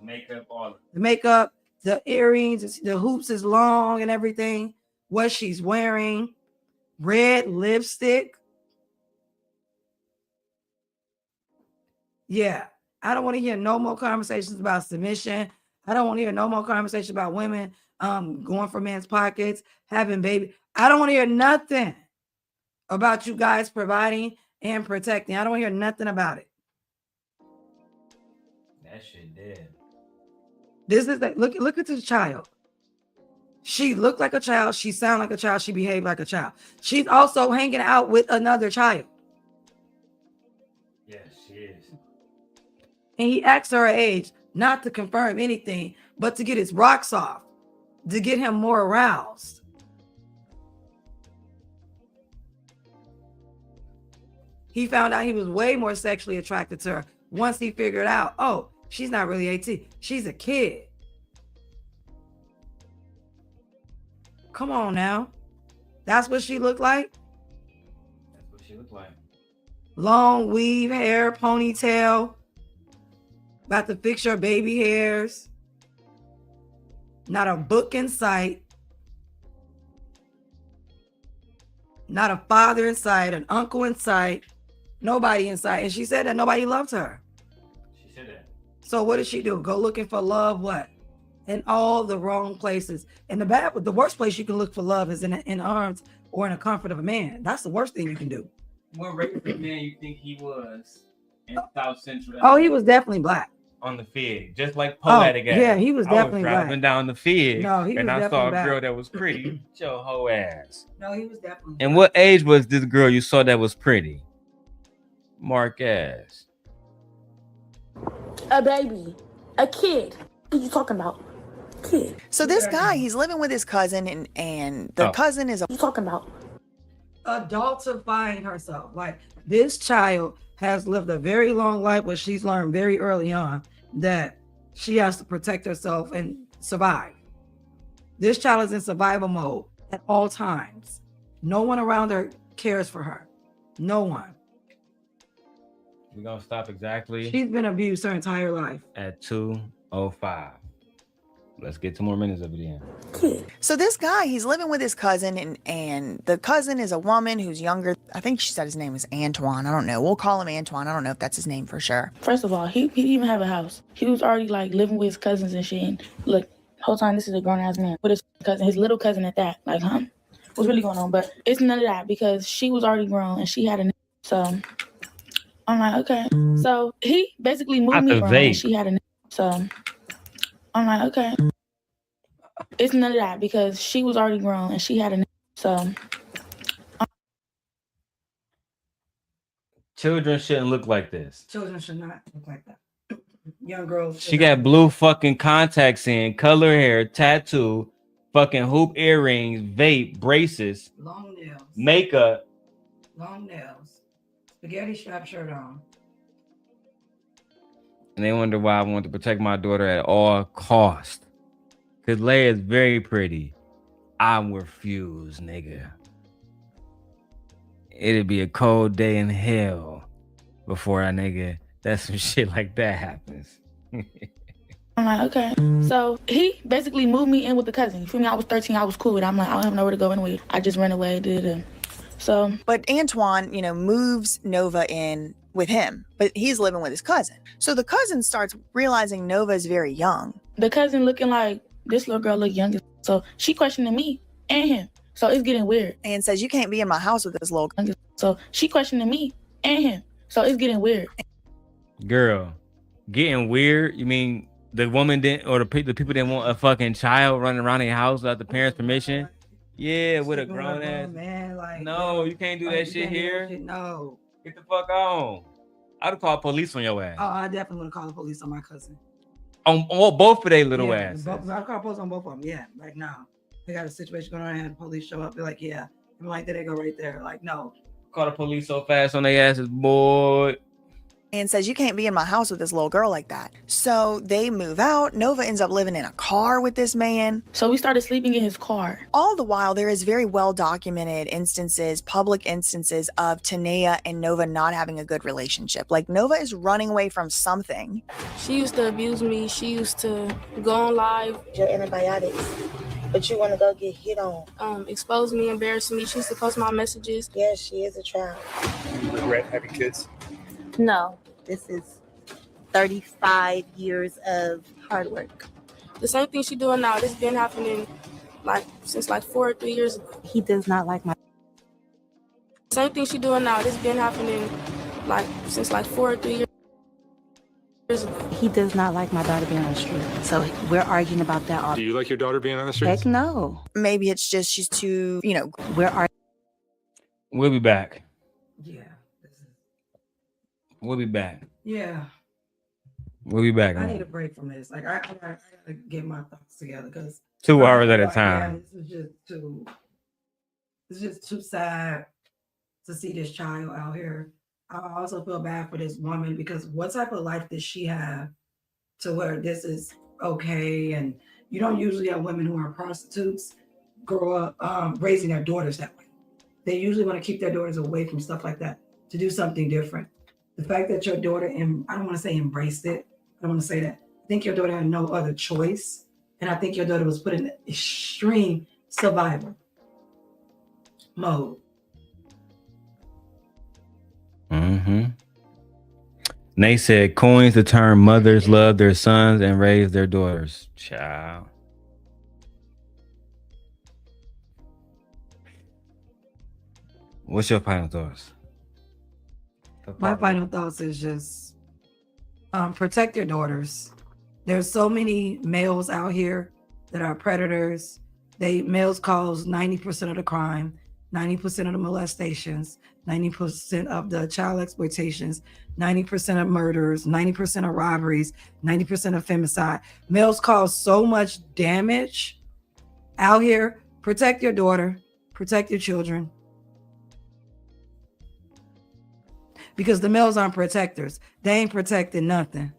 Makeup, all the makeup, the earrings, the hoops is long and everything. What she's wearing, red lipstick. Yeah, I don't want to hear no more conversations about submission. I don't want to hear no more conversations about women going for men's pockets, having baby. I don't want to hear nothing about you guys providing and protecting. I don't want to hear nothing about it. That shit dead. This is that. Look at this child. She looked like a child. She sounded like a child. She behaved like a child. She's also hanging out with another child. Yes, she is. And he asked her age, not to confirm anything, but to get his rocks off, to get him more aroused. He found out he was way more sexually attracted to her once he figured out, oh, she's not really 18. She's a kid. Come on now. That's what she looked like? That's what she looked like. Long weave hair, ponytail. About to fix your baby hairs. Not a book in sight. Not a father in sight, an uncle in sight. Nobody in sight. And she said that nobody loved her. She said that. So what did she do? Go looking for love, what? In all the wrong places. And the worst place you can look for love is in arms or in the comfort of a man. That's the worst thing you can do. What race of man you think he was in South Central? Oh, he was definitely black. On the Fig, just like Poetic. Yeah, he was definitely black. I was driving down the Fig, no, he was and I saw a girl black. that was pretty. Your whole ass. No, he was definitely. And what age was this girl you saw that was pretty? Mark ass. A baby, a kid. What are you talking about? Kid. So this guy, he's living with his cousin, and the cousin is What are you talking about? Adultifying herself. Like, this child has lived a very long life, but she's learned very early on that she has to protect herself and survive. This child is in survival mode at all times. No one around her cares for her. No one. We're gonna stop exactly. She's been abused her entire life. At 2:05. Let's get 2 more minutes of it in. So this guy, he's living with his cousin, and the cousin is a woman who's younger. I think she said his name is Antoine. I don't know. We'll call him Antoine. I don't know if that's his name for sure. First of all, he didn't even have a house. He was already like living with his cousins and shit. And look, whole time this is a grown ass man with his cousin, his little cousin at that. Like, what's really going on? But it's none of that because she was already grown and she had a. So I'm like, okay. So he basically moved me around and she had a. So I'm like, okay. It's none of that because she was already grown and she had a. So children shouldn't look like this. Children should not look like that. Young girls. She got blue fucking contacts in, color hair, tattoo, fucking hoop earrings, vape, braces, long nails, makeup, long nails, spaghetti strap shirt on. And they wonder why I want to protect my daughter at all cost. Cause Leia is very pretty. I'm refused, nigga. It'd be a cold day in hell before that some shit like that happens. I'm like, okay. So he basically moved me in with the cousin. You feel me? I was 13. I was cool with it. I'm like, I don't have nowhere to go anyway. I just ran away. So. But Antoine, moves Nova in with him, but he's living with his cousin. So the cousin starts realizing Nova is very young. The cousin looking like this little girl look young. So she questioning me and him. So it's getting weird. And says, you can't be in my house with this little girl. So she questioning me and him. So it's getting weird. Girl, getting weird? You mean the woman didn't, or the people didn't want a fucking child running around their house without the parents' permission? Yeah, with a grown ass. Man, like, no, you can't do that shit here. No. Get the fuck on. I'd have called police on your ass. Oh, I definitely want to call the police on my cousin. On both of their little ass. I'll call police on both of them. Yeah, like, no. They got a situation going on and the police show up. They're like, yeah. I'm like, there they go right there. Like, no. Call the police so fast on their asses, boy. And says, you can't be in my house with this little girl like that. So they move out. Nova ends up living in a car with this man. So we started sleeping in his car. All the while, there is very well documented instances, public instances of Tanea and Nova not having a good relationship. Like, Nova is running away from something. She used to abuse me. She used to go on live. Your antibiotics. But you want to go get hit on. Expose me, embarrass me. She used to post my messages. Yes, she is a child. You regret having kids? No, this is 35 years of hard work. The same thing she doing now, this been happening since 4 or 3 years ago. He does not like my... Same thing she doing now, this been happening since 4 or 3 years ago. He does not like my daughter being on the street. So we're arguing about that all. Do you like your daughter being on the streets? Heck no. Maybe it's just she's too, We'll be back. Yeah. We'll be back. Yeah. We'll be back. I need a break from this. Like, I gotta get my thoughts together because 2 hours at a time. This is just too sad to see this child out here. I also feel bad for this woman because what type of life does she have to where this is okay? And you don't usually have women who are prostitutes grow up raising their daughters that way. They usually want to keep their daughters away from stuff like that to do something different. The fact that your daughter, and I don't want to say embraced it. I don't want to say that. I think your daughter had no other choice. And I think your daughter was put in extreme survival mode. Mm-hmm. They said coins the term mothers love their sons and raise their daughters. Child. What's your final thoughts? My final thoughts is just protect your daughters. There's so many males out here that are predators. Males cause 90% of the crime, 90% of the molestations, 90% of the child exploitations, 90% of murders, 90% of robberies, 90% of femicide. Males cause so much damage out here. Protect your daughter, protect your children. Because the males aren't protectors. They ain't protecting nothing.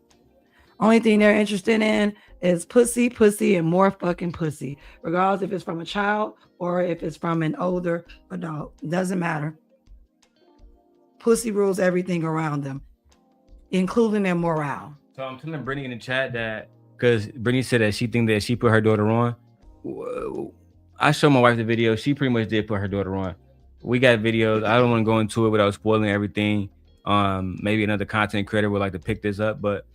Only thing they're interested in is pussy, and more fucking pussy. Regardless if it's from a child or if it's from an older adult. It doesn't matter. Pussy rules everything around them, including their morale. So I'm telling Brittany in the chat that because Brittany said that she think that she put her daughter on. I showed my wife the video. She pretty much did put her daughter on. We got videos. I don't want to go into it without spoiling everything. Maybe another content creator would like to pick this up, but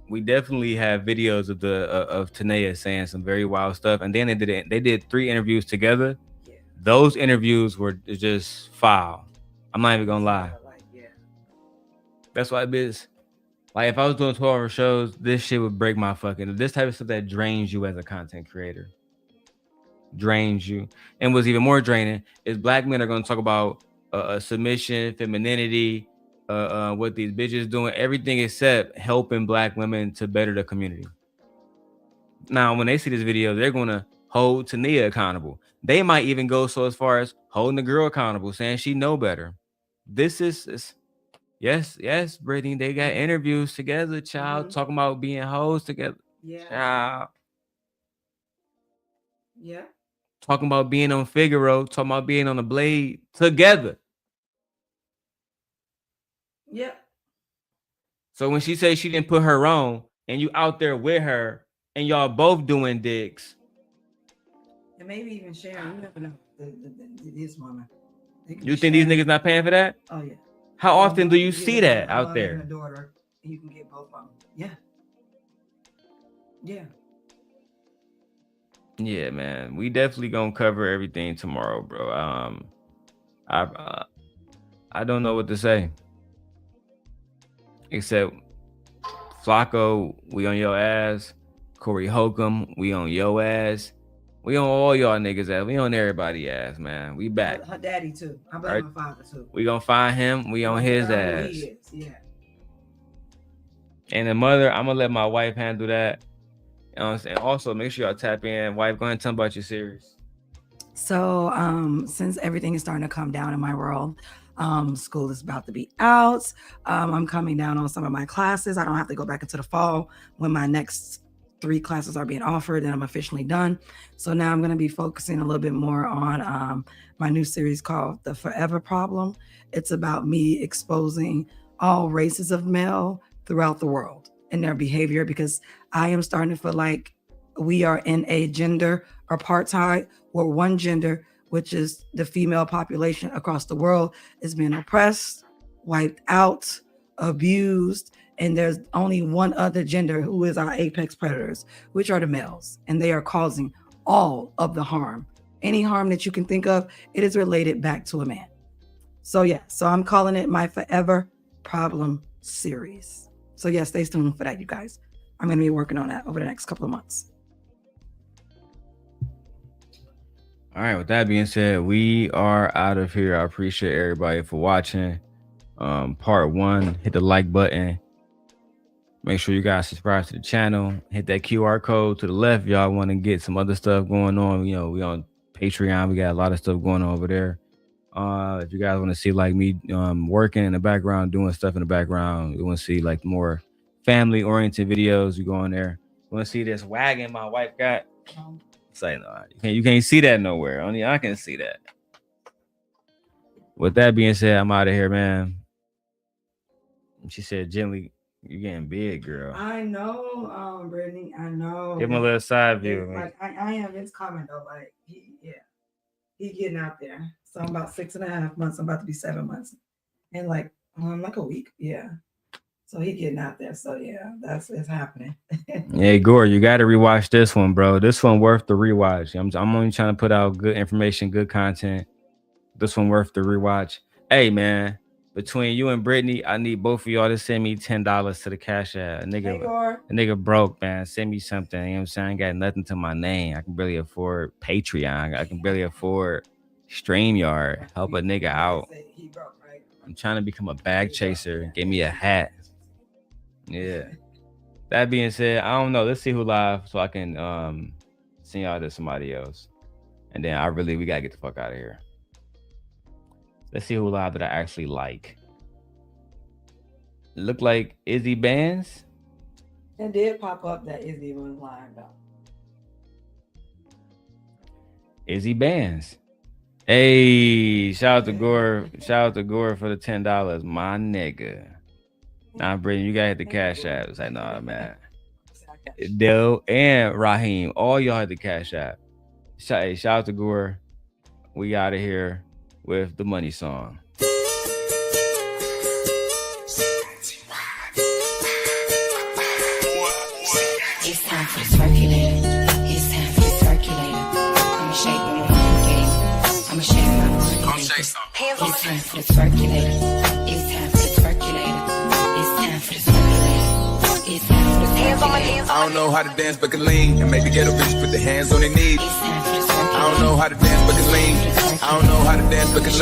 we definitely have videos of Tanea saying some very wild stuff. And then they did 3 interviews together. Yeah. Those interviews were just foul. I'm not even gonna lie. That's why it's like if I was doing 12-hour shows, this shit would break my fucking. This type of stuff that drains you as a content creator. Drains you. And what's even more draining is black men are gonna talk about submission, femininity, what these bitches doing, everything except helping black women to better the community. Now, when they see this video, they're gonna hold Tanea accountable. They might even go so as far as holding the girl accountable, saying she know better. This is yes, Brittany. They got interviews together, child, talking about being hoes together. Yeah. Child. Yeah. Talking about being on Figaro, talking about being on the Blade together. Yeah. So when she says she didn't put her on and you out there with her and y'all both doing dicks. And maybe even sharing, you never know, this woman. You think these niggas not paying for that? Oh, yeah. How often do you see that out there? A daughter, and you can get both of them. Yeah. Yeah. Yeah, man. We definitely gonna cover everything tomorrow, bro. I don't know what to say. Except Flocko, we on your ass. Corey Holcomb, we on your ass. We on all y'all niggas ass. We on everybody ass, man. We back. Her daddy too. I blame my father too. We gonna find him. We on his ass. He is. Yeah. And the mother, I'm gonna let my wife handle that. You know what I'm saying? Also, make sure y'all tap in. Wife, go ahead and tell me about your series. So, since everything is starting to come down in my world, school is about to be out. I'm coming down on some of my classes. I don't have to go back into the fall when my next 3 classes are being offered and I'm officially done. So now I'm going to be focusing a little bit more on my new series called The Forever Problem. It's about me exposing all races of male throughout the world and their behavior, because I am starting to feel like we are in a gender apartheid where one gender, which is the female population across the world, is being oppressed, wiped out, abused, and there's only one other gender who is our apex predators, which are the males, and they are causing all of the harm. Any harm that you can think of, it is related back to a man. So yeah, so I'm calling it my Forever Problem series. So yeah, stay tuned for that, you guys. I'm going to be working on that over the next couple of months. All right, with that being said, we are out of here. I appreciate everybody for watching. Part 1, hit the like button. Make sure you guys subscribe to the channel. Hit that QR code to the left. Y'all want to get some other stuff going on. You know, we on Patreon. We got a lot of stuff going on over there. If you guys want to see like me working in the background, doing stuff in the background, you want to see like more family-oriented videos, you go on there. You want to see this wagon my wife got? Say no, you can't see that nowhere. Only I can see that. With that being said, I'm out of here, man. She said, "Gently, you're getting big, girl." I know, Brittany. I know. Give him a little side view. Like I am. It's coming though. Like he getting out there. So I'm about 6.5 months. I'm about to be 7 months, and like a week. Yeah. So he getting out there. So yeah, it's happening. Hey, Gore, you got to rewatch this one, bro. This one worth the rewatch. I'm only trying to put out good information, good content. This one worth the rewatch. Hey, man, between you and Brittany, I need both of y'all to send me $10 to the Cash App. A nigga broke, man. Send me something. You know what I'm saying? I ain't got nothing to my name. I can barely afford Patreon. I can barely afford StreamYard. Help a nigga out. I'm trying to become a bag chaser. Give me a hat. Yeah. That being said, I don't know. Let's see who live so I can send y'all to somebody else. And then we gotta get the fuck out of here. Let's see who live that I actually like. Look like Izzy Bands. It did pop up that Izzy was live though. Izzy Bands. Hey, shout out to Gore. Shout out to Gore for the $10, my nigga. Nah, Brittany, you gotta hit the Cash App. It's like, nah, man. Dell and Raheem, all y'all had the Cash App. Shout out to Gore. We out of here with the money song. It's time for the circulator. It's time for the circulator. I'ma shake my monkey. I'ma shake my monkey. It's time for the circulator. It's time for the circulator. It's time for the circulator. It's time for the circulator. I don't know how to dance but can lean and maybe get a bitch put their hands on their knees. I don't know how to dance but can lean. I don't know how to dance but can lean.